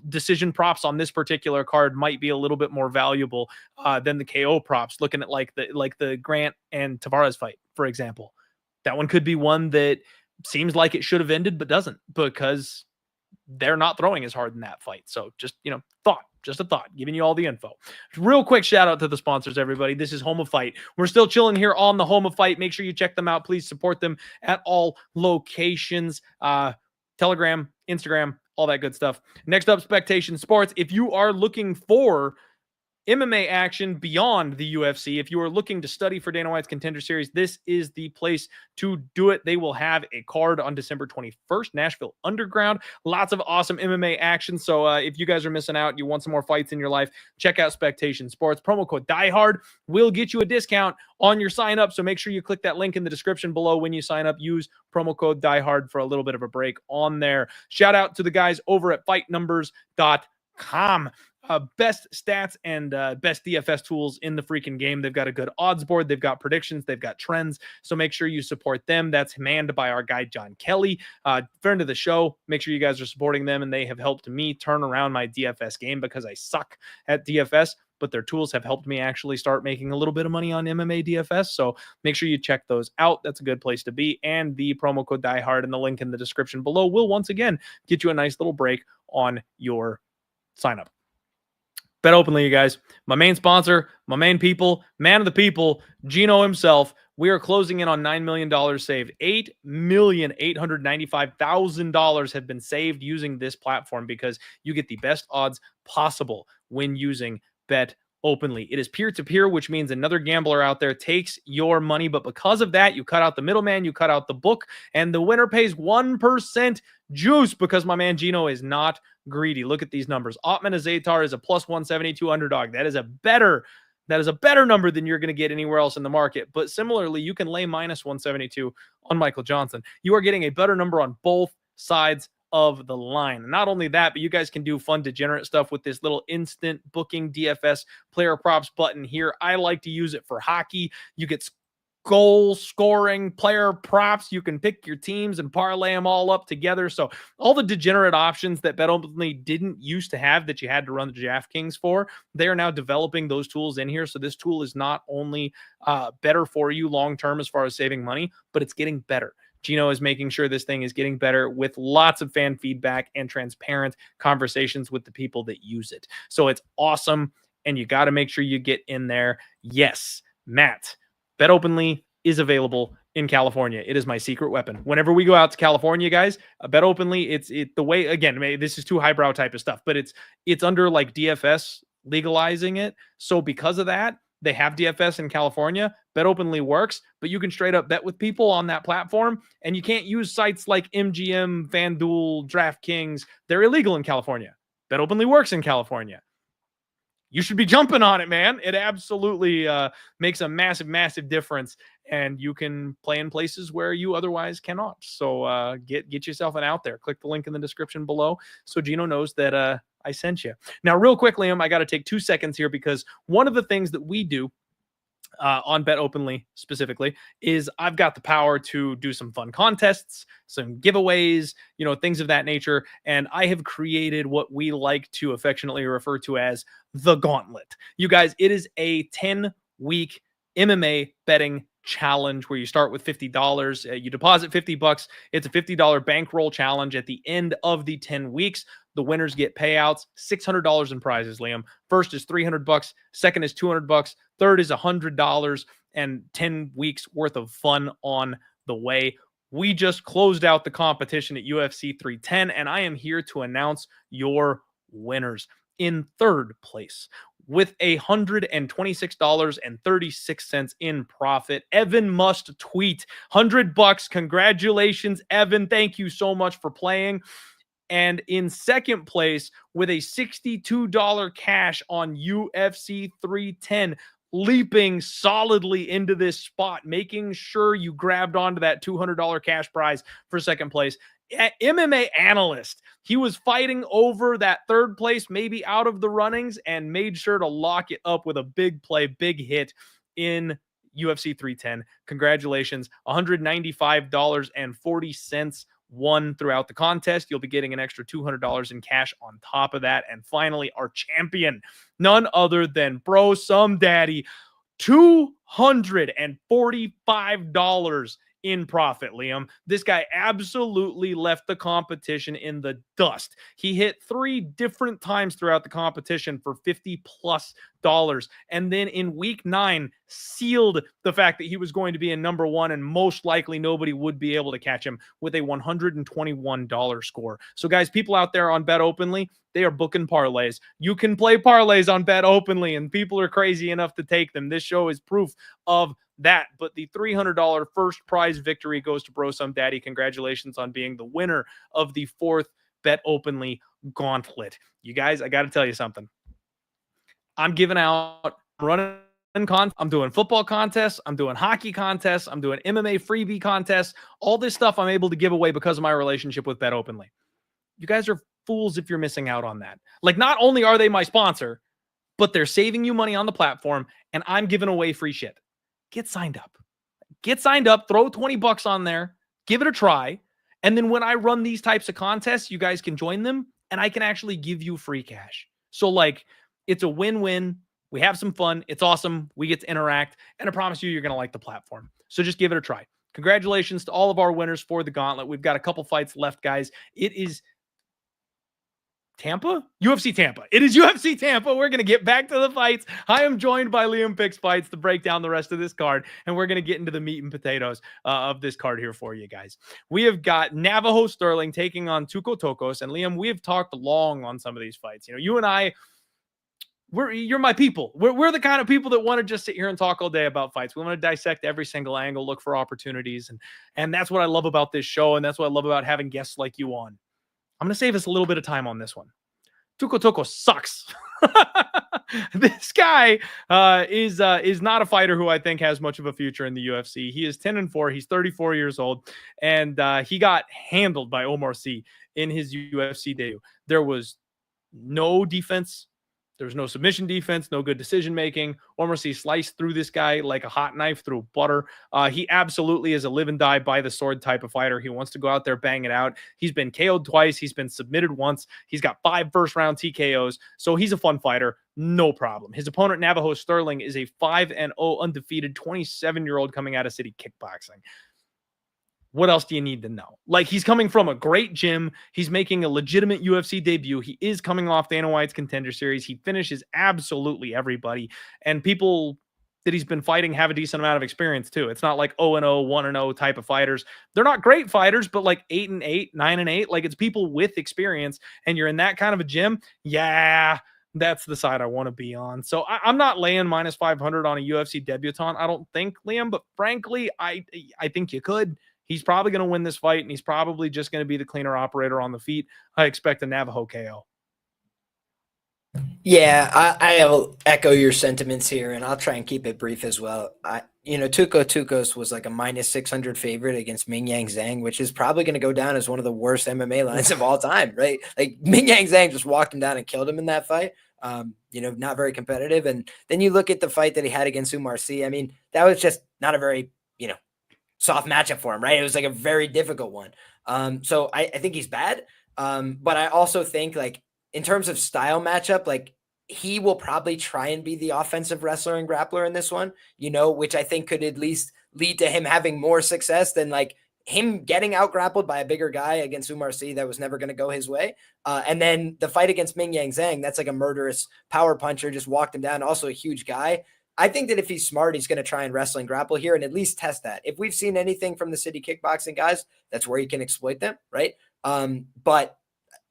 Decision props on this particular card might be a little bit more valuable than the KO props. Looking at like the Grant and Taveras fight, for example, that one could be one that seems like it should have ended, but doesn't because they're not throwing as hard in that fight. So just, just a thought, giving you all the info. Real quick shout out to the sponsors, everybody. This is Home of Fight. We're still chilling here on the Home of Fight. Make sure you check them out. Please support them at all locations. Telegram, Instagram, all that good stuff. Next up, Spectation Sports. If you are looking for MMA action beyond the UFC, if you are looking to study for Dana White's Contender Series, this is the place to do it. They will have a card on December 21st, Nashville Underground. Lots of awesome MMA action. So if you guys are missing out, you want some more fights in your life, check out Spectation Sports. Promo code Diehard will get you a discount on your sign up. So make sure you click that link in the description below when you sign up. Use promo code Diehard for a little bit of a break on there. Shout out to the guys over at fightnumbers.com. best stats and best DFS tools in the freaking game. They've got a good odds board. They've got predictions. They've got trends. So make sure you support them. That's manned by our guy, John Kelly. Friend of the show. Make sure you guys are supporting them. And they have helped me turn around my DFS game because I suck at DFS. But their tools have helped me actually start making a little bit of money on MMA DFS. So make sure you check those out. That's a good place to be. And the promo code Diehard and the link in the description below will once again get you a nice little break on your sign up. Bet openly, you guys. My main sponsor, my main people, man of the people, Gino himself. We are closing in on $9 million saved. $8,895,000 have been saved using this platform because you get the best odds possible when using Bet openly. It is peer-to-peer, which means another gambler out there takes your money, but because of that, you cut out the middleman, you cut out the book, and the winner pays 1% juice because my man Gino is not greedy. Look at these numbers. Ottman Azaitar is a plus 172 underdog. That is a better number than you're going to get anywhere else in the market. But similarly, you can lay minus 172 on Michael Johnson. You are getting a better number on both sides of the line. And not only that, but you guys can do fun degenerate stuff with this little instant booking DFS player props button here. I like to use it for hockey. You get goal scoring player props. You can pick your teams and parlay them all up together. So all the degenerate options that Bet Openly didn't used to have that you had to run the DraftKings for, they are now developing those tools in here. So this tool is not only better for you long-term as far as saving money, but it's getting better. Gino is making sure this thing is getting better with lots of fan feedback and transparent conversations with the people that use it. So it's awesome, and you got to make sure you get in there. Yes, Matt, Bet Openly is available in California. It is my secret weapon. Whenever we go out to California, guys, Bet Openly, the way, again, this is too highbrow type of stuff, but it's under like DFS legalizing it. So because of that, they have DFS in California. Bet Openly works, but you can straight up bet with people on that platform, and you can't use sites like MGM, FanDuel, DraftKings. They're illegal in California. Bet Openly works in California. You should be jumping on it, man. It absolutely makes a massive, massive difference, and you can play in places where you otherwise cannot. So get yourself an out there. Click the link in the description below so Gino knows that I sent you. Now, real quick, Liam, I got to take 2 seconds here because one of the things that we do on Bet Openly specifically is I've got the power to do some fun contests, some giveaways, things of that nature. And I have created what we like to affectionately refer to as the Gauntlet. You guys, it is a 10-week MMA betting challenge where you start with $50. You deposit $50. It's a $50 bankroll challenge. At the end of the 10 weeks, the winners get payouts, $600 in prizes, Liam. First is $300, second is $200, third is $100, and 10 weeks worth of fun on the way. We just closed out the competition at UFC 310, and I am here to announce your winners. In third place, with $126.36 in profit, Evan Must Tweet. $100. Congratulations, Evan. Thank you so much for playing. And in second place, with a $62 cash on UFC 310, leaping solidly into this spot, making sure you grabbed onto that $200 cash prize for second place. MMA analyst. He was fighting over that third place, maybe out of the runnings, and made sure to lock it up with a big play, big hit in UFC 310. Congratulations. $195.40 won throughout the contest. You'll be getting an extra $200 in cash on top of that. And finally, our champion, none other than Bro Some Daddy, $245 in profit, Liam. This guy absolutely left the competition in the dust. He hit 3 different times throughout the competition for $50+ and then in week 9 sealed the fact that he was going to be in number 1 and most likely nobody would be able to catch him with a $121 score. So guys, people out there on Bet Openly, they are booking parlays. You can play parlays on Bet Openly and people are crazy enough to take them. This show is proof of that. But the $300 first prize victory goes to Bro Some Daddy. Congratulations on being the winner of the 4th Bet Openly Gauntlet. You guys, I got to tell you something. I'm giving out, I'm doing football contests, I'm doing hockey contests, I'm doing MMA freebie contests. All this stuff I'm able to give away because of my relationship with Bet Openly. You guys are fools if you're missing out on that. Like, not only are they my sponsor, but they're saving you money on the platform, and I'm giving away free shit. Get signed up. Get signed up, throw 20 bucks on there, give it a try. And then when I run these types of contests, you guys can join them and I can actually give you free cash. So like, it's a win-win. We have some fun. It's awesome. We get to interact, and I promise you, you're going to like the platform. So just give it a try. Congratulations to all of our winners for the gauntlet. We've got a couple fights left, guys. It is Tampa? UFC Tampa. It is UFC Tampa. We're going to get back to the fights. I am joined by Liam Picks Fights to break down the rest of this card, and we're going to get into the meat and potatoes of this card here for you guys. We have got Navajo Sterling taking on Tuos, and Liam, we have talked long on some of these fights. You know, you and I, you're my people. We're the kind of people that want to just sit here and talk all day about fights. We want to dissect every single angle, look for opportunities, and that's what I love about this show, and that's what I love about having guests like you on. I'm going to save us a little bit of time on this one. Tuos sucks. This guy is not a fighter who I think has much of a future in the UFC. He is 10-4. He's 34 years old, and he got handled by Omar Sy in his UFC debut. There was no defense. There was no submission defense, no good decision-making. Omar Sy sliced through this guy like a hot knife through butter. He absolutely is a live and die by the sword type of fighter. He wants to go out there, bang it out. He's been KO'd twice. He's been submitted once. He's got 5 first-round TKOs. So he's a fun fighter. No problem. His opponent, Navajo Sterling, is a 5-0 undefeated 27-year-old coming out of City Kickboxing. What else do you need to know? Like, he's coming from a great gym. He's making a legitimate UFC debut. He is coming off Dana White's Contender Series. He finishes absolutely everybody. And people that he's been fighting have a decent amount of experience too. It's not like 0-0, 1-0 type of fighters. They're not great fighters, but like 8-8, 9-8. Like, it's people with experience, and you're in that kind of a gym. Yeah, that's the side I want to be on. So I'm not laying minus 500 on a UFC debutant, I don't think, Liam. But frankly, I think you could. He's probably going to win this fight, and he's probably just going to be the cleaner operator on the feet. I expect a Navajo KO. Yeah, I'll echo your sentiments here, and I'll try and keep it brief as well. Tuos was like a minus 600 favorite against Ming Yang Zhang, which is probably going to go down as one of the worst MMA lines of all time, right? Like, Ming Yang Zhang just walked him down and killed him in that fight. Not very competitive. And then you look at the fight that he had against Omar Sy. I mean, that was just not a very, soft matchup for him, right? It was like a very difficult one. So I think he's bad. But I also think, like, in terms of style matchup, like, he will probably try and be the offensive wrestler and grappler in this one, which I think could at least lead to him having more success than like him getting out grappled by a bigger guy against Omar Sy that was never going to go his way. And then the fight against Ming Yang Zhang, that's like a murderous power puncher, just walked him down. Also a huge guy. I think that if he's smart, he's going to try and wrestle and grapple here and at least test that. If we've seen anything from the City Kickboxing guys, that's where he can exploit them, right? But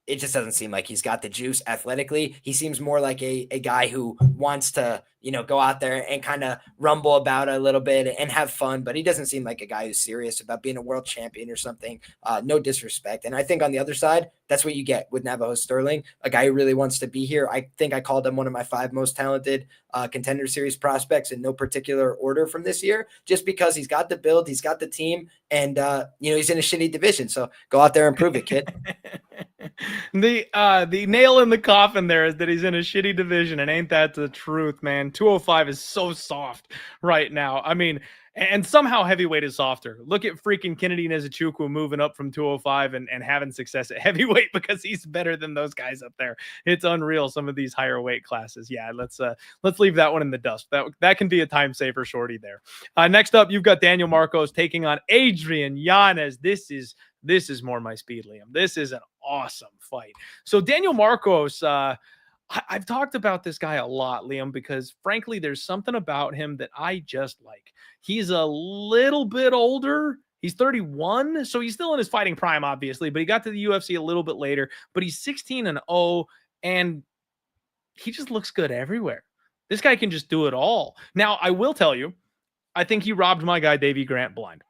it just doesn't seem like he's got the juice athletically. He seems more like a guy who wants to, go out there and kind of rumble about a little bit and have fun, but he doesn't seem like a guy who's serious about being a world champion or something. No disrespect. And I think on the other side, that's what you get with Navajo Sterling, a guy who really wants to be here. I think I called him one of my 5 most talented Contender Series prospects in no particular order from this year, just because he's got the build, he's got the team, and he's in a shitty division. So go out there and prove it, kid. The nail in the coffin there is that he's in a shitty division, and ain't that the truth, man? 205 is so soft right now. I mean, and somehow heavyweight is softer. Look at freaking Kennedy Nzechukwu moving up from 205 and having success at heavyweight because he's better than those guys up there. It's unreal, some of these higher weight classes. Yeah, let's leave that one in the dust. That can be a time saver shorty there. Next up, you've got Daniel Marcos taking on Adrian Giannis. This is more my speed, Liam. This is an awesome fight. So Daniel Marcos, I've talked about this guy a lot, Liam, because frankly, there's something about him that I just like. He's a little bit older. He's 31, so he's still in his fighting prime, obviously, but he got to the UFC a little bit later. But he's 16-0, and he just looks good everywhere. This guy can just do it all. Now, I will tell you, I think he robbed my guy Davey Grant blind.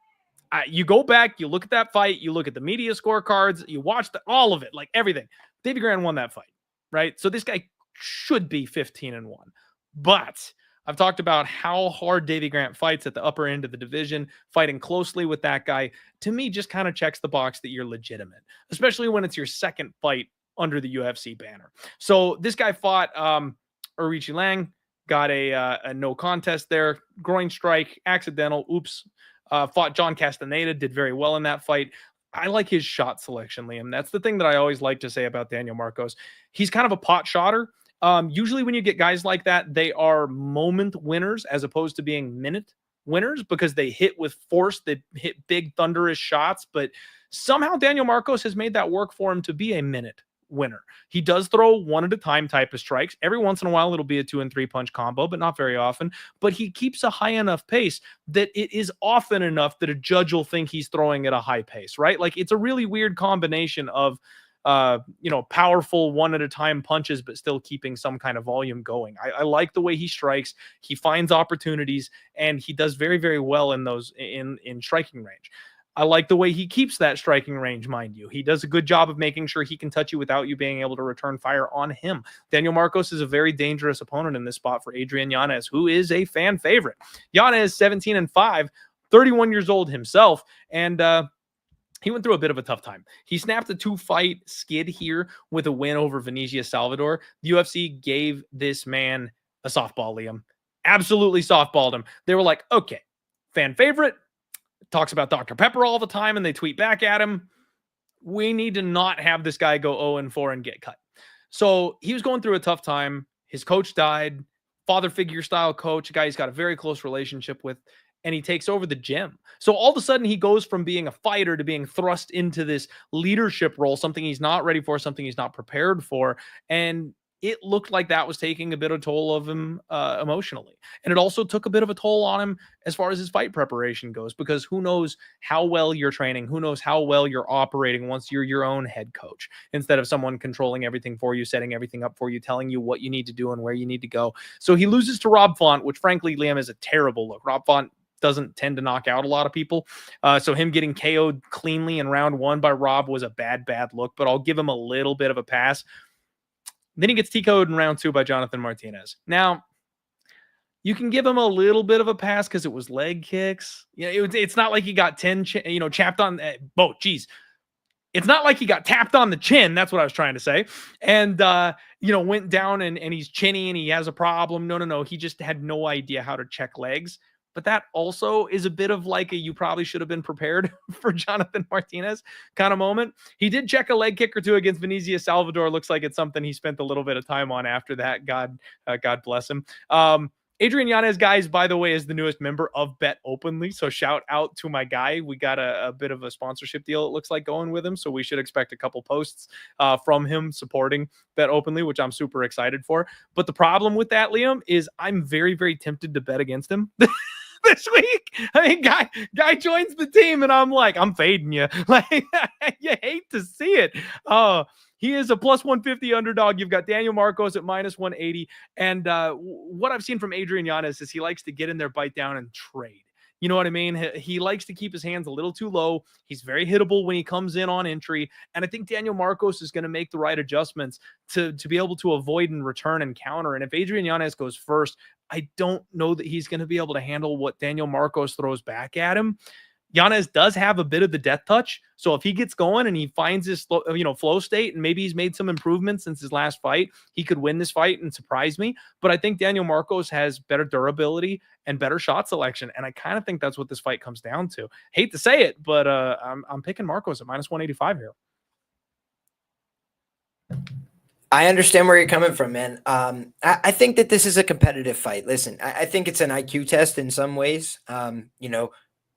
You go back, you look at that fight, you look at the media scorecards, you watch all of it, like everything. Davey Grant won that fight, right? So this guy should be 15-1. But I've talked about how hard Davey Grant fights at the upper end of the division. Fighting closely with that guy, to me, just kind of checks the box that you're legitimate, especially when it's your second fight under the UFC banner. So this guy fought Urichi Lang, got a no contest there, groin strike, accidental, oops. Fought John Castaneda, did very well in that fight. I like his shot selection, Liam. That's the thing that I always like to say about Daniel Marcos. He's kind of a pot shotter. Usually when you get guys like that, they are moment winners as opposed to being minute winners because they hit with force, they hit big thunderous shots, but somehow Daniel Marcos has made that work for him to be a minute winner. He does throw one at a time type of strikes. Every once in a while, it'll be a 2 and 3 punch combo, but not very often. But he keeps a high enough pace that it is often enough that a judge will think he's throwing at a high pace, right? Like it's a really weird combination of powerful one at a time punches, but still keeping some kind of volume going. I like the way he strikes. He finds opportunities and he does very, very well in those in striking range. I like the way he keeps that striking range, mind you. He does a good job of making sure he can touch you without you being able to return fire on him. Daniel Marcos is a very dangerous opponent in this spot for Adrian Giannis, who is a fan favorite. Giannis, 17-5, 31 years old himself, and he went through a bit of a tough time. He snapped a 2-fight skid here with a win over Vinicius Salvador. The UFC gave this man a softball, Liam. Absolutely softballed him. They were like, okay, fan favorite, talks about Dr. Pepper all the time, and they tweet back at him. We need to not have this guy go 0-4 and get cut. So he was going through a tough time. His coach died, father figure style coach, a guy he's got a very close relationship with, and he takes over the gym. So all of a sudden he goes from being a fighter to being thrust into this leadership role, something he's not ready for, something he's not prepared for. And it looked like that was taking a bit of toll of him emotionally. And it also took a bit of a toll on him as far as his fight preparation goes, because who knows how well you're training, who knows how well you're operating once you're your own head coach, instead of someone controlling everything for you, setting everything up for you, telling you what you need to do and where you need to go. So he loses to Rob Font, which frankly, Liam, is a terrible look. Rob Font doesn't tend to knock out a lot of people. So him getting KO'd cleanly in round 1 by Rob was a bad look, but I'll give him a little bit of a pass. Then he gets TKO'd in round 2 by Jonathan Martinez. Now, you can give him a little bit of a pass because it was leg kicks. It's not like he got chapped on. It's not like he got tapped on the chin. That's what I was trying to say. And, went down and he's chinny and he has a problem. No. He just had no idea how to check legs. But that also is a bit of like a you probably should have been prepared for Jonathan Martinez kind of moment. He did check a leg kick or two against Vinicius Salvador. Looks like it's something he spent a little bit of time on after that. God bless him. Adrian Giannis, guys, by the way, is the newest member of Bet Openly. So shout out to my guy. We got a bit of a sponsorship deal, it looks like, going with him. So we should expect a couple posts from him supporting Bet Openly, which I'm super excited for. But the problem with that, Liam, is I'm very, very tempted to bet against him. This week, I mean, guy joins the team, and I'm like, I'm fading you. Like, you hate to see it. He is a plus 150 underdog. You've got Daniel Marcos at minus 180. And what I've seen from Adrian Giannis is he likes to get in there, bite down, and trade. You know what I mean? He likes to keep his hands a little too low. He's very hittable when he comes in on entry. And I think Daniel Marcos is going to make the right adjustments to be able to avoid and return and counter. And if Adrian Giannis goes first, I don't know that he's going to be able to handle what Daniel Marcos throws back at him. Giannis does have a bit of the death touch. So if he gets going and he finds his flow state, and maybe he's made some improvements since his last fight, he could win this fight and surprise me. But I think Daniel Marcos has better durability and better shot selection. And I kind of think that's what this fight comes down to. Hate to say it, but I'm picking Marcos at minus 185 here. I understand where you're coming from, man. I think that this is a competitive fight. Listen, I think it's an IQ test in some ways.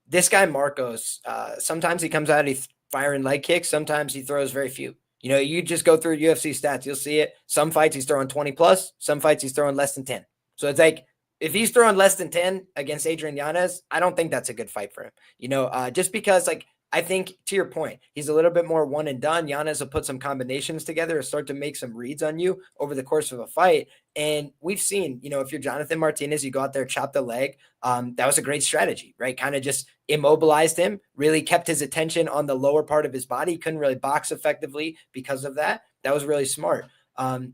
This guy Marcos, sometimes he comes out, he's firing leg kicks. Sometimes he throws very few. You just go through UFC stats, you'll see it. Some fights he's throwing 20 plus. Some fights he's throwing less than 10. So it's like, if he's throwing less than 10 against Adrian Giannis, I don't think that's a good fight for him. Just because, like, I think, to your point, he's a little bit more one and done. Giannis will put some combinations together and start to make some reads on you over the course of a fight. And we've seen, if you're Jonathan Martinez, you go out there, chop the leg. That was a great strategy, right? Kind of just immobilized him, really kept his attention on the lower part of his body. He couldn't really box effectively because of that. That was really smart.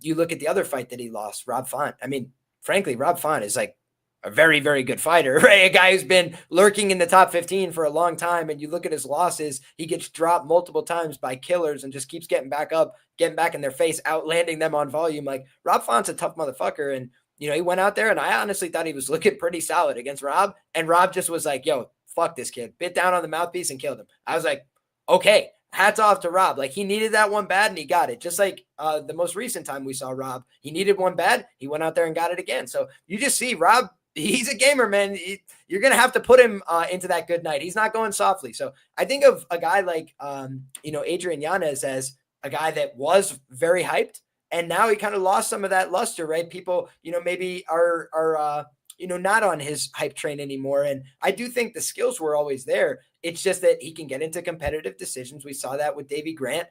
You look at the other fight that he lost, Rob Font. I mean, frankly, Rob Font is like a very, very good fighter, right? A guy who's been lurking in the top 15 for a long time. And you look at his losses, he gets dropped multiple times by killers and just keeps getting back up, getting back in their face, outlanding them on volume. Like Rob Font's a tough motherfucker. And, you know, he went out there and I honestly thought he was looking pretty solid against Rob. And Rob just was like, yo, fuck this kid, bit down on the mouthpiece and killed him. I was like, okay, hats off to Rob. Like he needed that one bad and he got it. Just like the most recent time we saw Rob, he needed one bad. He went out there and got it again. So you just see Rob, he's a gamer, man. You're going to have to put him into that good night. He's not going softly. So I think of a guy like, Adrian Yanez as a guy that was very hyped. And now he kind of lost some of that luster, right? People, maybe are not on his hype train anymore. And I do think the skills were always there. It's just that he can get into competitive decisions. We saw that with Davey Grant.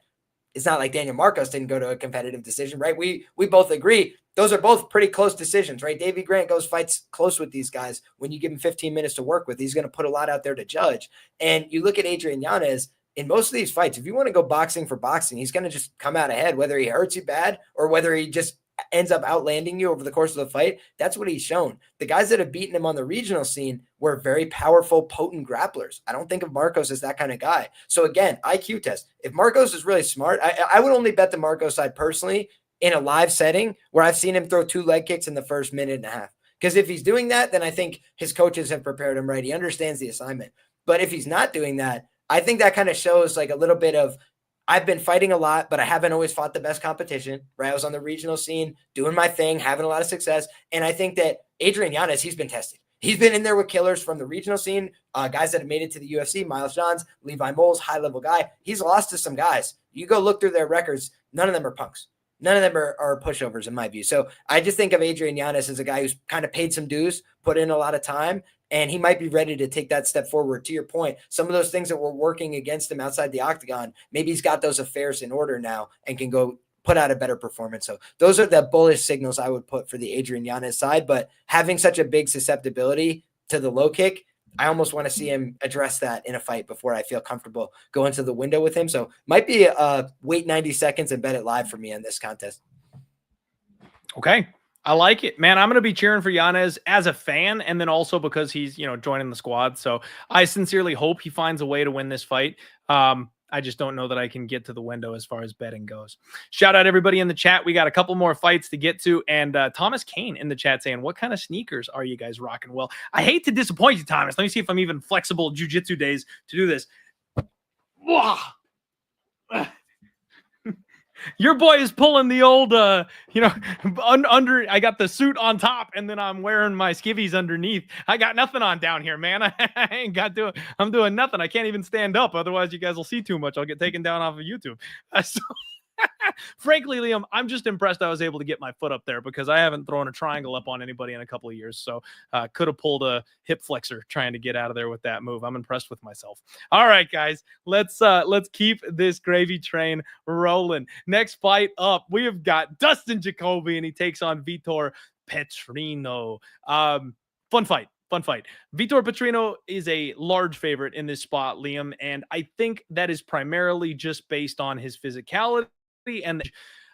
It's not like Daniel Marcos didn't go to a competitive decision, right? We both agree. Those are both pretty close decisions, right? Davey Grant fights close with these guys. When you give him 15 minutes to work with, he's going to put a lot out there to judge. And you look at Adrian Yanez, in most of these fights, if you want to go boxing for boxing, he's going to just come out ahead, whether he hurts you bad or whether he just ends up outlanding you over the course of the fight. That's what he's shown. The guys that have beaten him on the regional scene were very powerful, potent grapplers. I don't think of Marcos as that kind of guy. So again, IQ test. If Marcos is really smart, I would only bet the Marcos side personally in a live setting where I've seen him throw 2 leg kicks in the first minute and a half. Because if he's doing that, then I think his coaches have prepared him right. He understands the assignment. But if he's not doing that, I think that kind of shows like a little bit of, I've been fighting a lot, but I haven't always fought the best competition, right? I was on the regional scene, doing my thing, having a lot of success. And I think that Adrian Yanez, he's been tested. He's been in there with killers from the regional scene, guys that have made it to the UFC, Miles Johns, Levi Moles, high-level guy. He's lost to some guys. You go look through their records, none of them are punks. None of them are pushovers in my view. So I just think of Adrian Yanez as a guy who's kind of paid some dues, put in a lot of time, and he might be ready to take that step forward. To your point, some of those things that were working against him outside the octagon, maybe he's got those affairs in order now and can go put out a better performance. So those are the bullish signals I would put for the Adrian Yanez side. But having such a big susceptibility to the low kick, I almost want to see him address that in a fight before I feel comfortable going to the window with him. So might be wait 90 seconds and bet it live for me in this contest. Okay. I like it, man. I'm going to be cheering for Yanez as a fan and then also because he's, joining the squad. So I sincerely hope he finds a way to win this fight. I just don't know that I can get to the window as far as betting goes. Shout out everybody in the chat. We got a couple more fights to get to. And Thomas Kane in the chat saying, what kind of sneakers are you guys rocking? Well, I hate to disappoint you, Thomas. Let me see if I'm even flexible jiu-jitsu days to do this. Your boy is pulling the old, under. I got the suit on top, and then I'm wearing my skivvies underneath. I got nothing on down here, man. I ain't got to. I'm doing nothing. I can't even stand up. Otherwise, you guys will see too much. I'll get taken down off of YouTube. Frankly, Liam, I'm just impressed I was able to get my foot up there because I haven't thrown a triangle up on anybody in a couple of years. So could have pulled a hip flexor trying to get out of there with that move. I'm impressed with myself. All right, guys, let's keep this gravy train rolling. Next fight up, we have got Dustin Jacobe, and he takes on Vitor Petrino. Fun fight. Vitor Petrino is a large favorite in this spot, Liam, and I think that is primarily just based on his physicality and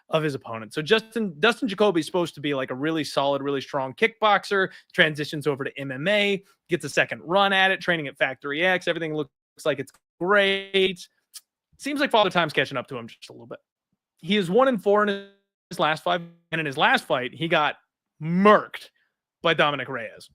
of his opponent. So Dustin Jacobe is supposed to be like a really solid, really strong kickboxer, transitions over to MMA, gets a second run at it, training at Factory X. Everything looks like it's great. Seems like Father Time's catching up to him just a little bit. He is 1-4 in his last 5, and in his last fight, he got murked by Dominic Reyes.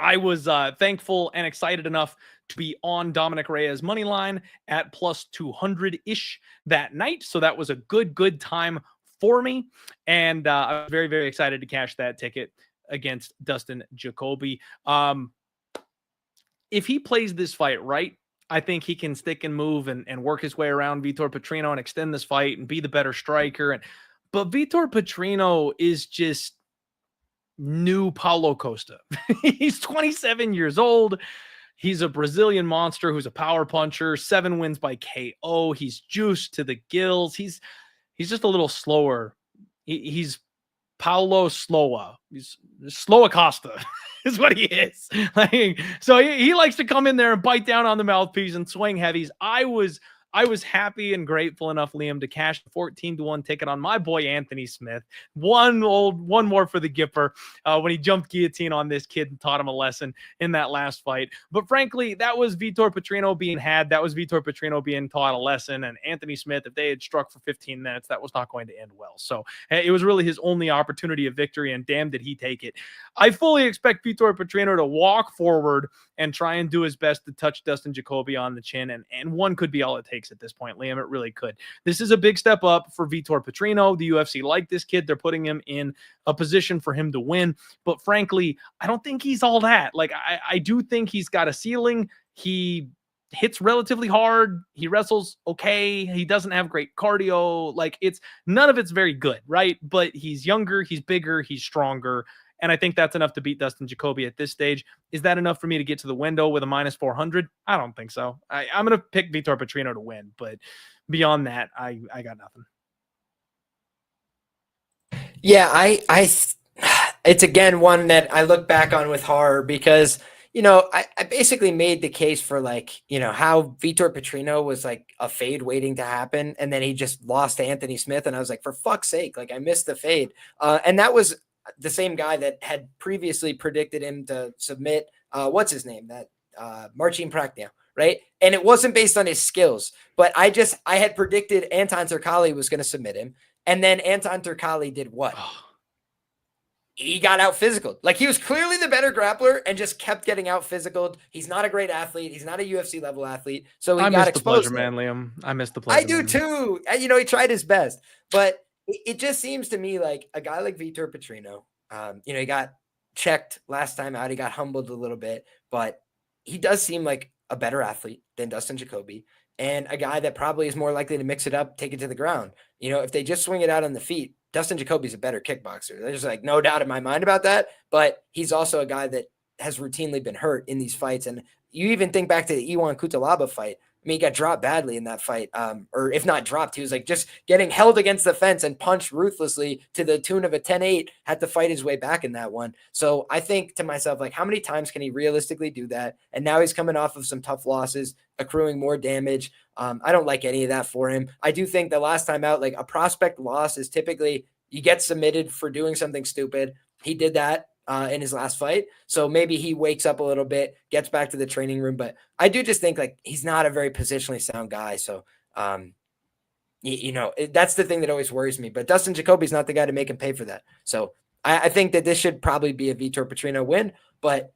I was thankful and excited enough to be on Dominic Reyes' money line at plus 200-ish that night. So that was a good time for me. And I was very, very excited to cash that ticket against Dustin Jacobe. If he plays this fight right, I think he can stick and move and work his way around Vitor Petrino and extend this fight and be the better striker. But Vitor Petrino is just new Paulo Costa. He's 27 years old. He's a Brazilian monster who's a power puncher, 7 wins by KO. He's juiced to the gills. He's just a little slower. He's Paulo Sloa. He's Sloa Costa is what he is. So he likes to come in there and bite down on the mouthpiece and swing heavies. I was I was happy and grateful enough, Liam, to cash a 14-1 ticket on my boy Anthony Smith. One more for the Gipper when he jumped guillotine on this kid and taught him a lesson in that last fight. But frankly, that was Vitor Petrino being had. That was Vitor Petrino being taught a lesson. And Anthony Smith, if they had struck for 15 minutes, that was not going to end well. So it was really his only opportunity of victory, and damn did he take it. I fully expect Vitor Petrino to walk forward and try and do his best to touch Dustin Jacobe on the chin. And one could be all it takes at this point, Liam. It really could. This is a big step up for Vitor Petrino. The UFC like this kid. They're putting him in a position for him to win. But frankly, I don't think he's all that. Like, I do think he's got a ceiling. He hits relatively hard. He wrestles okay. He doesn't have great cardio. Like, none of it's very good, right? But he's younger, he's bigger, he's stronger. And I think that's enough to beat Dustin Jacobe at this stage. Is that enough for me to get to the window with a minus 400? I don't think so. I'm going to pick Vitor Petrino to win, but beyond that, I got nothing. Yeah, it's again one that I look back on with horror because, I basically made the case for how Vitor Petrino was like a fade waiting to happen. And then he just lost to Anthony Smith. And I was like, for fuck's sake, I missed the fade. And that was the same guy that had previously predicted him to submit, what's his name? That Marcin Prachnio, right? And it wasn't based on his skills, but I had predicted Anton Turkalj was going to submit him. And then Anton Turkalj did what? He got out physical. Like, he was clearly the better grappler and just kept getting out physical. He's not a great athlete. He's not a UFC level athlete. So he got exposed. The pleasure, man, Liam. I missed the pleasure. I do too. He tried his best, but it just seems to me like a guy like Vitor Petrino, he got checked last time out. He got humbled a little bit, but he does seem like a better athlete than Dustin Jacobe and a guy that probably is more likely to mix it up, take it to the ground. If they just swing it out on the feet, Dustin Jacobe's a better kickboxer. There's no doubt in my mind about that, but he's also a guy that has routinely been hurt in these fights. And you even think back to the Iwan Kutalaba fight. I mean, he got dropped badly in that fight. Or if not dropped, he was just getting held against the fence and punched ruthlessly to the tune of a 10-8, had to fight his way back in that one. So I think to myself, how many times can he realistically do that? And now he's coming off of some tough losses, accruing more damage. I don't like any of that for him. I do think the last time out, a prospect loss is typically you get submitted for doing something stupid. He did that in his last fight. So maybe he wakes up a little bit, gets back to the training room. But I do just think he's not a very positionally sound guy. So, that's the thing that always worries me. But Dustin Jacobe's not the guy to make him pay for that. So I think that this should probably be a Vitor Petrino win. But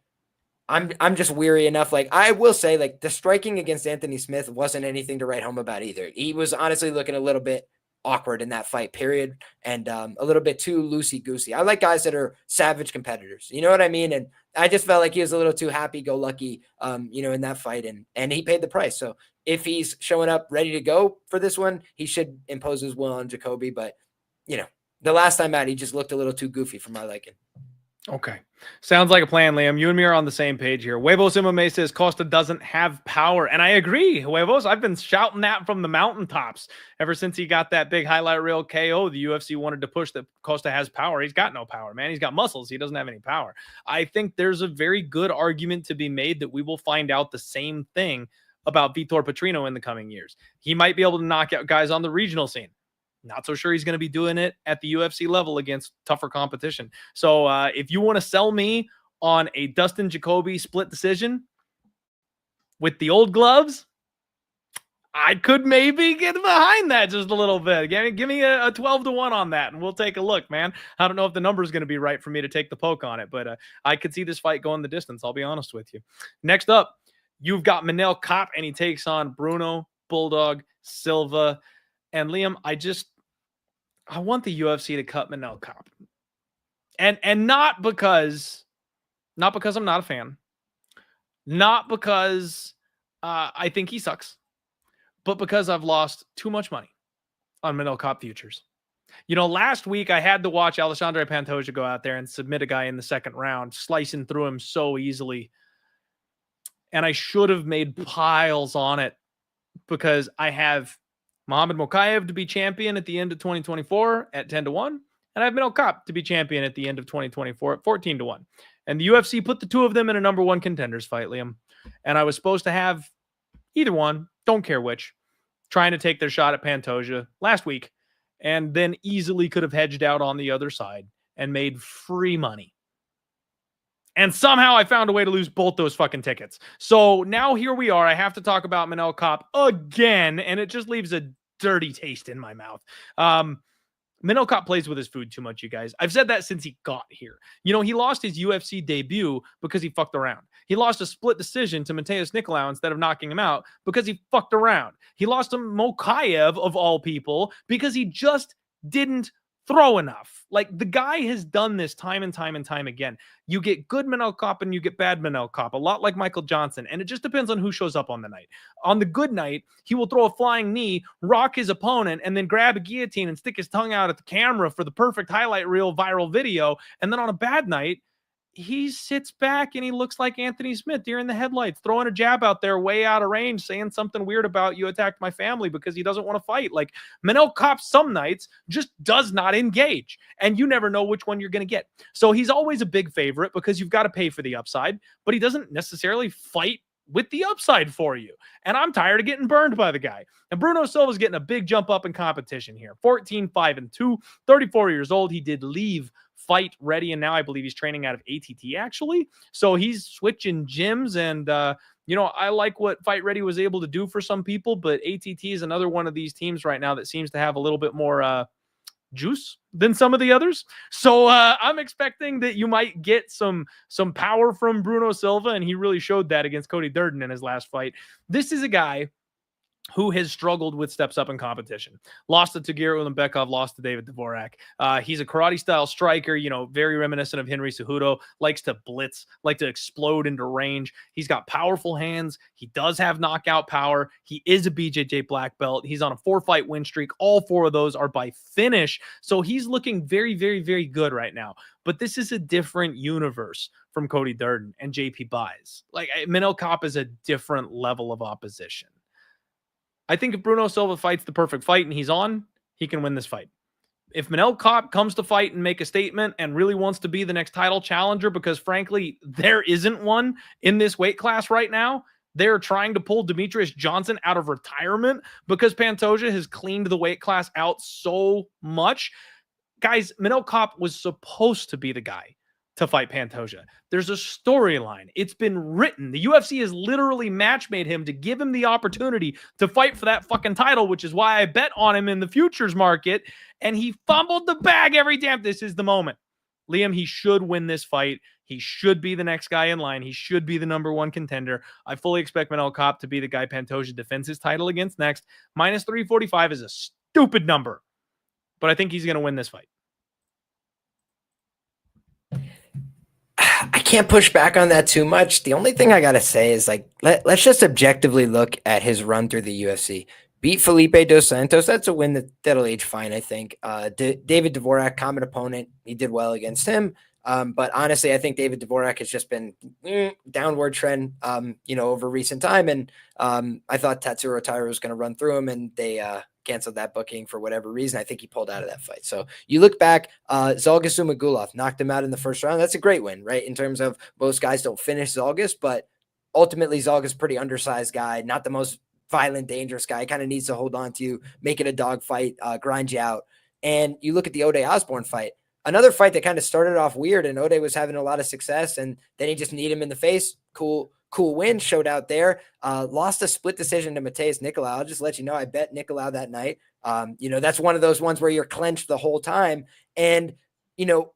I'm just weary enough. I will say, the striking against Anthony Smith wasn't anything to write home about either. He was honestly looking a little bit awkward in that fight, period, and a little bit too loosey-goosey. I like guys that are savage competitors. You know what I mean? And I just felt like he was a little too happy-go-lucky, in that fight, and he paid the price. So if he's showing up ready to go for this one, he should impose his will on Jacobe. But, the last time out, he just looked a little too goofy for my liking. Okay. Sounds like a plan, Liam. You and me are on the same page here. Huevos MMA says Costa doesn't have power. And I agree, Huevos. I've been shouting that from the mountaintops ever since he got that big highlight reel KO. The UFC wanted to push that Costa has power. He's got no power, man. He's got muscles. He doesn't have any power. I think there's a very good argument to be made that we will find out the same thing about Vitor Petrino in the coming years. He might be able to knock out guys on the regional scene. Not so sure he's going to be doing it at the UFC level against tougher competition. So if you want to sell me on a Dustin Jacobe split decision with the old gloves, I could maybe get behind that just a little bit. Give me a 12-1 on that, and we'll take a look, man. I don't know if the number is going to be right for me to take the poke on it, but I could see this fight going the distance. I'll be honest with you. Next up, you've got Manel Kape, and he takes on Bruno Bulldog Silva. And Liam, I want the UFC to cut Manel Kape. And not because I'm not a fan. Not because I think he sucks. But because I've lost too much money on Manel Kape futures. Last week I had to watch Alexandre Pantoja go out there and submit a guy in the second round, slicing through him so easily. And I should have made piles on it because I have Muhammad Mokaev to be champion at the end of 2024 at 10-1. And I have Manel Kape to be champion at the end of 2024 at 14-1. And the UFC put the two of them in a number one contenders fight, Liam. And I was supposed to have either one. Don't care which. trying to take their shot at Pantoja last week, and then easily could have hedged out on the other side and made free money. And somehow I found a way to lose both those fucking tickets. So now here we are. I have to talk about Manel Kape again, and it just leaves a dirty taste in my mouth. Manel Kape plays with his food too much, you guys. I've said that since he got here. You know, he lost his UFC debut because he fucked around. He lost a split decision to Matheus Nicolau instead of knocking him out because he fucked around. He lost to Mokaev, of all people, because he just didn't throw enough. Like, the guy has done this time and time and time again. You get good Manel Kape and you get bad Manel Kape, a lot like Michael Johnson. And it just depends on who shows up on the night. On the good night, he will throw a flying knee, rock his opponent, and then grab a guillotine and stick his tongue out at the camera for the perfect highlight reel viral video. And then on a bad night, he sits back and he looks like Anthony Smith deer in the headlights, throwing a jab out there way out of range, saying something weird about you attacked my family because he doesn't want to fight. Like, Manel Kape some nights just does not engage, and you never know which one you're going to get. So he's always a big favorite because you've got to pay for the upside, but he doesn't necessarily fight with the upside for you. And I'm tired of getting burned by the guy. And Bruno Silva's getting a big jump up in competition here. 14-5-2, 34 years old. He did leave Fight Ready, and now I believe he's training out of ATT, actually. So he's switching gyms, and you know, I like what Fight Ready was able to do for some people, but ATT is another one of these teams right now that seems to have a little bit more juice than some of the others. So I'm expecting that you might get some power from Bruno Silva, and he really showed that against Cody Durden in his last fight. This is a guy who has struggled with steps up in competition. Lost to Tagir Ulanbekov, lost to David Dvorak. He's a karate-style striker, you know, very reminiscent of Henry Cejudo, likes to blitz, like to explode into range. He's got powerful hands. He does have knockout power. He is a BJJ black belt. He's on a 4-fight win streak. All 4 of those are by finish. So he's looking very, very, very good right now. But this is a different universe from Cody Durden and JP Buys. Like, Manel Kape is a different level of opposition. I think if Bruno Silva fights the perfect fight and he's on, he can win this fight. If Manel Kape comes to fight and make a statement and really wants to be the next title challenger, because frankly, there isn't one in this weight class right now. They're trying to pull Demetrius Johnson out of retirement because Pantoja has cleaned the weight class out so much. Guys, Manel Kape was supposed to be the guy to fight Pantoja. There's a storyline. It's been written. The UFC has literally match made him to give him the opportunity to fight for that fucking title, which is why I bet on him in the futures market. And he fumbled the bag every damn. This is the moment. Liam, he should win this fight. He should be the next guy in line. He should be the number 1 contender. I fully expect Manel Kape to be the guy Pantoja defends his title against next. Minus 345 is a stupid number, but I think he's going to win this fight. I can't push back on that too much. The only thing I got to say is, like, let's just objectively look at his run through the UFC. Beat Felipe Dos Santos. That's a win that'll age fine, I think. David Dvorak, common opponent. He did well against him. But honestly, I think David Dvorak has just been downward trend, you know, over recent time. And I thought Tatsuro Taira was going to run through him, and they canceled that booking for whatever reason. I think he pulled out of that fight. So you look back, Zhalgas Zhumagulov knocked him out in the first round. That's a great win, right? In terms of most guys don't finish Zhalgas, but ultimately Zhalgas is a pretty undersized guy, not the most violent, dangerous guy. He kind of needs to hold on to you, make it a dog fight, grind you out. And you look at the Ode Osborne fight, another fight that kind of started off weird, and Ode was having a lot of success, and then he just kneed him in the face. Cool win, showed out there. Lost a split decision to Matheus Nicolau. I'll just let you know, I bet Nicolau that night. You know, that's one of those ones where you're clenched the whole time. And, you know,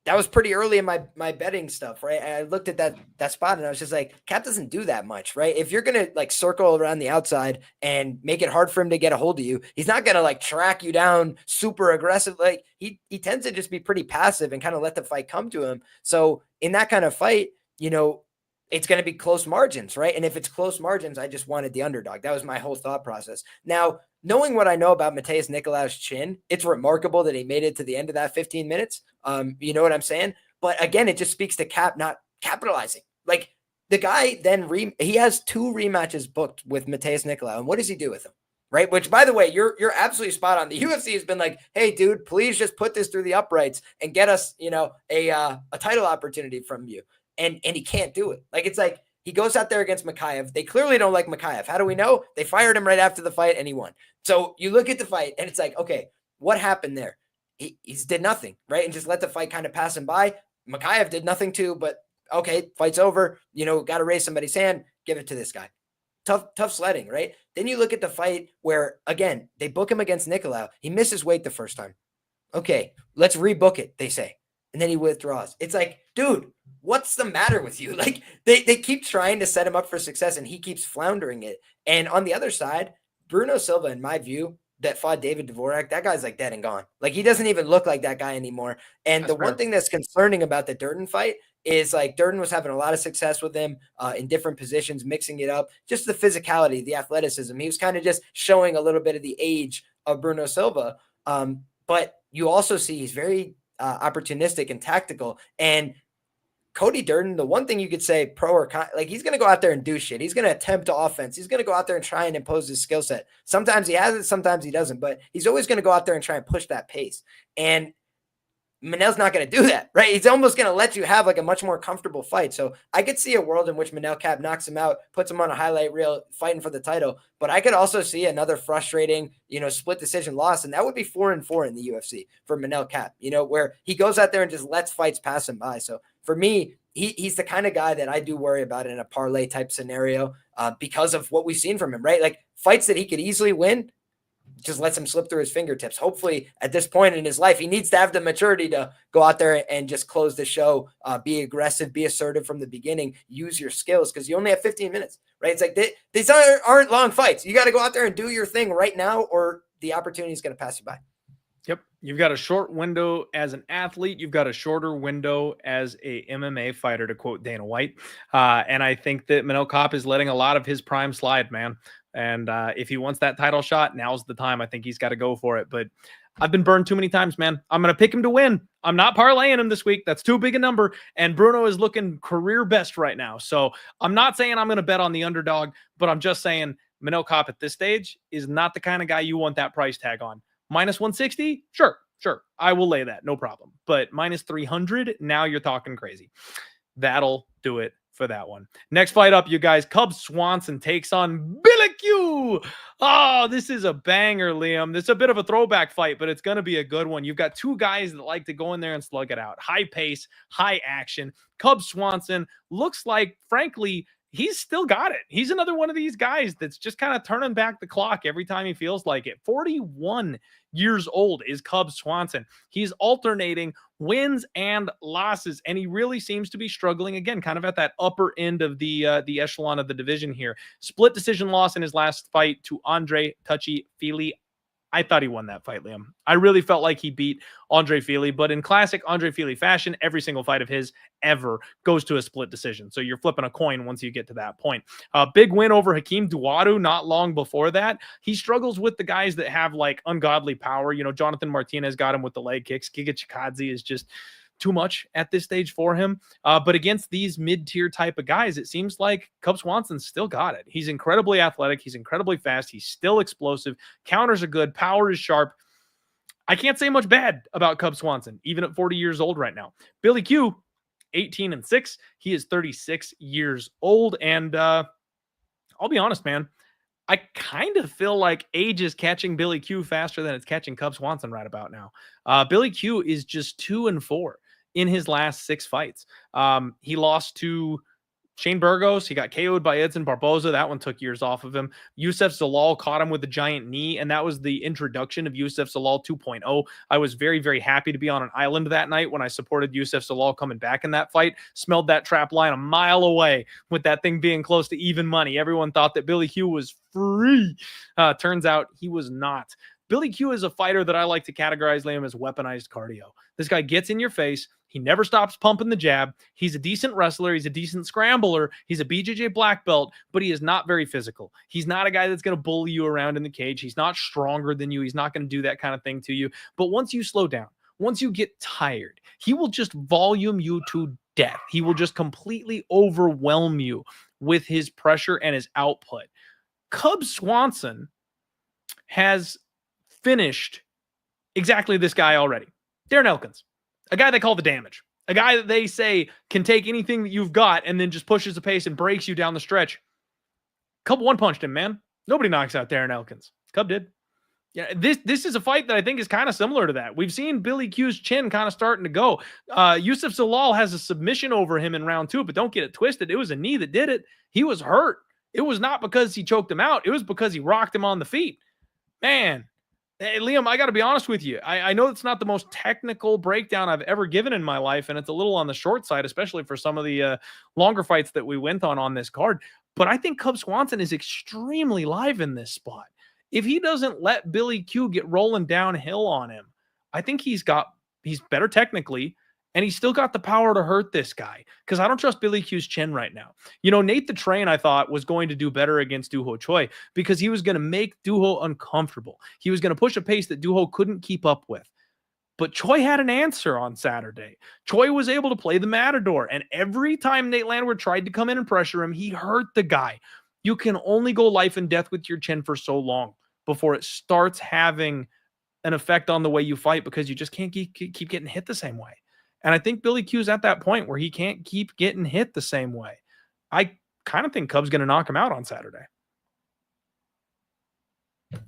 that was pretty early in my betting stuff, right? I looked at that spot and I was just like, Cap doesn't do that much, right? If you're going to like circle around the outside and make it hard for him to get a hold of you, he's not going to like track you down super aggressive. Like he tends to just be pretty passive and kind of let the fight come to him. So in that kind of fight, you know, it's going to be close margins, right? And if it's close margins, I just wanted the underdog. That was my whole thought process. Now, knowing what I know about Matheus Nicolau's chin, it's remarkable that he made it to the end of that 15 minutes. You know what I'm saying? But again, it just speaks to Cap not capitalizing. Like the guy then, he has 2 rematches booked with Matheus Nicolau. And what does he do with them? Right? Which, by the way, you're absolutely spot on. The UFC has been like, hey, dude, please just put this through the uprights and get us, you know, a title opportunity from you. And he can't do it. Like, it's like, He goes out there against Mikhaev. They clearly don't like Mikhaev. How do we know? They fired him right after the fight and he won. So you look at the fight and it's like, okay, what happened there? He did nothing, right? And just let the fight kind of pass him by. Mikhaev did nothing too, but okay, fight's over. Got to raise somebody's hand. Give it to this guy. Tough sledding, right? Then you look at the fight where, again, they book him against Nicolau. He misses weight the first time. Okay, let's rebook it, they say. And then he withdraws. It's like, dude, what's the matter with you? Like, they keep trying to set him up for success, and he keeps floundering it. And on the other side, Bruno Silva, in my view, that fought David Dvorak, that guy's like dead and gone. Like, he doesn't even look like that guy anymore. And the one thing that's concerning about the Durden fight is like Durden was having a lot of success with him in different positions, mixing it up, just the physicality, the athleticism. He was kind of just showing a little bit of the age of Bruno Silva. But you also see he's very opportunistic and tactical. And Cody Durden, the one thing you could say pro or con, like he's going to go out there and do shit. He's going to attempt offense. He's going to go out there and try and impose his skill set. Sometimes he has it, sometimes he doesn't, but he's always going to go out there and try and push that pace. And Manel's not going to do that, right? He's almost going to let you have like a much more comfortable fight. So I could see a world in which Manel Kape knocks him out, puts him on a highlight reel, fighting for the title. But I could also see another frustrating, split decision loss. And that would be 4-4 in the UFC for Manel Kape, where he goes out there and just lets fights pass him by. So for me, he's the kind of guy that I do worry about in a parlay type scenario because of what we've seen from him, right? Like fights that he could easily win, just lets him slip through his fingertips. Hopefully at this point in his life, he needs to have the maturity to go out there and just close the show, be aggressive, be assertive from the beginning, use your skills because you only have 15 minutes, right? It's like these aren't long fights. You got to go out there and do your thing right now or the opportunity is going to pass you by. Yep. You've got a short window as an athlete. You've got a shorter window as a MMA fighter, to quote Dana White. And I think that Manel Kape is letting a lot of his prime slide, man. And if he wants that title shot, now's the time. I think he's got to go for it. But I've been burned too many times, man. I'm going to pick him to win. I'm not parlaying him this week. That's too big a number. And Bruno is looking career best right now. So I'm not saying I'm going to bet on the underdog, but I'm just saying Manel Kape at this stage is not the kind of guy you want that price tag on. Minus 160? Sure. I will lay that. No problem. But minus 300, now you're talking crazy. That'll do it for that one. Next fight up, you guys. Swanson takes on Billy Q. Oh, this is a banger, Liam. This is a bit of a throwback fight, but it's going to be a good one. You've got two guys that like to go in there and slug it out. High pace, high action. Swanson looks like, frankly, he's still got it. He's another one of these guys that's just kind of turning back the clock every time he feels like it. 41 years old is Swanson. He's alternating wins and losses, and he really seems to be struggling again, kind of at that upper end of the echelon of the division here. Split decision loss in his last fight to Andre Touchy Fili. I thought he won that fight, Liam. I really felt like he beat Andre Fili, but in classic Andre Fili fashion, every single fight of his ever goes to a split decision. So you're flipping a coin once you get to that point. Big win over Hakeem Duadu not long before that. He struggles with the guys that have like ungodly power. Jonathan Martinez got him with the leg kicks. Giga Chikadze is just too much at this stage for him. But against these mid-tier type of guys, it seems like Swanson's still got it. He's incredibly athletic. He's incredibly fast. He's still explosive. Counters are good. Power is sharp. I can't say much bad about Swanson, even at 40 years old right now. Billy Q, 18-6. He is 36 years old. And I'll be honest, man, I kind of feel like age is catching Billy Q faster than it's catching Swanson right about now. Billy Q is just 2-4 in his last 6 fights. He lost to Shane Burgos. He got KO'd by Edson Barboza. That one took years off of him. Youssef Zalal caught him with a giant knee, and that was the introduction of Youssef Zalal 2.0. I was very, very happy to be on an island that night when I supported Youssef Zalal coming back in that fight. Smelled that trap line a mile away with that thing being close to even money. Everyone thought that Billy Q was free. Turns out he was not. Billy Q is a fighter that I like to categorize, Liam, as weaponized cardio. This guy gets in your face. He never stops pumping the jab. He's a decent wrestler. He's a decent scrambler. He's a BJJ black belt, but he is not very physical. He's not a guy that's going to bully you around in the cage. He's not stronger than you. He's not going to do that kind of thing to you. But once you slow down, once you get tired, he will just volume you to death. He will just completely overwhelm you with his pressure and his output. Swanson has finished exactly this guy already. Darren Elkins, a guy they call the Damage. A guy that they say can take anything that you've got and then just pushes the pace and breaks you down the stretch. Cub one-punched him, man. Nobody knocks out Darren Elkins. Cub did. Yeah, this is a fight that I think is kind of similar to that. We've seen Billy Q's chin kind of starting to go. Yusuf Zalal has a submission over him in round 2, but don't get it twisted. It was a knee that did it. He was hurt. It was not because he choked him out. It was because he rocked him on the feet. Man, hey, Liam, I got to be honest with you. I know it's not the most technical breakdown I've ever given in my life, and it's a little on the short side, especially for some of the longer fights that we went on this card. But I think Cub Swanson is extremely live in this spot. If he doesn't let Billy Q get rolling downhill on him, I think he's better technically, and he's still got the power to hurt this guy, because I don't trust Billy Q's chin right now. You know, Nate the Train, I thought, was going to do better against Doo Ho Choi because he was going to make Doo Ho uncomfortable. He was going to push a pace that Doo Ho couldn't keep up with. But Choi had an answer on Saturday. Choi was able to play the matador, and every time Nate Landwehr tried to come in and pressure him, he hurt the guy. You can only go life and death with your chin for so long before it starts having an effect on the way you fight, because you just can't keep getting hit the same way. And I think Billy Q's at that point where he can't keep getting hit the same way. I kind of think Cub's going to knock him out on Saturday.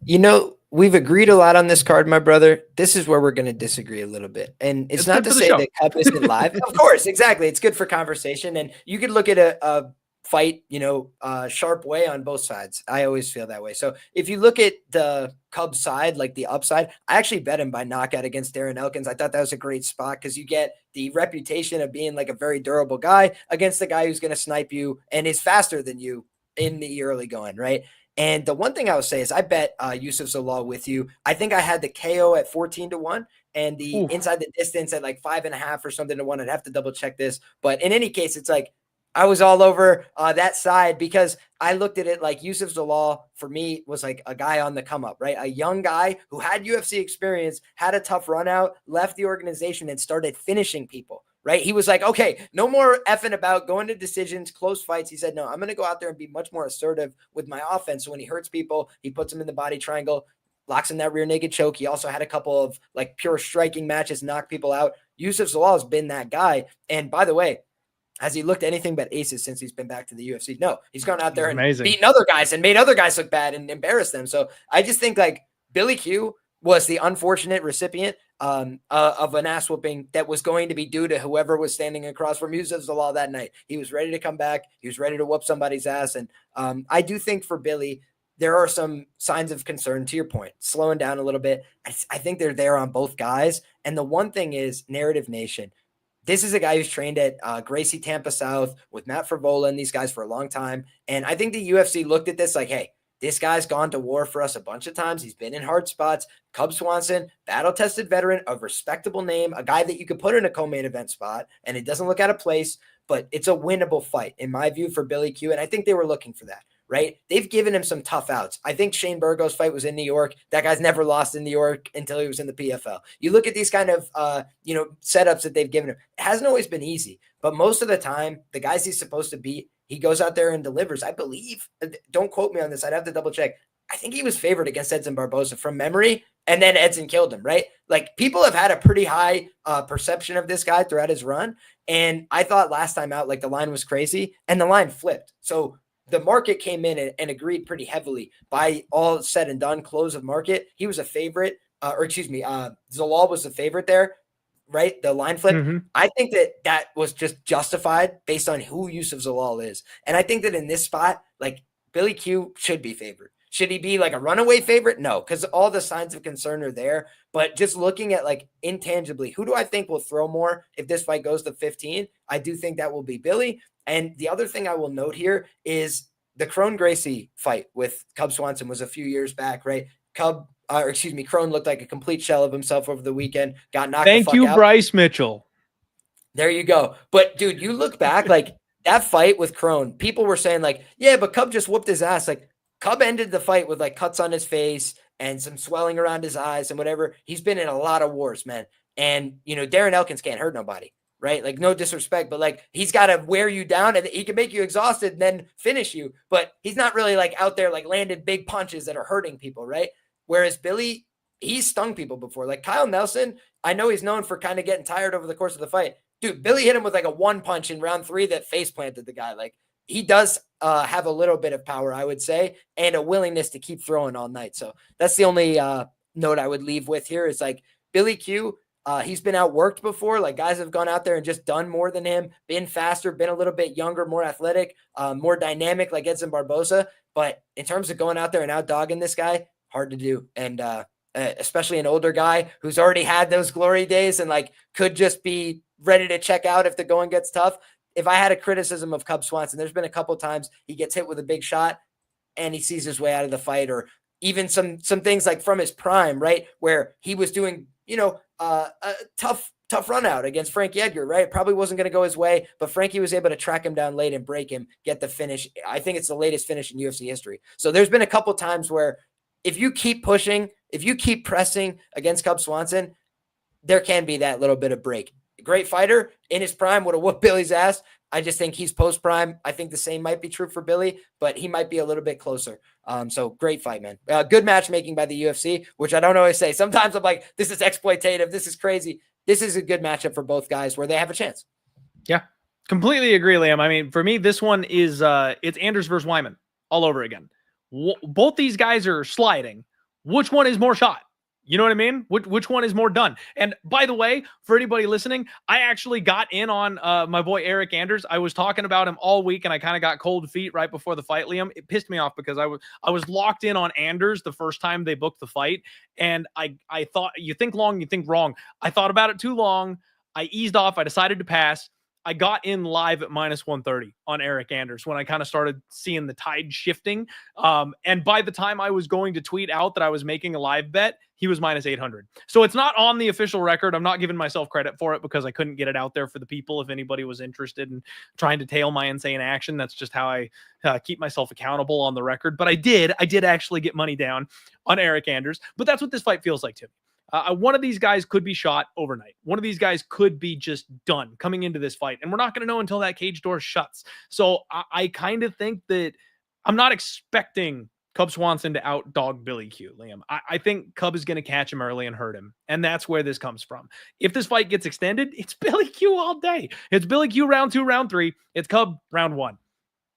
You know, we've agreed a lot on this card, my brother. This is where we're going to disagree a little bit. And it's not to say that Cub isn't live. Of course, exactly. It's good for conversation. And you could look at a fight, you know, sharp way on both sides. I always feel that way. So if you look at the Cubs side, like the upside, I actually bet him by knockout against Darren Elkins. I thought that was a great spot because you get the reputation of being like a very durable guy against the guy who's going to snipe you and is faster than you in the early going, right? And the one thing I would say is I bet Yusuf Zalal with you. I think I had the KO at 14-1 and the inside the distance at like 5.5 or something to 1. I'd have to double check this. But in any case, it's like I was all over that side because I looked at it like Yusuf Zalal for me was like a guy on the come up, right? A young guy who had UFC experience, had a tough run out, left the organization and started finishing people. Right. He was like, okay, no more effing about going to decisions, close fights. He said, no, I'm going to go out there and be much more assertive with my offense. So when he hurts people, he puts them in the body triangle, locks in that rear naked choke. He also had a couple of like pure striking matches, knock people out. Yusuf Zalal has been that guy. And by the way, has he looked anything but aces since he's been back to the UFC? No, he's gone out there and beaten other guys and made other guys look bad and embarrassed them. So I just think like Billy Q was the unfortunate recipient of an ass whooping that was going to be due to whoever was standing across from Yusuf Zalal that night. He was ready to come back. He was ready to whoop somebody's ass. And I do think for Billy, there are some signs of concern, to your point, slowing down a little bit. I think they're there on both guys. And the one thing is Narrative Nation. This is a guy who's trained at Gracie Tampa South with Matt Frivola and these guys for a long time. And I think the UFC looked at this like, hey, this guy's gone to war for us a bunch of times. He's been in hard spots. Cub Swanson, battle-tested veteran, a respectable name, a guy that you could put in a co-main event spot, and it doesn't look out of place, but it's a winnable fight, in my view, for Billy Q, and I think they were looking for that, right? They've given him some tough outs. I think Shane Burgos' fight was in New York. That guy's never lost in New York until he was in the PFL. You look at these kind of, setups that they've given him. It hasn't always been easy, but most of the time, the guys he's supposed to beat, he goes out there and delivers. I believe, don't quote me on this, I'd have to double check. I think he was favored against Edson Barboza from memory, and then Edson killed him, right? Like, people have had a pretty high perception of this guy throughout his run, and I thought last time out, like, the line was crazy, and the line flipped. So the market came in and agreed pretty heavily. By all said and done, close of market, he was a favorite, Zalal was the favorite there. Right? The line flip. Mm-hmm. I think that was just justified based on who Yusuf Zalal is. And I think that in this spot, like, Billy Q should be favored. Should he be like a runaway favorite? No, because all the signs of concern are there. But just looking at like intangibly, who do I think will throw more if this fight goes to 15? I do think that will be Billy. And the other thing I will note here is the Crone Gracie fight with Cub Swanson was a few years back, right? Crone looked like a complete shell of himself over the weekend. Got knocked the fuck out. Thank you, Bryce Mitchell. There you go. But dude, you look back, like that fight with Crone, people were saying like, yeah, but Cub just whooped his ass. Like, Cub ended the fight with like cuts on his face and some swelling around his eyes and whatever. He's been in a lot of wars, man. And Darren Elkins can't hurt nobody, right? Like, no disrespect, but like, he's got to wear you down and he can make you exhausted and then finish you. But he's not really like out there like landing big punches that are hurting people, right? Whereas Billy, he's stung people before. Like Kyle Nelson, I know he's known for kind of getting tired over the course of the fight. dude, Billy hit him with like a one punch in round 3 that face planted the guy. Like, he does have a little bit of power, I would say, and a willingness to keep throwing all night. So that's the only note I would leave with here is like Billy Q. He's been outworked before. Like, guys have gone out there and just done more than him, been faster, been a little bit younger, more athletic, more dynamic, like Edson Barboza. But in terms of going out there and out dogging this guy, hard to do. And especially an older guy who's already had those glory days and like could just be ready to check out if the going gets tough. If I had a criticism of Cub Swanson, there's been a couple of times he gets hit with a big shot and he sees his way out of the fight, or even some things like from his prime, right, where he was doing, a tough run out against Frankie Edgar, right? It probably wasn't going to go his way, but Frankie was able to track him down late and break him, get the finish. I think it's the latest finish in UFC history. So there's been a couple of times where if you keep pushing, if you keep pressing against Cub Swanson, there can be that little bit of break. Great fighter in his prime would have whooped Billy's ass. I just think he's post prime. I think the same might be true for Billy, but he might be a little bit closer. So great fight, man. Good matchmaking by the UFC, which I don't always say. Sometimes I'm like, this is exploitative. This is crazy. This is a good matchup for both guys where they have a chance. Yeah, completely agree, Liam. I mean, for me, this one is it's Anders versus Wyman all over again. Both these guys are sliding. Which one is more shot? You know what I mean? Which one is more done? And by the way, for anybody listening, I actually got in on my boy Eric Anders. I was talking about him all week, and I kind of got cold feet right before the fight, Liam. It pissed me off because I was locked in on Anders the first time they booked the fight, and I thought, you think long, you think wrong. I thought about it too long. I eased off. I decided to pass. I got in live at -130 on Eric Anders when I kind of started seeing the tide shifting. And by the time I was going to tweet out that I was making a live bet, he was -800. So it's not on the official record. I'm not giving myself credit for it because I couldn't get it out there for the people. If anybody was interested in trying to tail my insane action, that's just how I keep myself accountable on the record. But I did actually get money down on Eric Anders. But that's what this fight feels like to me. One of these guys could be shot overnight. One of these guys could be just done coming into this fight. And we're not going to know until that cage door shuts. So I kind of think that I'm not expecting Cub Swanson to outdog Billy Q, Liam. I think Cub is going to catch him early and hurt him. And that's where this comes from. If this fight gets extended, it's Billy Q all day. It's Billy Q round 2, round 3. It's Cub round 1.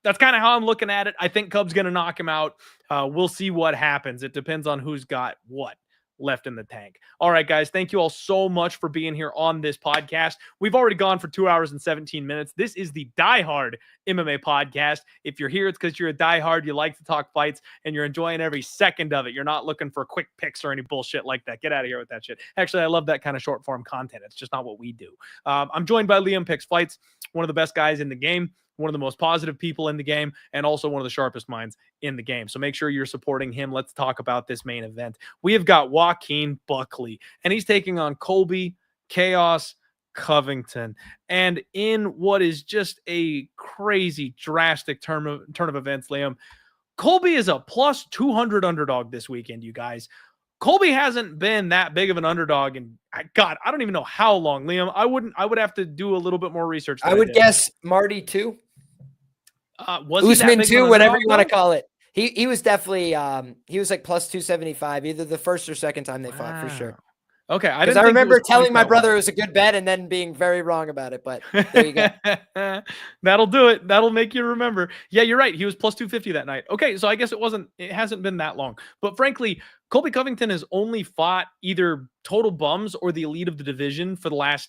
That's kind of how I'm looking at it. I think Cub's going to knock him out. We'll see what happens. It depends on who's got what left in the tank. All right, guys, thank you all so much for being here on this podcast. We've already gone for 2 hours and 17 minutes. This is the Diehard MMA podcast. If you're here, it's because you're a diehard, you like to talk fights, and you're enjoying every second of it. You're not looking for quick picks or any bullshit like that. Get out of here with that shit. Actually, I love that kind of short form content. It's just not what we do. I'm joined by Liam Picks Fights, one of the best guys in the game, one of the most positive people in the game, and also one of the sharpest minds in the game. So make sure you're supporting him. Let's talk about this main event. We have got Joaquin Buckley, and he's taking on Colby Chaos Covington. And in what is just a crazy, drastic turn of events, Liam, Colby is a plus 200 underdog this weekend, you guys. Colby hasn't been that big of an underdog in, God, I don't even know how long, Liam. I would have to do a little bit more research. I would guess Marty 2. Was Usman 2, whatever you want to call it. He was definitely he was like plus 275 either the first or second time they fought, for sure. Okay, I remember telling my brother it was a good bet and then being very wrong about it, but there you go. That'll do it. That'll make you remember. Yeah, you're right. He was plus 250 that night. Okay, so I guess it hasn't been that long. But frankly, Colby Covington has only fought either total bums or the elite of the division for the last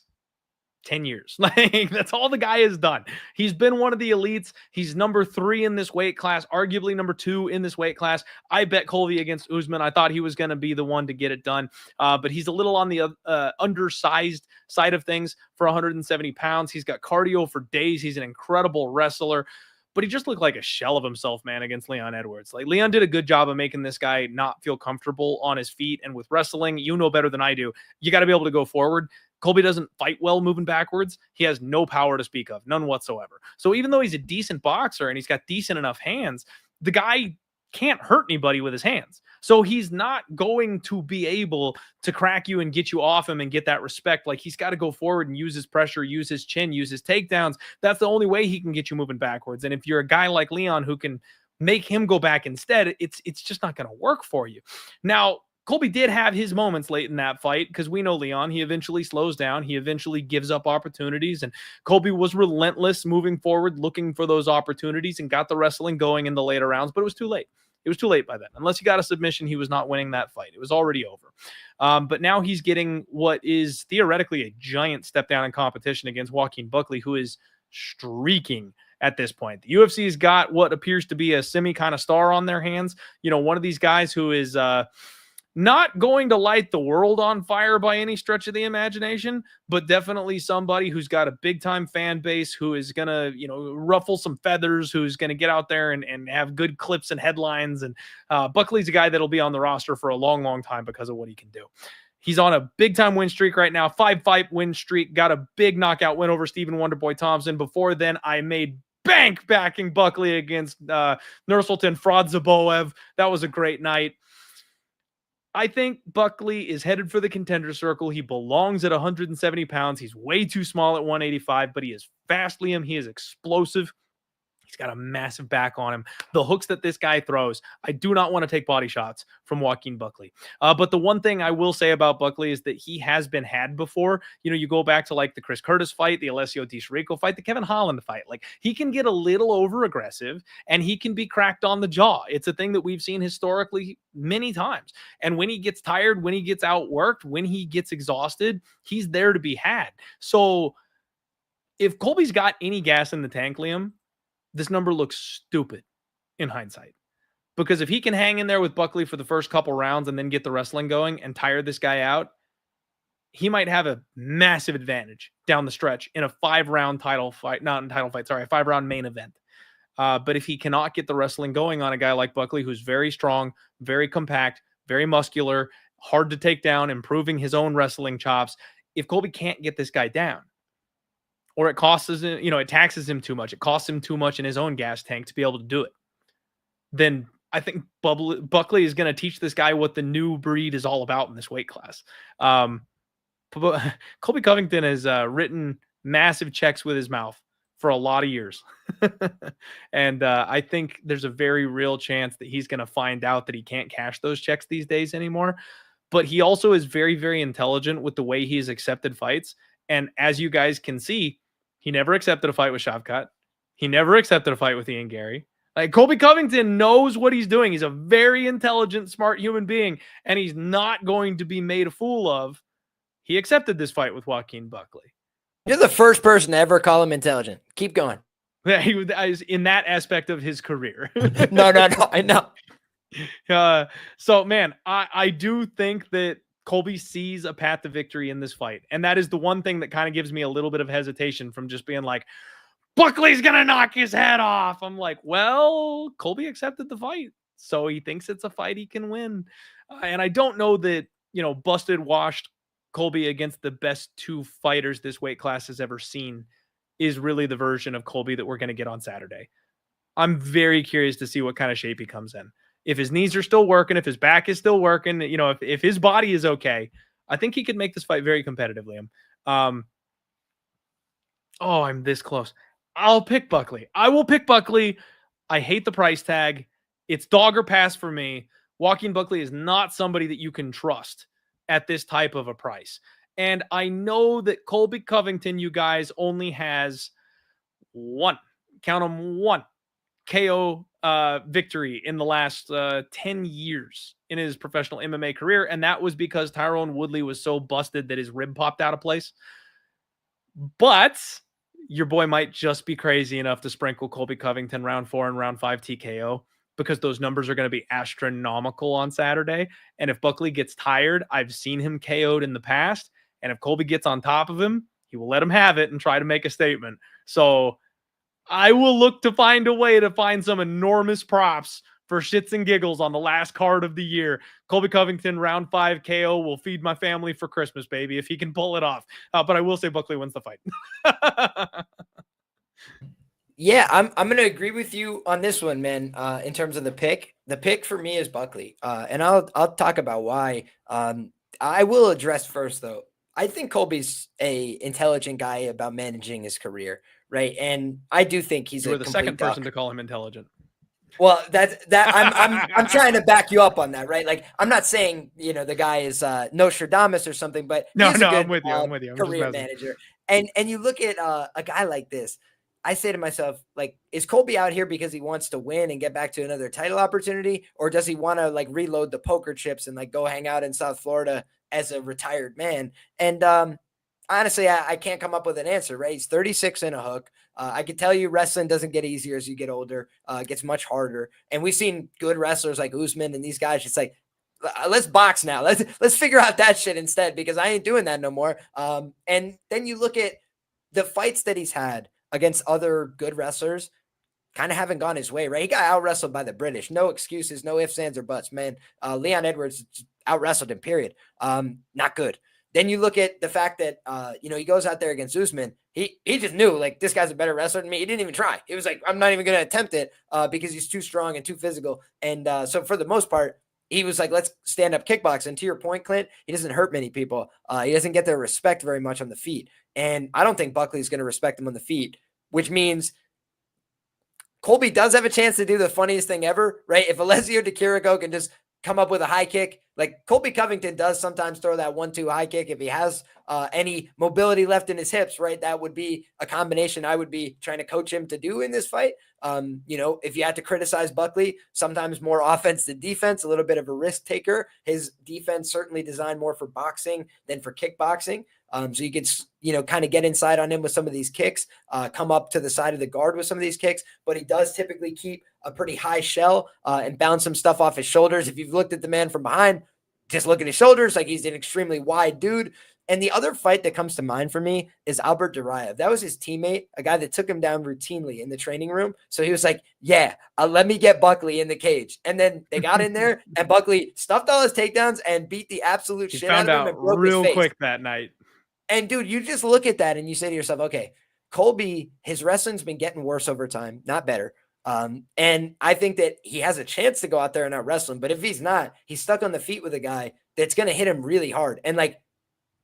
10 years. Like, that's all the guy has done. He's been one of the elites. He's number 3 in this weight class, arguably number 2 in this weight class. I bet Colby against Usman. I thought he was going to be the one to get it done. But he's a little on the undersized side of things for 170 pounds. He's got cardio for days. He's an incredible wrestler. But he just looked like a shell of himself, man, against Leon Edwards. Like, Leon did a good job of making this guy not feel comfortable on his feet. And with wrestling, you know better than I do, you got to be able to go forward. Colby doesn't fight well moving backwards. He has no power to speak of, none whatsoever. So even though he's a decent boxer and he's got decent enough hands, the guy can't hurt anybody with his hands. So he's not going to be able to crack you and get you off him and get that respect. Like, he's got to go forward and use his pressure, use his chin, use his takedowns. That's the only way he can get you moving backwards. And if you're a guy like Leon who can make him go back instead, it's just not going to work for you. Now, Colby did have his moments late in that fight because we know Leon. He eventually slows down. He eventually gives up opportunities. And Colby was relentless moving forward, looking for those opportunities and got the wrestling going in the later rounds. But it was too late. It was too late by then. Unless he got a submission, he was not winning that fight. It was already over. But now he's getting what is theoretically a giant step down in competition against Joaquin Buckley, who is streaking at this point. The UFC's got what appears to be a semi kind of star on their hands. One of these guys who is not going to light the world on fire by any stretch of the imagination, but definitely somebody who's got a big time fan base, who is going to, ruffle some feathers, who's going to get out there and have good clips and headlines. And Buckley's a guy that'll be on the roster for a long, long time because of what he can do. He's on a big time win streak right now, 5-fight win streak, got a big knockout win over Stephen Wonderboy Thompson. Before then, I made bank backing Buckley against Nursultan Frodzaboev. That was a great night. I think Buckley is headed for the contender circle. He belongs at 170 pounds. He's way too small at 185, but he is fast, Liam. He is explosive. He's got a massive back on him. The hooks that this guy throws, I do not want to take body shots from Joaquin Buckley. But the one thing I will say about Buckley is that he has been had before. You go back to like the Chris Curtis fight, the Alessio Di Chirico fight, the Kevin Holland fight. Like, he can get a little over aggressive and he can be cracked on the jaw. It's a thing that we've seen historically many times. And when he gets tired, when he gets outworked, when he gets exhausted, he's there to be had. So if Colby's got any gas in the tank, Liam, this number looks stupid in hindsight, because if he can hang in there with Buckley for the first couple rounds and then get the wrestling going and tire this guy out, he might have a massive advantage down the stretch in a 5-round title fight, not in title fight, sorry, a 5-round main event. But if he cannot get the wrestling going on a guy like Buckley, who's very strong, very compact, very muscular, hard to take down, improving his own wrestling chops, if Colby can't get this guy down, or it costs him, it taxes him too much, it costs him too much in his own gas tank to be able to do it, then I think Buckley is going to teach this guy what the new breed is all about in this weight class. Colby Covington has written massive checks with his mouth for a lot of years. And I think there's a very real chance that he's going to find out that he can't cash those checks these days anymore. But he also is very, very intelligent with the way he's accepted fights. And as you guys can see, he never accepted a fight with Shavkat. He never accepted a fight with Ian Gary. Like, Colby Covington knows what he's doing. He's a very intelligent, smart human being, and he's not going to be made a fool of. He accepted this fight with Joaquin Buckley. You're the first person to ever call him intelligent. Keep going. Yeah, he was in that aspect of his career. No, I know. So, man, I do think that Colby sees a path to victory in this fight. And that is the one thing that kind of gives me a little bit of hesitation from just being like, Buckley's going to knock his head off. I'm like, well, Colby accepted the fight, so he thinks it's a fight he can win. And I don't know that, busted, washed Colby against the best 2 fighters this weight class has ever seen is really the version of Colby that we're going to get on Saturday. I'm very curious to see what kind of shape he comes in. If his knees are still working, if his back is still working, if his body is okay, I think he could make this fight very competitive, Liam. I'm this close. I'll pick Buckley. I will pick Buckley. I hate the price tag. It's dog or pass for me. Joaquin Buckley is not somebody that you can trust at this type of a price. And I know that Colby Covington, you guys, only has one KO victory in the last 10 years in his professional MMA career. And that was because Tyrone Woodley was so busted that his rib popped out of place. But your boy might just be crazy enough to sprinkle Colby Covington round 4 and round 5 TKO, because those numbers are going to be astronomical on Saturday. And if Buckley gets tired, I've seen him KO'd in the past. And if Colby gets on top of him, he will let him have it and try to make a statement. So I will look to find a way to find some enormous props for shits and giggles on the last card of the year. Colby Covington, round 5 KO, will feed my family for Christmas, baby, if he can pull it off. But I will say Buckley wins the fight. Yeah, I'm going to agree with you on this one, man. In terms of the pick for me is Buckley. And I'll talk about why. I will address first, though, I think Colby's a intelligent guy about managing his career, right? And I do think he's the second person to call him intelligent. Well, I'm trying to back you up on that, right? Like, I'm not saying, the guy is Nostradamus or something, but No, he's a good I'm with you. I'm with you. I'm just career messing. manager. And you look at a guy like this, I say to myself, like, is Colby out here because he wants to win and get back to another title opportunity? Or does he want to like reload the poker chips and like go hang out in South Florida as a retired man? And honestly, I can't come up with an answer, right? He's 36 in a hook. I can tell you wrestling doesn't get easier as you get older. It gets much harder. And we've seen good wrestlers like Usman and these guys just like, let's box now. Let's figure out that shit instead, because I ain't doing that no more. And then you look at the fights that he's had against other good wrestlers, kind of haven't gone his way, right? He got out wrestled by the British. No excuses, no ifs, ands, or buts, man. Leon Edwards out wrestled him, period. Not good. Then you look at the fact that, he goes out there against Usman. He just knew, like, this guy's a better wrestler than me. He didn't even try. It was like, I'm not even going to attempt it because he's too strong and too physical. And so for the most part, he was like, let's stand up kickbox. And to your point, Clint, he doesn't hurt many people. He doesn't get their respect very much on the feet. And I don't think Buckley's going to respect him on the feet, which means Colby does have a chance to do the funniest thing ever, right? If Alessio Di Chirico can just come up with a high kick, like Colby Covington does sometimes throw that 1-2 high kick. If he has any mobility left in his hips, right, that would be a combination I would be trying to coach him to do in this fight. If you had to criticize Buckley, sometimes more offense than defense, a little bit of a risk taker. His defense certainly designed more for boxing than for kickboxing. So you could, kind of get inside on him with some of these kicks, come up to the side of the guard with some of these kicks, but he does typically keep a pretty high shell and bounce some stuff off his shoulders. If you've looked at the man from behind, just look at his shoulders, like he's an extremely wide dude. And the other fight that comes to mind for me is Albert Duraev. That was his teammate, a guy that took him down routinely in the training room. So he was like, yeah, let me get Buckley in the cage. And then they got in there and Buckley stuffed all his takedowns and beat the absolute shit out of him and broke real his face. Quick that night. And dude, you just look at that and you say to yourself, okay, Colby, his wrestling's been getting worse over time, not better. And I think that he has a chance to go out there and out wrestle him. But if he's not, he's stuck on the feet with a guy that's going to hit him really hard. And like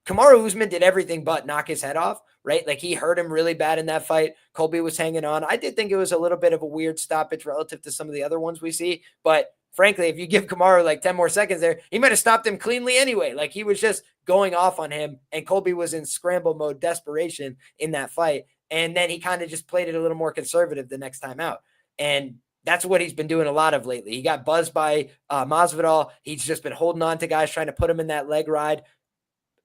Kamaru Usman did everything but knock his head off, right? Like he hurt him really bad in that fight. Colby was hanging on. I did think it was a little bit of a weird stoppage relative to some of the other ones we see. But frankly, if you give Kamaru like 10 more seconds there, he might have stopped him cleanly anyway. Like he was just going off on him and Colby was in scramble mode, desperation in that fight. And then he kind of just played it a little more conservative the next time out. And that's what he's been doing a lot of lately. He got buzzed by Masvidal. He's just been holding on to guys, trying to put him in that leg ride.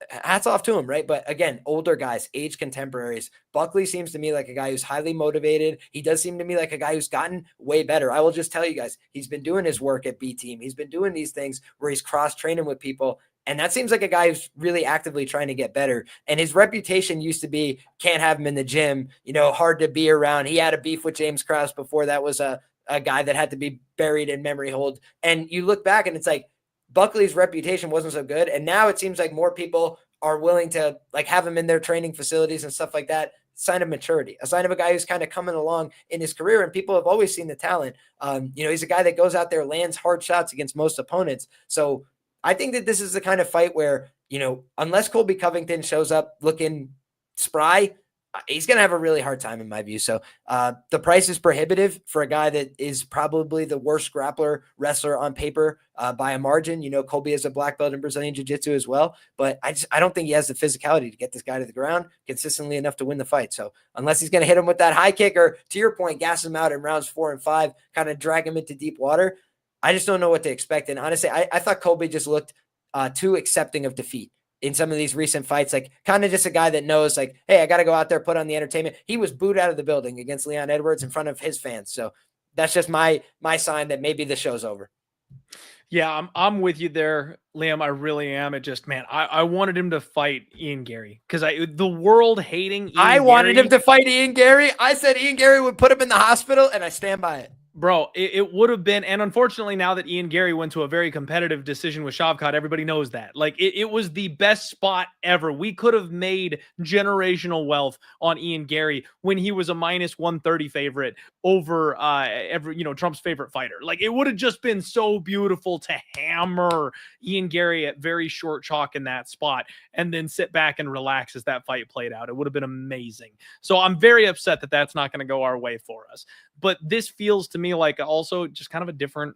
Hats off to him, right? But again, older guys, age contemporaries. Buckley seems to me like a guy who's highly motivated. He does seem to me like a guy who's gotten way better. I will just tell you guys, he's been doing his work at B Team. He's been doing these things where he's cross-training with people. And that seems like a guy who's really actively trying to get better. And his reputation used to be, can't have him in the gym, hard to be around. He had a beef with James Krause before. That was a guy that had to be buried in memory hold. And you look back and it's like, Buckley's reputation wasn't so good. And now it seems like more people are willing to like have him in their training facilities and stuff like that. Sign of maturity, a sign of a guy who's kind of coming along in his career. And people have always seen the talent. He's a guy that goes out there, lands hard shots against most opponents. So I think that this is the kind of fight where, unless Colby Covington shows up looking spry, he's going to have a really hard time in my view. So the price is prohibitive for a guy that is probably the worst grappler wrestler on paper by a margin. Colby has a black belt in Brazilian Jiu-Jitsu as well, but I don't think he has the physicality to get this guy to the ground consistently enough to win the fight. So unless he's going to hit him with that high kick or, to your point, gas him out in rounds 4 and 5, kind of drag him into deep water, I just don't know what to expect. And honestly, I thought Colby just looked too accepting of defeat in some of these recent fights, like kind of just a guy that knows like, hey, I got to go out there, put on the entertainment. He was booed out of the building against Leon Edwards in front of his fans. So that's just my sign that maybe the show's over. Yeah, I'm with you there, Liam. I really am. It just, man, I wanted him to fight Ian Gary because the world hating Ian wanted him to fight Ian Gary. I said Ian Gary would put him in the hospital, and I stand by it. Bro, it would have been, and unfortunately now that Ian Gary went to a very competitive decision with Shavkat, everybody knows that. Like, it was the best spot ever. We could have made generational wealth on Ian Gary when he was a minus 130 favorite over Trump's favorite fighter. Like, it would have just been so beautiful to hammer Ian Gary at very short chalk in that spot and then sit back and relax as that fight played out. It would have been amazing. So I'm very upset that that's not going to go our way for us. But this feels to me like also just kind of a different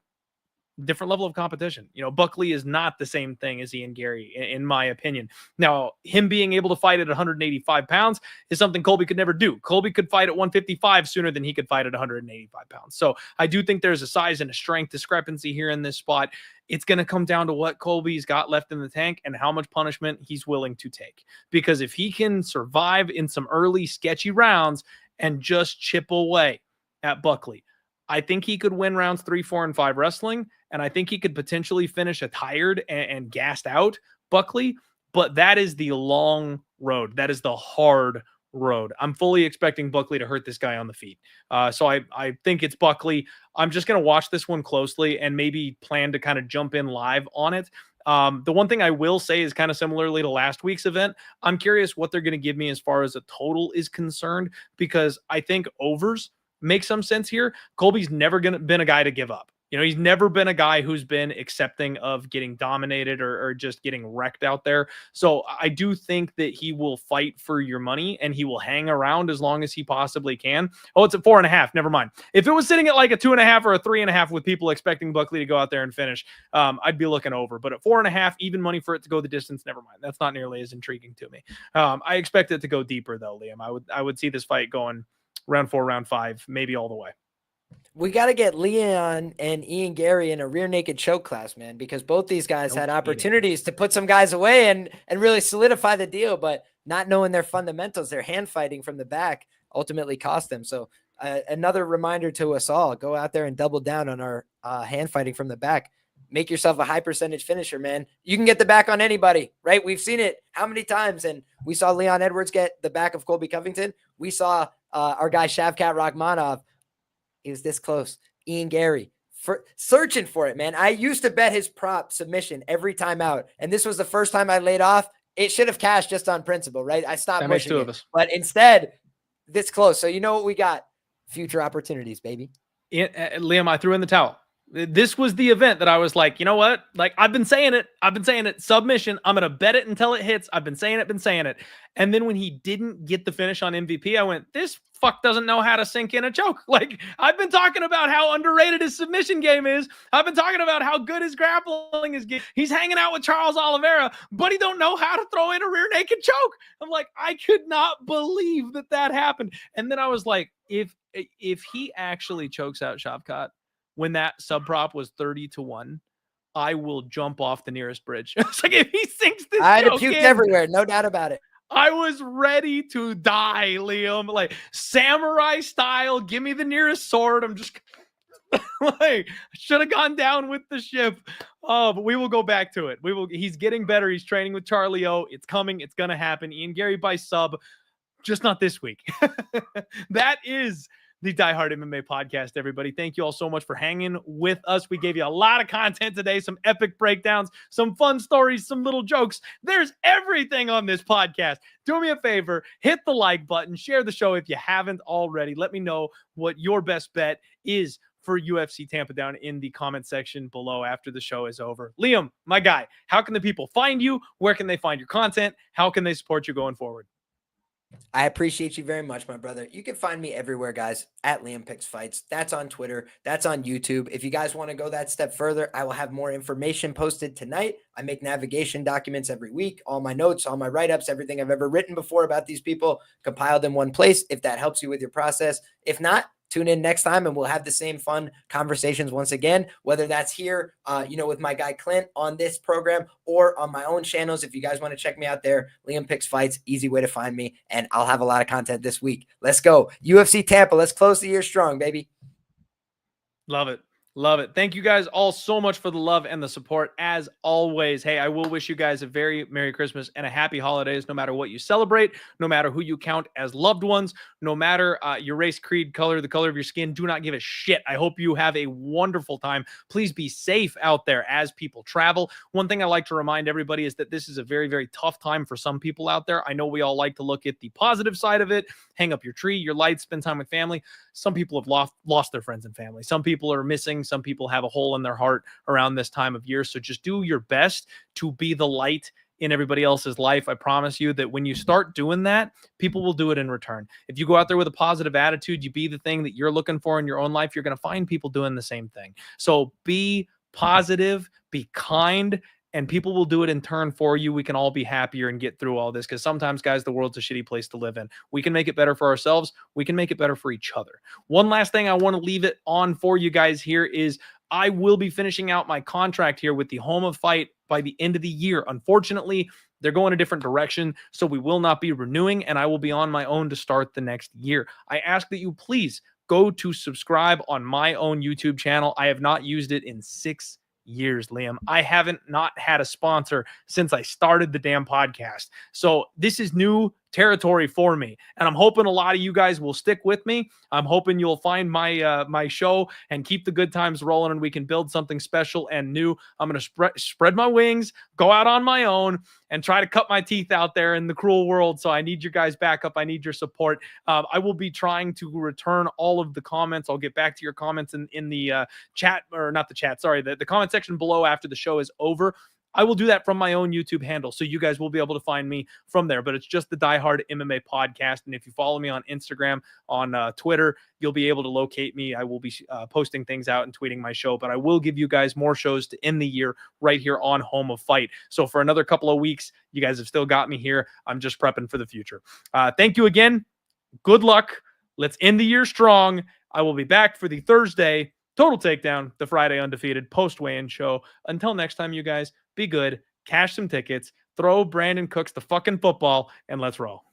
level of competition. Buckley is not the same thing as Ian Gary, in my opinion. Now, him being able to fight at 185 pounds is something Colby could never do. Colby could fight at 155 sooner than he could fight at 185 pounds. So I do think there's a size and a strength discrepancy here in this spot. It's going to come down to what Colby's got left in the tank and how much punishment he's willing to take. Because if he can survive in some early sketchy rounds and just chip away at Buckley, I think he could win rounds 3, 4, and 5 wrestling. And I think he could potentially finish a tired and gassed out Buckley. But that is the long road. That is the hard road. I'm fully expecting Buckley to hurt this guy on the feet. So I think it's Buckley. I'm just going to watch this one closely and maybe plan to kind of jump in live on it. The one thing I will say is kind of similarly to last week's event. I'm curious what they're going to give me as far as a total is concerned, because I think overs make some sense here. Colby's never been a guy to give up. He's never been a guy who's been accepting of getting dominated or just getting wrecked out there. So I do think that he will fight for your money and he will hang around as long as he possibly can. Oh, it's at 4.5. Never mind. If it was sitting at like a 2.5 or a 3.5 with people expecting Buckley to go out there and finish, I'd be looking over. But at 4.5, even money for it to go the distance, never mind. That's not nearly as intriguing to me. I expect it to go deeper though, Liam. I would see this fight going round 4, round 5, maybe all the way. We got to get Leon and Ian Gary in a rear naked choke class, man, because both these guys had opportunities to put some guys away and really solidify the deal, but not knowing their fundamentals, their hand fighting from the back ultimately cost them. So another reminder to us all, go out there and double down on our hand fighting from the back. Make yourself a high percentage finisher, man. You can get the back on anybody, right? We've seen it how many times, and we saw Leon Edwards get the back of Colby Covington. We saw our guy Shavkat Rakhmonov. He was this close. Ian Gary, searching for it, man. I used to bet his prop submission every time out, and this was the first time I laid off. It should have cashed just on principle, right? I stopped pushing. That makes two of us. But instead, this close. So you know what we got? Future opportunities, baby. Liam, I threw in the towel. This was the event that I was like, you know what? Like, I've been saying it. Submission. I'm going to bet it until it hits. I've been saying it. And then when he didn't get the finish on MVP, I went, this fuck doesn't know how to sink in a choke. Like, I've been talking about how underrated his submission game is. I've been talking about how good his grappling is. He's hanging out with Charles Oliveira, but he don't know how to throw in a rear naked choke. I'm like, I could not believe that happened. And then I was like, if he actually chokes out Shavkat, when that sub prop was 30-1, I will jump off the nearest bridge. It's like, if he sinks this, I'd have puked everywhere, no doubt about it. I was ready to die, Liam, like samurai style. Give me the nearest sword. I'm just like, should have gone down with the ship. Oh, but we will go back to it. He's getting better. He's training with Charlie O. It's coming. It's going to happen. Ian Gary by sub, just not this week. That is the Diehard MMA podcast, everybody. Thank you all so much for hanging with us. We gave you a lot of content today, some epic breakdowns, some fun stories, some little jokes. There's everything on this podcast. Do me a favor, hit the like button, share the show if you haven't already. Let me know what your best bet is for UFC Tampa down in the comment section below after the show is over. Liam, my guy, how can the people find you? Where can they find your content? How can they support you going forward? I appreciate you very much, my brother. You can find me everywhere, guys, at Liam Picks Fights. That's on Twitter. That's on YouTube. If you guys want to go that step further, I will have more information posted tonight. I make navigation documents every week. All my notes, all my write-ups, everything I've ever written before about these people compiled in one place, if that helps you with your process. If not, tune in next time and we'll have the same fun conversations once again, whether that's here, with my guy Clint on this program or on my own channels. If you guys want to check me out there, Liam Picks Fights, easy way to find me. And I'll have a lot of content this week. Let's go. UFC Tampa. Let's close the year strong, baby. Love it. Love it. Thank you guys all so much for the love and the support as always. Hey, I will wish you guys a very Merry Christmas and a happy holidays, no matter what you celebrate, no matter who you count as loved ones, no matter your race, creed, color, the color of your skin. Do not give a shit. I hope you have a wonderful time. Please be safe out there as people travel. One thing I like to remind everybody is that this is a very, very tough time for some people out there. I know we all like to look at the positive side of it, hang up your tree, your lights, spend time with family. Some people have lost their friends and family. Some people are missing. Some people have a hole in their heart around this time of year. So just do your best to be the light in everybody else's life. I promise you that when you start doing that, people will do it in return. If you go out there with a positive attitude, you be the thing that you're looking for in your own life, you're going to find people doing the same thing. So be positive, be kind, and people will do it in turn for you. We can all be happier and get through all this, because sometimes, guys, the world's a shitty place to live in. We can make it better for ourselves. We can make it better for each other. One last thing I want to leave it on for you guys here is I will be finishing out my contract here with the Home of Fight by the end of the year. Unfortunately, they're going a different direction, so we will not be renewing, and I will be on my own to start the next year. I ask that you please go to subscribe on my own YouTube channel. I have not used it in 6 years, Liam. I haven't not had a sponsor since I started the damn podcast. So this is new territory for me, and I'm hoping a lot of you guys will stick with me. I'm hoping you'll find my my show and keep the good times rolling, and we can build something special and new. I'm going to spread my wings, go out on my own, and try to cut my teeth out there in the cruel world. So I need your guys' backup. I need your support. I will be trying to return all of the comments. I'll get back to your comments in the chat, or not the chat, sorry, the comment section below after the show is over. I will do that from my own YouTube handle, so you guys will be able to find me from there. But it's just the Diehard MMA podcast. And if you follow me on Instagram, on Twitter, you'll be able to locate me. I will be posting things out and tweeting my show. But I will give you guys more shows to end the year right here on Home of Fight. So for another couple of weeks, you guys have still got me here. I'm just prepping for the future. Thank you again. Good luck. Let's end the year strong. I will be back for the Thursday Total Takedown, the Friday Undefeated post-weigh-in show. Until next time, you guys, be good, cash some tickets, throw Brandon Cooks the fucking football, and let's roll.